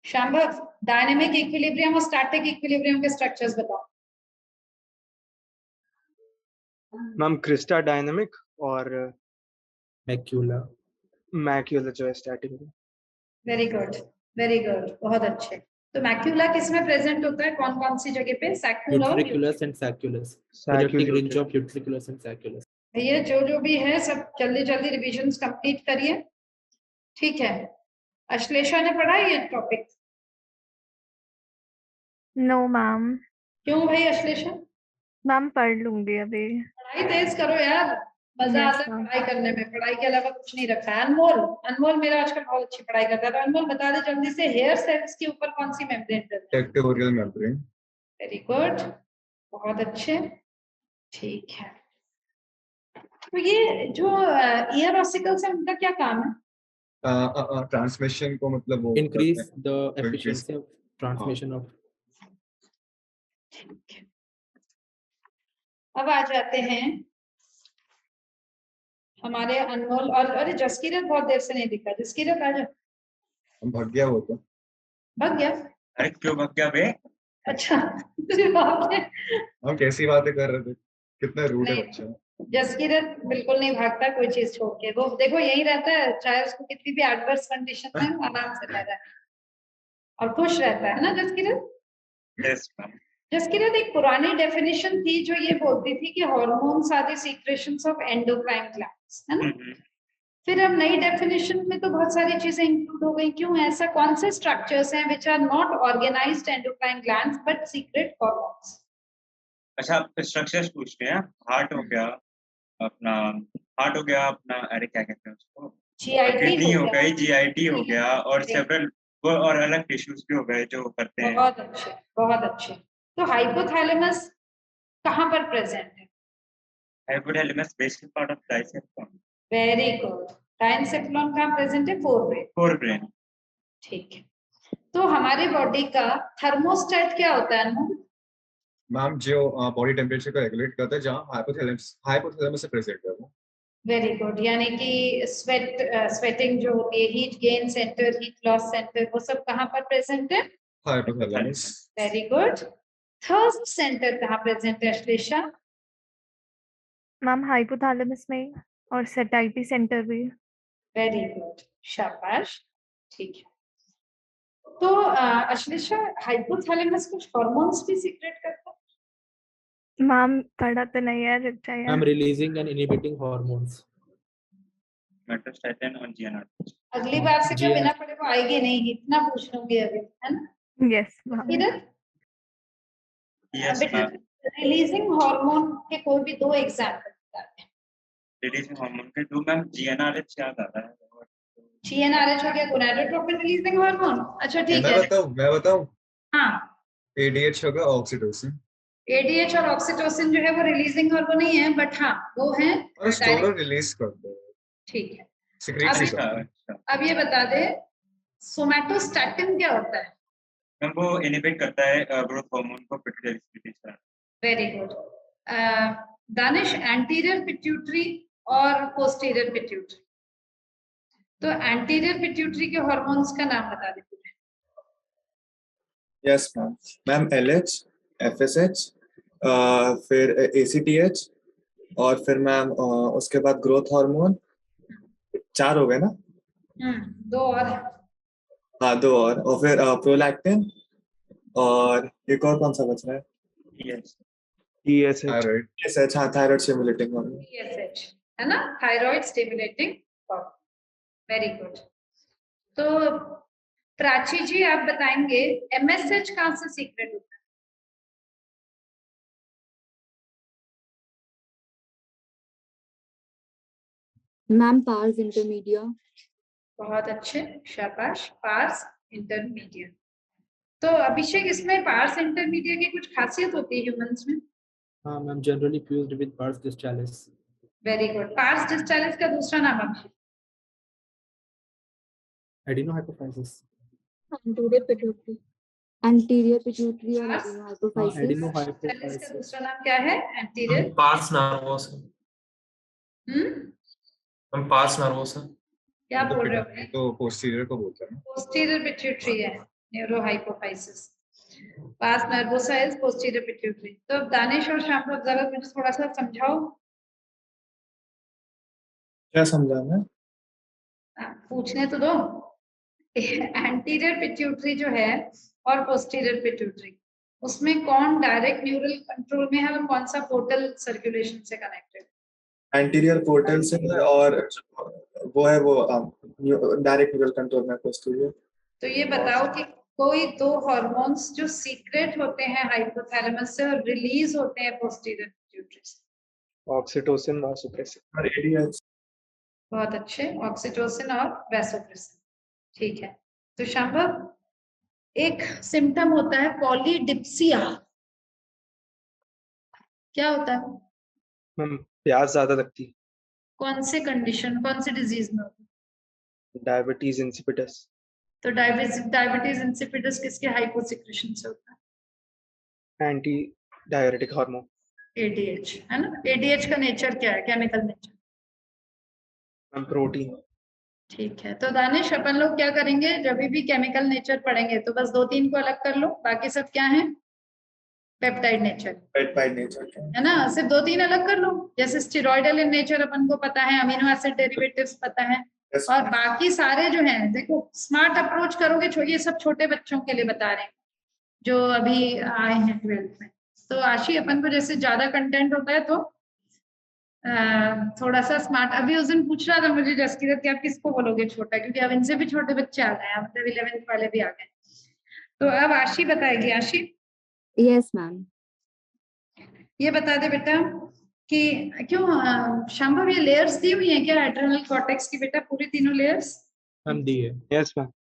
Shambhav, dynamic equilibrium और स्टैटिक इक्विलिब्रियम के स्ट्रक्चर्स बताओ। मैम क्रिस्टा डायनेमिक और मैक्यूला जो है static. Very good, very good, बहुत अच्छे। तो मैक्यूला किस में प्रेजेंट होता है, कौन कौन सी जगह पे? सैक्यूला, utriculus and sacculus. Elliptic range of utriculus and sacculus. ये जो भी है सब जल्दी जल्दी रिविजन्स कंप्लीट करिए, ठीक है। अश्लेषा ने पढ़ा ये टॉपिक? No ma'am. क्यों भाई अश्लेषा? मैम पढ़ लूंगी अभी। पढ़ाई तेज करो यार, मजा आता है पढ़ाई करने में, पढ़ाई के अलावा कुछ नहीं रखा है। अनमोल, अनमोल मेरा आजकल बहुत अच्छी पढ़ाई करता है, तो अनमोल बता दे जल्दी से, हेयर सेल्स के ऊपर कौन सी मेम्ब्रेन प्रेजेंट है? Tectorial membrane. वेरी गुड, बहुत अच्छे, ठीक है। तो ये जो ईयर ऑसिकल्स है, उनका क्या काम है? ट्रांसमिशन को मतलब वो increase the efficiency of transmission of. अब आ जाते हैं हमारे अनमोल और, अरे जसकीरत बहुत देर से नहीं दिखा। जसकीरत आ जा। भाग गया वो तो। भाग गया? अरे क्यों भाग गया बे? अच्छा, हम कैसी बातें कर रहे थे, कितना रूड है बच्चा। जसकीरत बिल्कुल नहीं भागता कोई चीज छोड़ के, वो देखो यही रहता है, चाहे उसको कितनी भी एडवर्स कंडीशन में आराम से रह रहा है और खुश रहता है ना जसकीरत? Yes ma'am. जसकीरत, एक पुरानी डेफिनेशन थी जो ये बोलती थी कि hormones are the secretions of endocrine glands, है ना? फिर अब नई डेफिनेशन में तो बहुत सारी चीजें इंक्लूड हो गई। क्यों ऐसा? कौन से स्ट्रक्चर्स हैं which are not organised endocrine glands but secrete hormones? अच्छा, आप स्ट्रक्चर्स पूछ रहे हैं। हार्ट हो गया अपना, हार्ट हो गया अपना, अरे क्या कहते हैं उसको, किडनी हो गई, जीआईटी हो गया, और सेवरल और अलग टिश्यूज भी हो गए जो करते हैं। बहुत अच्छे, बहुत अच्छे। तो हाइपोथैलेमस कहाँ पर प्रेजेंट है? Hypothalamus basic part of diencephalon. Very good. Diencephalon कहाँ प्रेजेंट है? फोरब्रेन। ठीक है। तो हमारे बॉडी का थर्मोस्टेट क्या होता है ना? मैम जो बॉडी टेम्परेचर को रेगुलेट करता है, जहाँ हाइपोथैलेमस से प्रेजेंट है वो। वेरी गुड, यानी कि स्वेटिंग जो होती है, heat gain centre, heat loss centre, वो सब कहाँ पर प्रेजेंट है? Hypothalamus. Very good. Thirst centre कहाँ प्रेजेंट है अश्लेषा? मैम हाइपोथैलेमस में, और सेटाइटी सेंटर भी। वेरी गुड, शाबाश, ठीक है। तो अश्लेषा, हाइपोथैलेमस कुछ हार्मोन्स भी सीक्रेट करता है? मैम पढ़ा तो नहीं है, रुक जाइए। I'm releasing and inhibiting hormones. मेटास्टैटिन और जीएनआर। अगली बार से क्या बिना पढ़े को आएगी नहीं, इतना पूछ लूंगी अभी, है ना? Yes ma'am. रिलीजिंग हार्मोन के कोई भी दो एग्जांपल रिलीजिंग हार्मोन के दो मैम जीएनआरएच याद आ रहा है। जीएनआरएच हो गया गोनाडोट्रोपिन रिलीजिंग हार्मोन। अच्छा ठीक है, मैं बताऊं हाँ। एडीएच होगा ऑक्सीटोसिन। एडीएच और ऑक्सीटोसिन जो है वो रिलीजिंग हार्मोन नहीं है, बट हाँ वो है और स्टोरर रिलीज करते हैं। ठीक है। सिक्रेटरी। अब ये बता दे सोमैटोस्टैटिन क्या होता है? मैम वो इनहिबिट करता है ग्रोथ हार्मोन को पिट्यूटरी रिलीज करता है। Very good. Danish, anterior pituitary और पोस्टीरियर पिट्यूटरी, तो एंटीरियर पिट्यूटरी के हार्मोन्स का नाम बता दे। Yes ma'am. Ma'am LH, FSH, फिर एसीटीएच और फिर मैम उसके बाद ग्रोथ हार्मोन। 4 हो गए ना? 2 और। हाँ 2 और फिर प्रोलैक्टिन और एक और कौन सा बच रहा है? TSH। हाँ थायराइड स्टिमुलेटिंग हार्मोन। TSH है ना, thyroid stimulating hormone. Very good. तो प्राची जी आप बताएंगे MSH कहाँ से सीक्रेट होता है? Ma'am parse intermedia. बहुत अच्छे, शाबाश, पार्स इंटरमीडिया। तो अभिषेक इसमें पार्स इंटरमीडिया की कुछ खासियत होती है ह्यूमंस में? हाँ ma'am, generally fused with pars distalis. Very good. Pars distalis का दूसरा नाम Abhishek? Adenohypophysis. Anterior pituitary. Anterior pituitary और एडिनोहाइपोफाइसिस। एडिनोहाइपोफाइसिस का दूसरा नाम क्या है? Anterior pars nervosa. हम पार्स नर्वोसा क्या बोल रहे हो? तो पोस्टीरियर को बोलते हैं। पोस्टीरियर पिट्यूटरी है neurohypophysis. Pars nervosa is posterior pituitary. तो दानिश और शाम जरा मुझे थोड़ा सा समझाओ। क्या समझाना? पूछने तो दो। एंटीरियर पिट्यूटरी जो है और पोस्टीरियर पिट्यूटरी, उसमें कौन डायरेक्ट न्यूरल कंट्रोल में है और कौन सा पोर्टल सर्कुलेशन से कनेक्टेड? एंटीरियर पोर्टल से है और वो है वो डायरेक्ट न्यूरल कंट्रोल में पोस्टीरियर। तो ये बताओ कि कोई 2 हार्मोन्स जो सीक्रेट होते हैं हाइपोथैलेमस से और रिलीज होते हैं पोस्टीरियर पिट्यूटरी से? ऑक्सीटोसिन, वासोप्रेसिन और एडीएच। बहुत अच्छे, ऑक्सीटोसिन और वैसोप्रेसिन। ठीक है। तो शांभव एक सिम्टम होता है पॉलीडिप्सिया, क्या होता है? मैम प्यास ज्यादा लगती है। कौन से कंडीशन, कौन से डिजीज में होता है? Diabetes insipidus. तो डायबिटीज इंसिपिडस किसके हाइपोसिक्रेशन से होता है? Anti diuretic hormone. एडीएच है ना। एडीएच का नेचर क्या है, केमिकल नेचर? प्रोटीन। ठीक है। तो दानिश अपन लोग क्या करेंगे, जब भी केमिकल नेचर पढ़ेंगे तो बस 2-3 को अलग कर लो, बाकी सब क्या है? Peptide nature. पेप्टाइड नेचर है ना, सिर्फ 2-3 अलग कर लो। जैसे स्टेरॉइडल इन नेचर अपन को पता है, अमीनो एसिड डेरिवेटिव्स पता है, और बाकी सारे जो हैं, देखो स्मार्ट अप्रोच करोगे, ये सब छोटे बच्चों के लिए बता रहे हैं जो अभी आए हैं 12th में। तो आशी अपन को जैसे ज्यादा कंटेंट होता है तो थोड़ा सा स्मार्ट। अभी उस दिन पूछ रहा था मुझे जसकीरत कि आप किसको बोलोगे छोटा, क्योंकि अब इनसे भी छोटे बच्चे आ गए हैं, मतलब 11th वाले भी आ गए। तो अब आशी बताएगी। आशी? Yes ma'am. ये बता दे बेटा कि क्यों शांभव ये लेयर्स दी हुई हैं क्या एड्रेनल कॉर्टेक्स की बेटा, पूरी तीनों लेयर्स? हम दी है। Yes ma'am.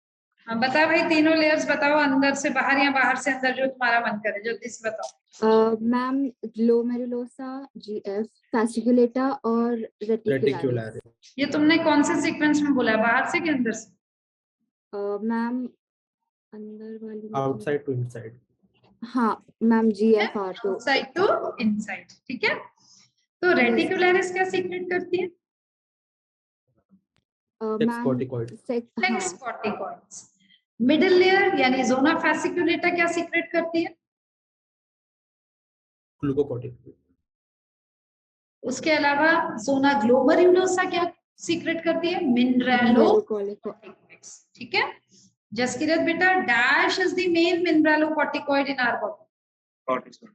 हाँ बता भाई, तीनों लेयर्स बताओ, अंदर से बाहर या बाहर से अंदर, जो तुम्हारा मन करे, जल्दी से बताओ। मैम ग्लोमेरुलोसा, जीएफ, फैसिकुलेटा और रेटिकुलरिस। ये तुमने कौन से सीक्वेंस में बोला, बाहर से कि अंदर से? मैम अंदर वाली, आउटसाइड टू इनसाइड। हाँ ma'am, GFR to outside to inside. ठीक है। तो रेटिकुलरिस क्या सीक्रेट करती है? Sex corticoids. मिडिल लेयर यानी जोना फैसिकुलेटा क्या सीक्रेट करती है? ग्लूकोकॉर्टिकॉइड। उसके अलावा जोना ग्लोमेरुलोसा क्या सीक्रेट करती है? मिनरलोकॉर्टिकॉइड्स। ठीक है। जसकीरत बेटा, dash is the main mineralocorticoid in our body? Cortisol.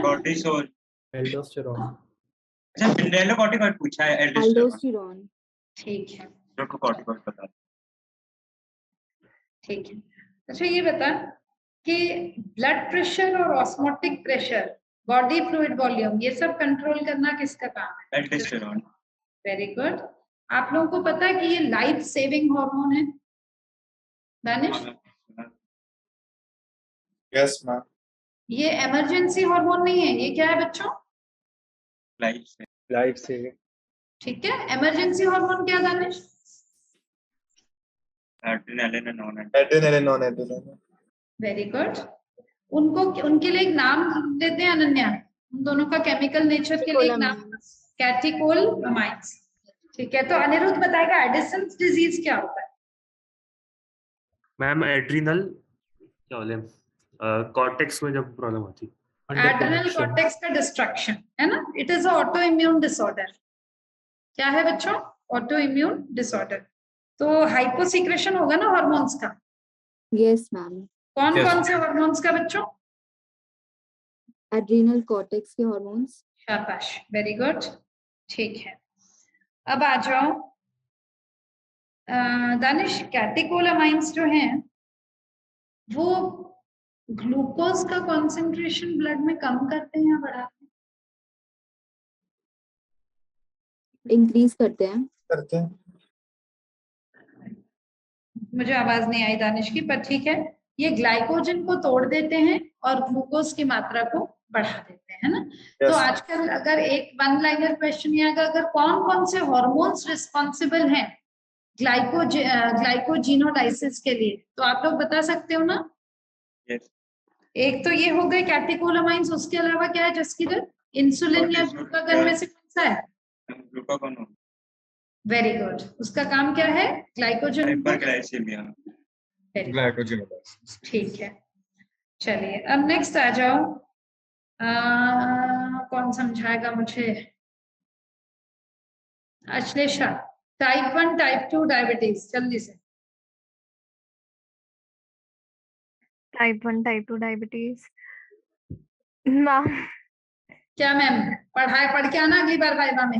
Cortisol. Aldosterone. अच्छा मिनरलोकॉर्टिकॉइड पूछा है, एल्डोस्टेरोन। ठीक है। ग्लूकोकॉर्टिकॉइड बता। ठीक है। अच्छा ये बता कि ब्लड प्रेशर और osmotic pressure body fluid volume, ये सब कंट्रोल करना किसका काम है? एल्डोस्टेरोन। Very good. आप लोगों को पता है कि ये लाइफ सेविंग हार्मोन है? Danish, yes ma'am. ये इमरजेंसी हार्मोन नहीं है, ये क्या है बच्चों? Life saving. ठीक है, इमरजेंसी हार्मोन क्या Danish? Adrenaline and non adrenaline. Very good. उनको उनके लिए एक नाम देते हैं अनन्या, उन दोनों का केमिकल नेचर के लिए एक नाम, कैटेकोलमाइन्स। ठीक है, तो अनिरुद्ध बताएगा एडिसन्स डिजीज क्या होता है? मैम एड्रिनल क्या बोले कॉर्टेक्स में जब प्रॉब्लम होती है, एड्रिनल कॉर्टेक्स का डिस्ट्रक्शन है ना, it is auto immune disorder. क्या है बच्चों? Auto immune disorder. तो हाइपोसिक्रेशन होगा ना हार्मोन्स का? Yes ma'am. कौन कौन से हार्मोन्स का बच्चों? एड्रिनल कॉर्टेक्स के हार्मोन्स। शाबाश, वेरी गुड। ठीक है, अब आ जाओ दानिश, कैटेकोलामाइंस जो हैं वो ग्लूकोज का कंसंट्रेशन ब्लड में कम करते हैं या बढ़ाते हैं? इंक्रीज करते हैं। मुझे आवाज नहीं आई दानिश की, पर ठीक है। ये ग्लाइकोजन को तोड़ देते हैं और ग्लूकोज की मात्रा को बढ़ा देते हैं, है ना? तो आजकल अगर एक वन लाइनर क्वेश्चन ये आएगा, अगर कौन कौन से हार्मोन्स रिस्पॉन्सिबल हैं ग्लाइकोजिनोलाइसिस के लिए, तो आप लोग बता सकते हो ना? एक तो ये हो गए कैटेकोलामाइंस, उसके अलावा क्या है जसकीरत? इंसुलिन या ग्लूकागन में से कौन सा है? ग्लूकागोन। Very good. उसका काम क्या है? ग्लाइकोजन। हाइपरग्लाइसीमिया। ग्लाइकोजिनोलाइसिस। ठीक है, चलिए अब नेक्स्ट आ जाओ। कौन समझाएगा मुझे? अश्लेषा, टाइप 1 टाइप 2 डायबिटीज जल्दी से। Type 1 type 2 diabetes ma'am. क्या मैम? पढ़ के आना अगली बार वाइवा में।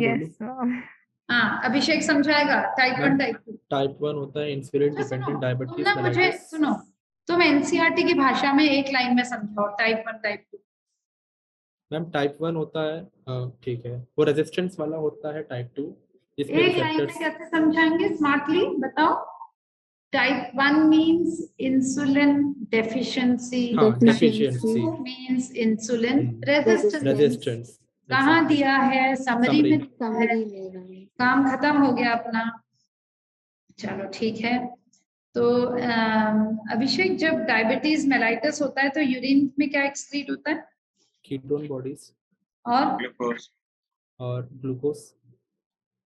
Yes ma'am. हाँ, अभिषेक समझाएगा टाइप 1 टाइप 2। टाइप 1 होता है इंसुलिन डिपेंडेंट डायबिटीज मुझे मेलाइटिस। सुनो, तुम एनसीईआरटी की भाषा में एक लाइन में समझाओ टाइप 1 टाइप 2। मैम टाइप 1 होता है ठीक है, वो रेजिस्टेंस वाला होता है। टाइप 2 इसमें एक लाइन में कैसे समझाएंगे स्मार्टली बताओ? Type 1 means insulin deficiency, deficiency means insulin resistance. कहाँ दिया है? समरी में दिया है। काम खत्म हो गया अपना। चलो ठीक है, तो अभिषेक जब डायबिटीज मेलाइटिस होता है तो यूरिन में क्या एक्सक्रीट होता है? कीटोन बॉडीज और ग्लूकोज।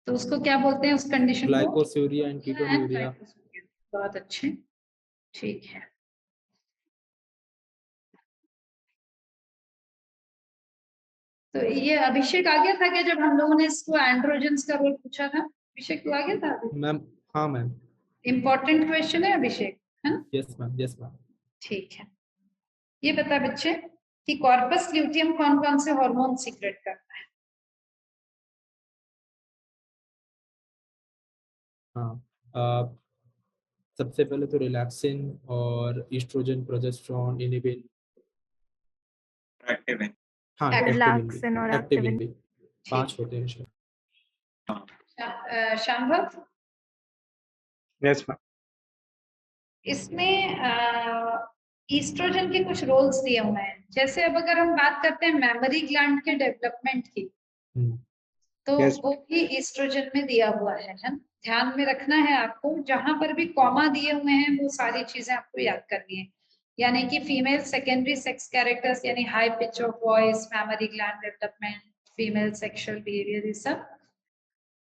तो उसको क्या बोलते हैं उस कंडीशन को? Glycosuria and ketonuria. बहुत अच्छे, ठीक है। तो ये अभिषेक आ गया था क्या जब हम लोगों ने इसको एंड्रोजन्स का रोल पूछा था? अभिषेक तो आ गया था मैम? हाँ मैम। इम्पोर्टेंट क्वेश्चन है अभिषेक, है ना? Yes ma'am, yes ma'am. ठीक है, ये बता बच्चे कि कॉर्पस ल्यूटियम कौन कौन से हार्मोन सीक्रेट करता है? हाँ, सबसे पहले तो रिलैक्सिन और ईस्ट्रोजन, प्रोजेस्टेरोन, इनिबिन, एक्टिविन। हाँ रिलैक्सिन और एक्टिविन भी 5 होते हैं शायद। शांभव, यस मैम। इसमें ईस्ट्रोजन के कुछ रोल्स दिए हुए हैं। जैसे अब अगर हम बात करते हैं मेमोरी ग्लैंड के डेवलपमेंट की, तो वो भी ईस्ट्रोजन में दिया हुआ है ना? ध्यान में रखना है आपको, जहां पर भी कॉमा दिए हुए हैं वो सारी चीजें आपको याद करनी है। यानी कि फीमेल सेकेंडरी सेक्स कैरेक्टर्स यानी high pitch of voice, memory gland development, female sexual behaviour, ये सब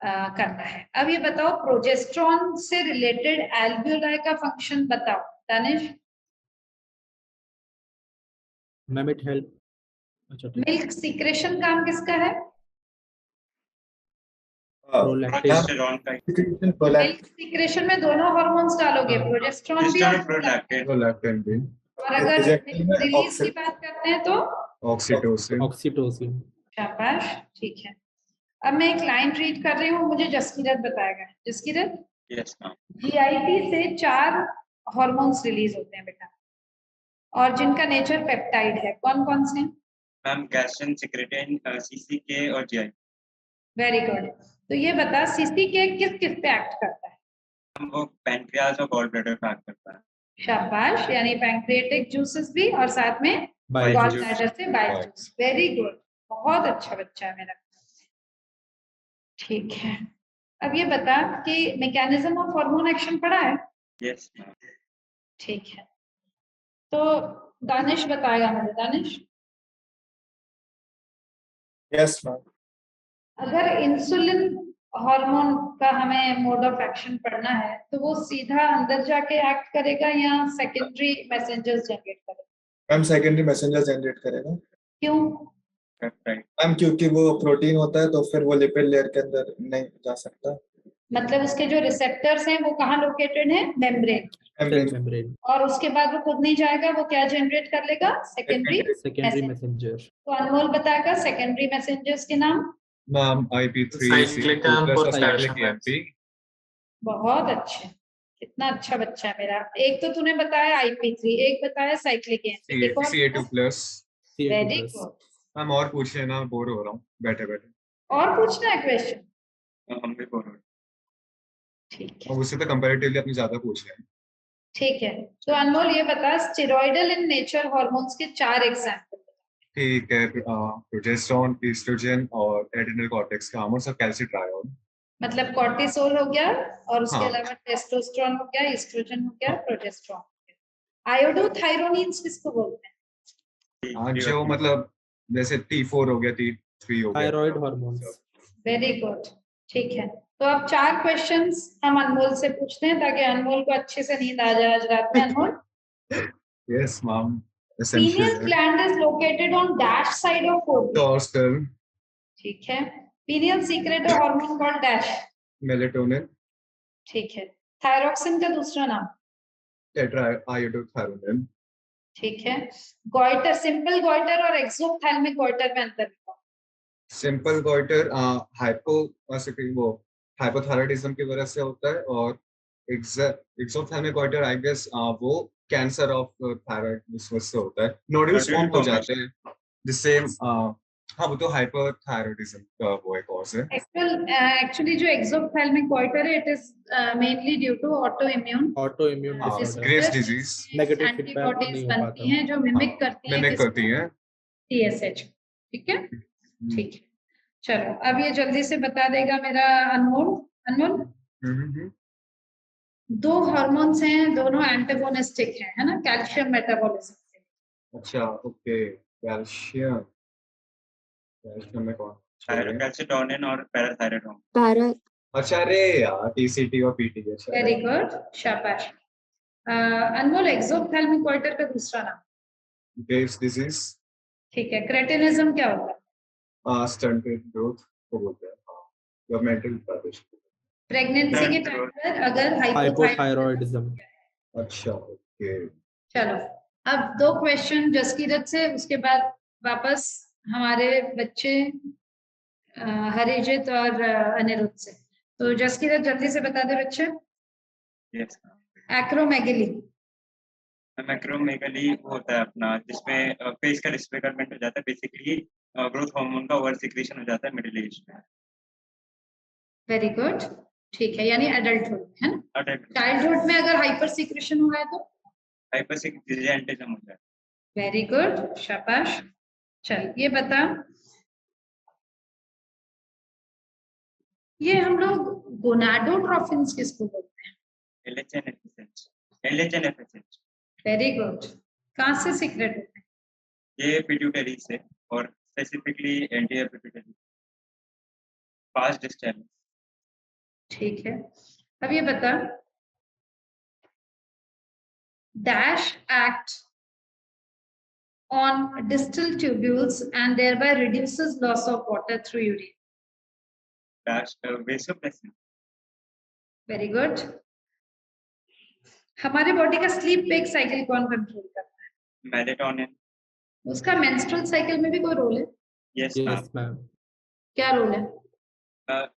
करना है। अब ये बताओ प्रोजेस्टेरोन से रिलेटेड एल्वियोलाई का फंक्शन बताओ दानिश। Ma'am it help. अच्छा, मिल्क सीक्रेशन काम किसका है? मिल्क सीक्रेशन में दोनों हार्मोन्स डालोगे, प्रोजेस्टेरोन भी और प्रोलैक्टिन भी। और अगर रिलीज की बात करते हैं तो ऑक्सीटोसिन। शाबाश, ठीक है। अब मैं एक लाइन रीड कर रही हूँ, मुझे जसकीरत बताएगा। Jaskirat, yes ma'am. जीआईटी से 4 हार्मोन्स रिलीज होते हैं बेटा, और जिनका नेचर पेप्टाइड है। कौन कौन से? मैम गैस्ट्रिन सिक्रेटिन सीसीके और जीआई। Very good. तो ये बता सीसीके किस किस पे एक्ट करता है? वो पैंक्रियाज और गॉल ब्लैडर पे एक्ट करता है। शाबाश, यानी पैंक्रियाटिक जूसेस भी और साथ में Bile गॉल juice. ब्लैडर से बाइल जूस। वेरी गुड, बहुत अच्छा बच्चा है मेरा। ठीक है, अब ये बता कि मैकेनिज्म ऑफ हार्मोन एक्शन पढ़ा है? Yes ma'am. ठीक है, तो दानिश बताएगा मुझे। Danish, yes ma'am. अगर इंसुलिन हार्मोन का हमें मोड ऑफ एक्शन पढ़ना है तो वो सीधा अंदर जाके एक्ट करेगा या सेकेंडरी मैसेंजर्स जनरेट करेगा? मैम सेकेंडरी मैसेंजर जनरेट करेगा। क्यों? मैम क्योंकि वो प्रोटीन होता है तो फिर वो लिपिड लेयर के अंदर नहीं जा सकता। मतलब उसके जो रिसेप्टर्स हैं वो कहाँ लोकेटेड है? मेम्ब्रेन। मेम्ब्रेन। और उसके बाद वो खुद नहीं जाएगा, वो क्या जनरेट कर लेगा? Secondary messenger. तो अनमोल बताएगा सेकेंडरी मैसेंजर्स के नाम। मैम IP3 साइक्लिक AMP और साइक्लिक कैल्शियम AMP। बहुत अच्छे, कितना अच्छा बच्चा है मेरा। एक तो तूने बताया IP3, एक बताया cyclic acid, CA2+। Very good. Ma'am और पूछिए ना, बोर हो रहा हूँ बैठे बैठे। और पूछना है क्वेश्चन? हम भी बोल रहे हैं। ठीक है, उससे तो कंपैरेटिवली अपनी ज्यादा पूछ रहे हैं। ठीक है, तो अनमोल ये बता स्टेरॉइडल इन नेचर हार्मोन्स के 4 एग्जांपल। ठीक है, प्रोजेस्टेरोन, एस्ट्रोजन और एड्रिनल कॉर्टेक्स का हार्मोन सब कैल्सिट्रायोल। मतलब कॉर्टिसोल हो गया और उसके हाँ। अलावा टेस्टोस्टेरोन हो गया, एस्ट्रोजन हो गया, प्रोजेस्टेरोन हो गया। आयोडोथायरोनिन्स किसको बोलते हैं? हाँ, जो मतलब जैसे T4 हो गया, T3 हो गया। Thyroid hormones. वेरी गुड, ठीक है। तो अब 4 क्वेश्चंस हम अनमोल से पूछते हैं ताकि अनमोल को अच्छे से नींद आ जाए आज रात में। Anmol, yes ma'am, pineal gland is located on dash side of forehead. Dorsal. ठीक है, pineal secrete a hormone called dash. Melatonin. ठीक है, थायरोक्सिन का दूसरा नाम? टेट्राआयोडोथायरोनिन। ठीक है, गॉइटर, सिंपल गॉइटर और एक्सोथैल्मिक गॉइटर में अंतर बताओ। सिंपल गॉइटर वो हाइपोथायराइडिज्म की वजह से होता है, और एक्सोथैल्मिक गॉइटर आई गेस वो कैंसर ऑफ थायराइड इस वजह से होता है। नोड्यूल्स फॉर्म हो जाते हैं जिससे हाँ, वो तो हाइपोथायराइडिज्म का वो एक कॉज है। एक्चुअली जो एक्सोथैल्मिक गॉइटर है, it is mainly due to autoimmune Graves disease. Negative feedback antibodies नहीं हो बनती पाता। हैं जो मिमिक करती हैं TSH। ठीक है, ठीक है, चलो अब ये जल्दी से बता देगा मेरा अनमोल। अनमोल, 2 हार्मोन्स हैं, दोनों एंटागोनिस्टिक हैं, है ना, कैल्शियम मेटाबॉलिज्म। अच्छा, ओके। कैल्शियम में कौन? कैल्सिटोनिन और पैराथायरॉइड। अच्छा, अरे यार TCT और PTH। वेरी गुड, शाबाश। अनमोल, एक्सोथैल्मिक गॉइटर का दूसरा नाम? Graves disease. ठीक है, क्रेटिनिज्म क्या होता है? स्टंटेड ग्रोथ को बोलते हैं। हाँ, मेंटल रिटार्डेशन। प्रेगनेंसी के टाइम पर अगर हाइपोथायरॉइडिज्म। अच्छा, ओके। चलो अब 2 क्वेश्चन जसकीरत से, उसके बाद वापस हमारे बच्चे हरिजित और अनिरुद्ध से। तो जसकीरत जल्दी से बता दे बच्चे। यस। एक्रोमेगली। एक्रोमेगली होता है अपना जिसमें फेस का डिस्फिगरमेंट हो जाता है, बेसिकली ग्रोथ हार्मोन का ओवर सिक्रीशन हो जाता है मिडिल एज में। वेरी गुड, ठीक है, यानी एडल्टहुड है ना। चाइल्डहुड में अगर हाइपर सिक्रेशन हुआ है तो हाइपर सिक्रेटिज्म हो जाता है। वेरी गुड, शाबाश। चल ये बता, ये हम लोग गोनाडोट्रोफिन्स किसको बोलते हैं? LH and FSH। Very good, कहाँ से सीक्रेट होते हैं? ये पिट्यूटरी से, और specifically anterior pituitary, past distance. ठीक है, अब ये बता, dash act on distal tubules and thereby reduces loss of water through urine. Dash vasopressin। Very good. हमारे बॉडी का स्लीप वेक साइकिल कौन कंट्रोल करता है? मेलेटोनिन। उसका मेंस्ट्रुअल साइकिल में भी कोई रोल है? Yes ma'am. क्या रोल है?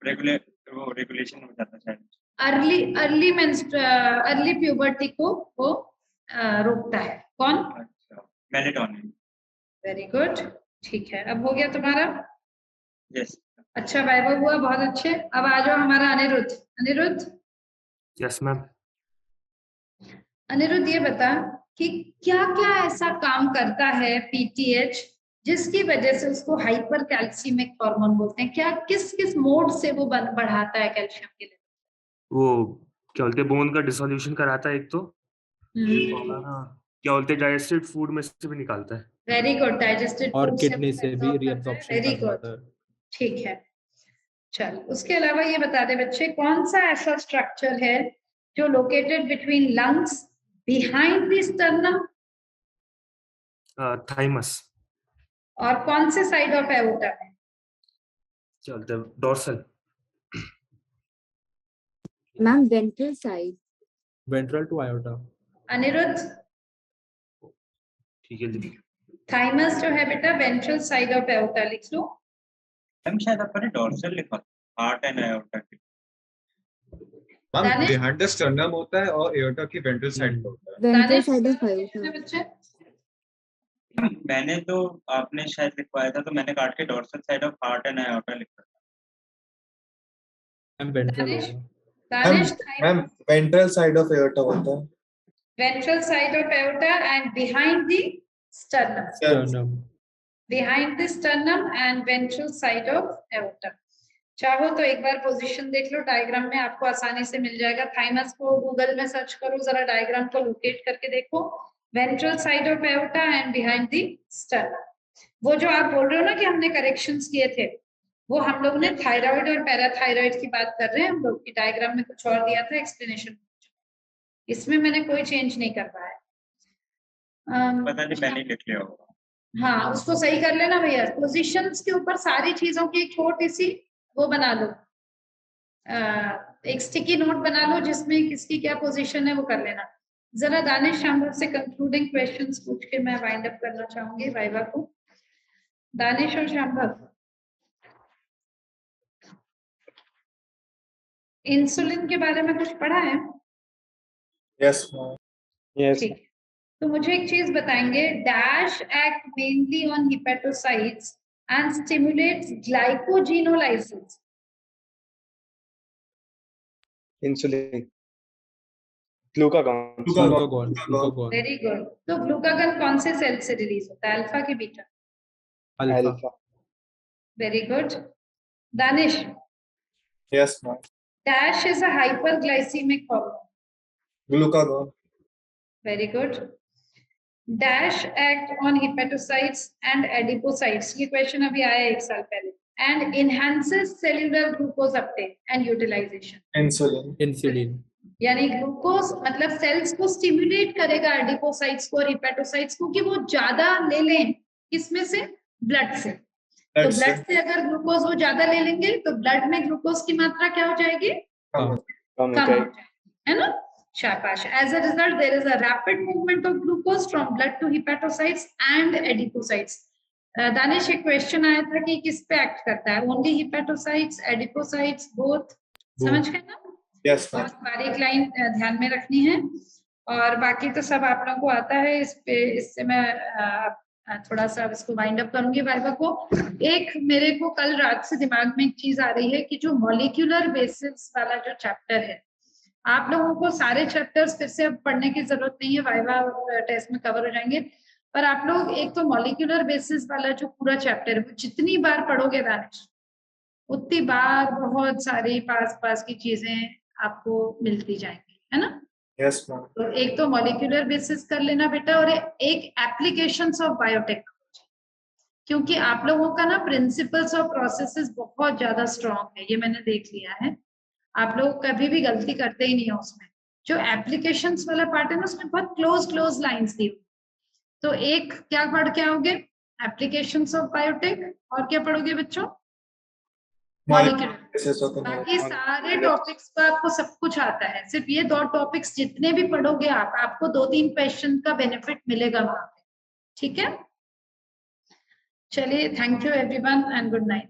रेगुलेशन हो जाता है। अर्ली प्यूबर्टी को वो रोकता है। कौन? मेलेटोनिन। वेरी गुड, ठीक है, अब हो गया तुम्हारा? यस। अच्छा वाइवा हुआ, बहुत अच्छे। अब आ जाओ हमारा अनिरुद्ध। Aniruddh, yes ma'am. अनिरुद्ध ये बता कि क्या क्या ऐसा काम करता है पीटीएच जिसकी वजह से उसको हाइपर कैल्सियमिक हार्मोन बोलते हैं? क्या किस किस मोड से वो बढ़ाता है कैल्शियम के लेवल? वो क्या बोलते हैं, बोन का डिसोल्यूशन कराता है एक तो, क्या बोलते हैं, डाइजेस्टेड फूड में से भी निकालता है। वेरी गुड, डाइजेस्टेड और किडनी से भी रीअब्जॉर्प्शन वेरी गुड, ठीक है। चल, उसके अलावा ये बता दे बच्चे, कौन सा ऐसा स्ट्रक्चर है जो located between lungs behind the sternum? Thymus. और कौन से साइड ऑफ एओर्टा में? चलते dorsal. Ma'am ventral side. Ventral to aorta. Aniruddh, ठीक है जी। थाइमस जो है बेटा वेंट्रल साइड ऑफ एओर्टा लिख लो। हम शायद अपन ने डोर्सल लिखा, हार्ट एंड एओर्टा की। मैम बिहाइंड द स्टर्नम होता है और एओर्टा की वेंट्रल साइड पे होता है। Ventral side of iota. बच्चे मैंने तो, आपने शायद लिखवाया था तो मैंने काट के dorsal side of heart and aorta लिखा था। Ma'am ventral ma'am ventral side of aorta होता है। Ventral side of aorta and behind the sternum. Behind the sternum and ventral side of aorta. चाहो तो एक बार पोजीशन देख लो, डायग्राम में आपको आसानी से मिल जाएगा। थाइमस को गूगल में सर्च करो, जरा डायग्राम को लोकेट करके देखो। Ventral side of aorta and behind the sternum. वो जो आप बोल रहे हो ना कि हमने करेक्शंस किए थे, वो हम लोग ने थायराइड और पैराथायराइड की बात कर रहे हैं। हम लोग की डायग्राम में कुछ और दिया था, एक्सप्लेनेशन इसमें मैंने कोई चेंज नहीं कर पाया। पता नहीं मैंने लिख लिया होगा। हाँ, उसको सही कर लेना भैया। पोजीशंस के ऊपर सारी चीजों की एक छोटी सी वो बना लो, एक स्टिकी नोट बना लो जिसमें किसकी क्या पोजीशन है वो कर लेना। जरा दानिश शाम्भव से कंक्लूडिंग क्वेश्चंस पूछ के मैं वाइंड अप करना चाहूंगी वाइवा को। दानिश और शाम्भव, इंसुलिन के बारे में कुछ पढ़ा है? यस ठीक, तो मुझे एक चीज बताएंगे। Dash act mainly on hepatocytes and stimulates glycogenolysis. Insulin, glucagon. Very good. तो ग्लूकागॉन कौन से सेल से रिलीज होता है, अल्फा के beta? Alpha. Very good. Danish, yes ma'am. Dash is a hyperglycaemic hormone. Glucagon. Very good. Dash act on hepatocytes and adipocytes, ये question अभी आया 1 साल पहले। And enhances cellular glucose uptake and utilisation. Insulin. यानी glucose मतलब cells को stimulate करेगा adipocytes को और हिपेटोसाइट्स को कि वो ज्यादा ले लें। किसमें से? ब्लड से। तो ब्लड से अगर ग्लूकोज वो ज्यादा ले लेंगे तो ब्लड में ग्लूकोज की मात्रा क्या हो जाएगी? कम हो जाएगी, है ना? शाबाश। As a result, there is a rapid movement of glucose from blood to hepatocytes and adipocytes. Danish, एक क्वेश्चन आया था कि किस पे एक्ट करता है? Only hepatocytes, adipocytes, both? समझ गए ना? यस। बहुत बारीक लाइन ध्यान में रखनी है और बाकी तो सब आप लोगों को आता है। इस पे इससे मैं थोड़ा सा इसको वाइंड अप करूंगी वाइवा को। एक मेरे को कल रात से दिमाग में एक चीज आ रही है कि जो मॉलिक्यूलर बेसिस वाला जो चैप्टर है, आप लोगों को सारे चैप्टर्स फिर से अब पढ़ने की जरूरत नहीं है, वाइवा टेस्ट में कवर हो जाएंगे। पर आप लोग एक तो मॉलिक्यूलर बेसिस वाला जो पूरा चैप्टर है वो जितनी बार पढ़ोगे दानिश, उतनी बार बहुत सारी पास की चीजें आपको मिलती जाएंगी, है ना? Yes ma'am. तो एक तो मॉलिक्यूलर बेसिस कर लेना बेटा, और एक एप्लीकेशंस ऑफ बायोटेक्नोलॉजी, क्योंकि आप लोगों का ना प्रिंसिपल्स और प्रोसेसेस बहुत ज्यादा स्ट्रॉन्ग है, ये मैंने देख लिया है। आप लोग कभी भी गलती करते ही नहीं हो उसमें। जो एप्लीकेशंस वाला पार्ट है ना, उसमें बहुत क्लोज लाइंस दी। तो एक क्या पढ़ के आओगे? Applications of biotech. और क्या पढ़ोगे बच्चों? मॉलिक्यूलर। बाकी सारे टॉपिक्स पर आपको सब कुछ आता है। सिर्फ ये 2 टॉपिक्स जितने भी पढ़ोगे आपको 2-3 क्वेश्चन का बेनिफिट मिलेगा वहां पे। ठीक है, चलिए, thank you everyone and good night.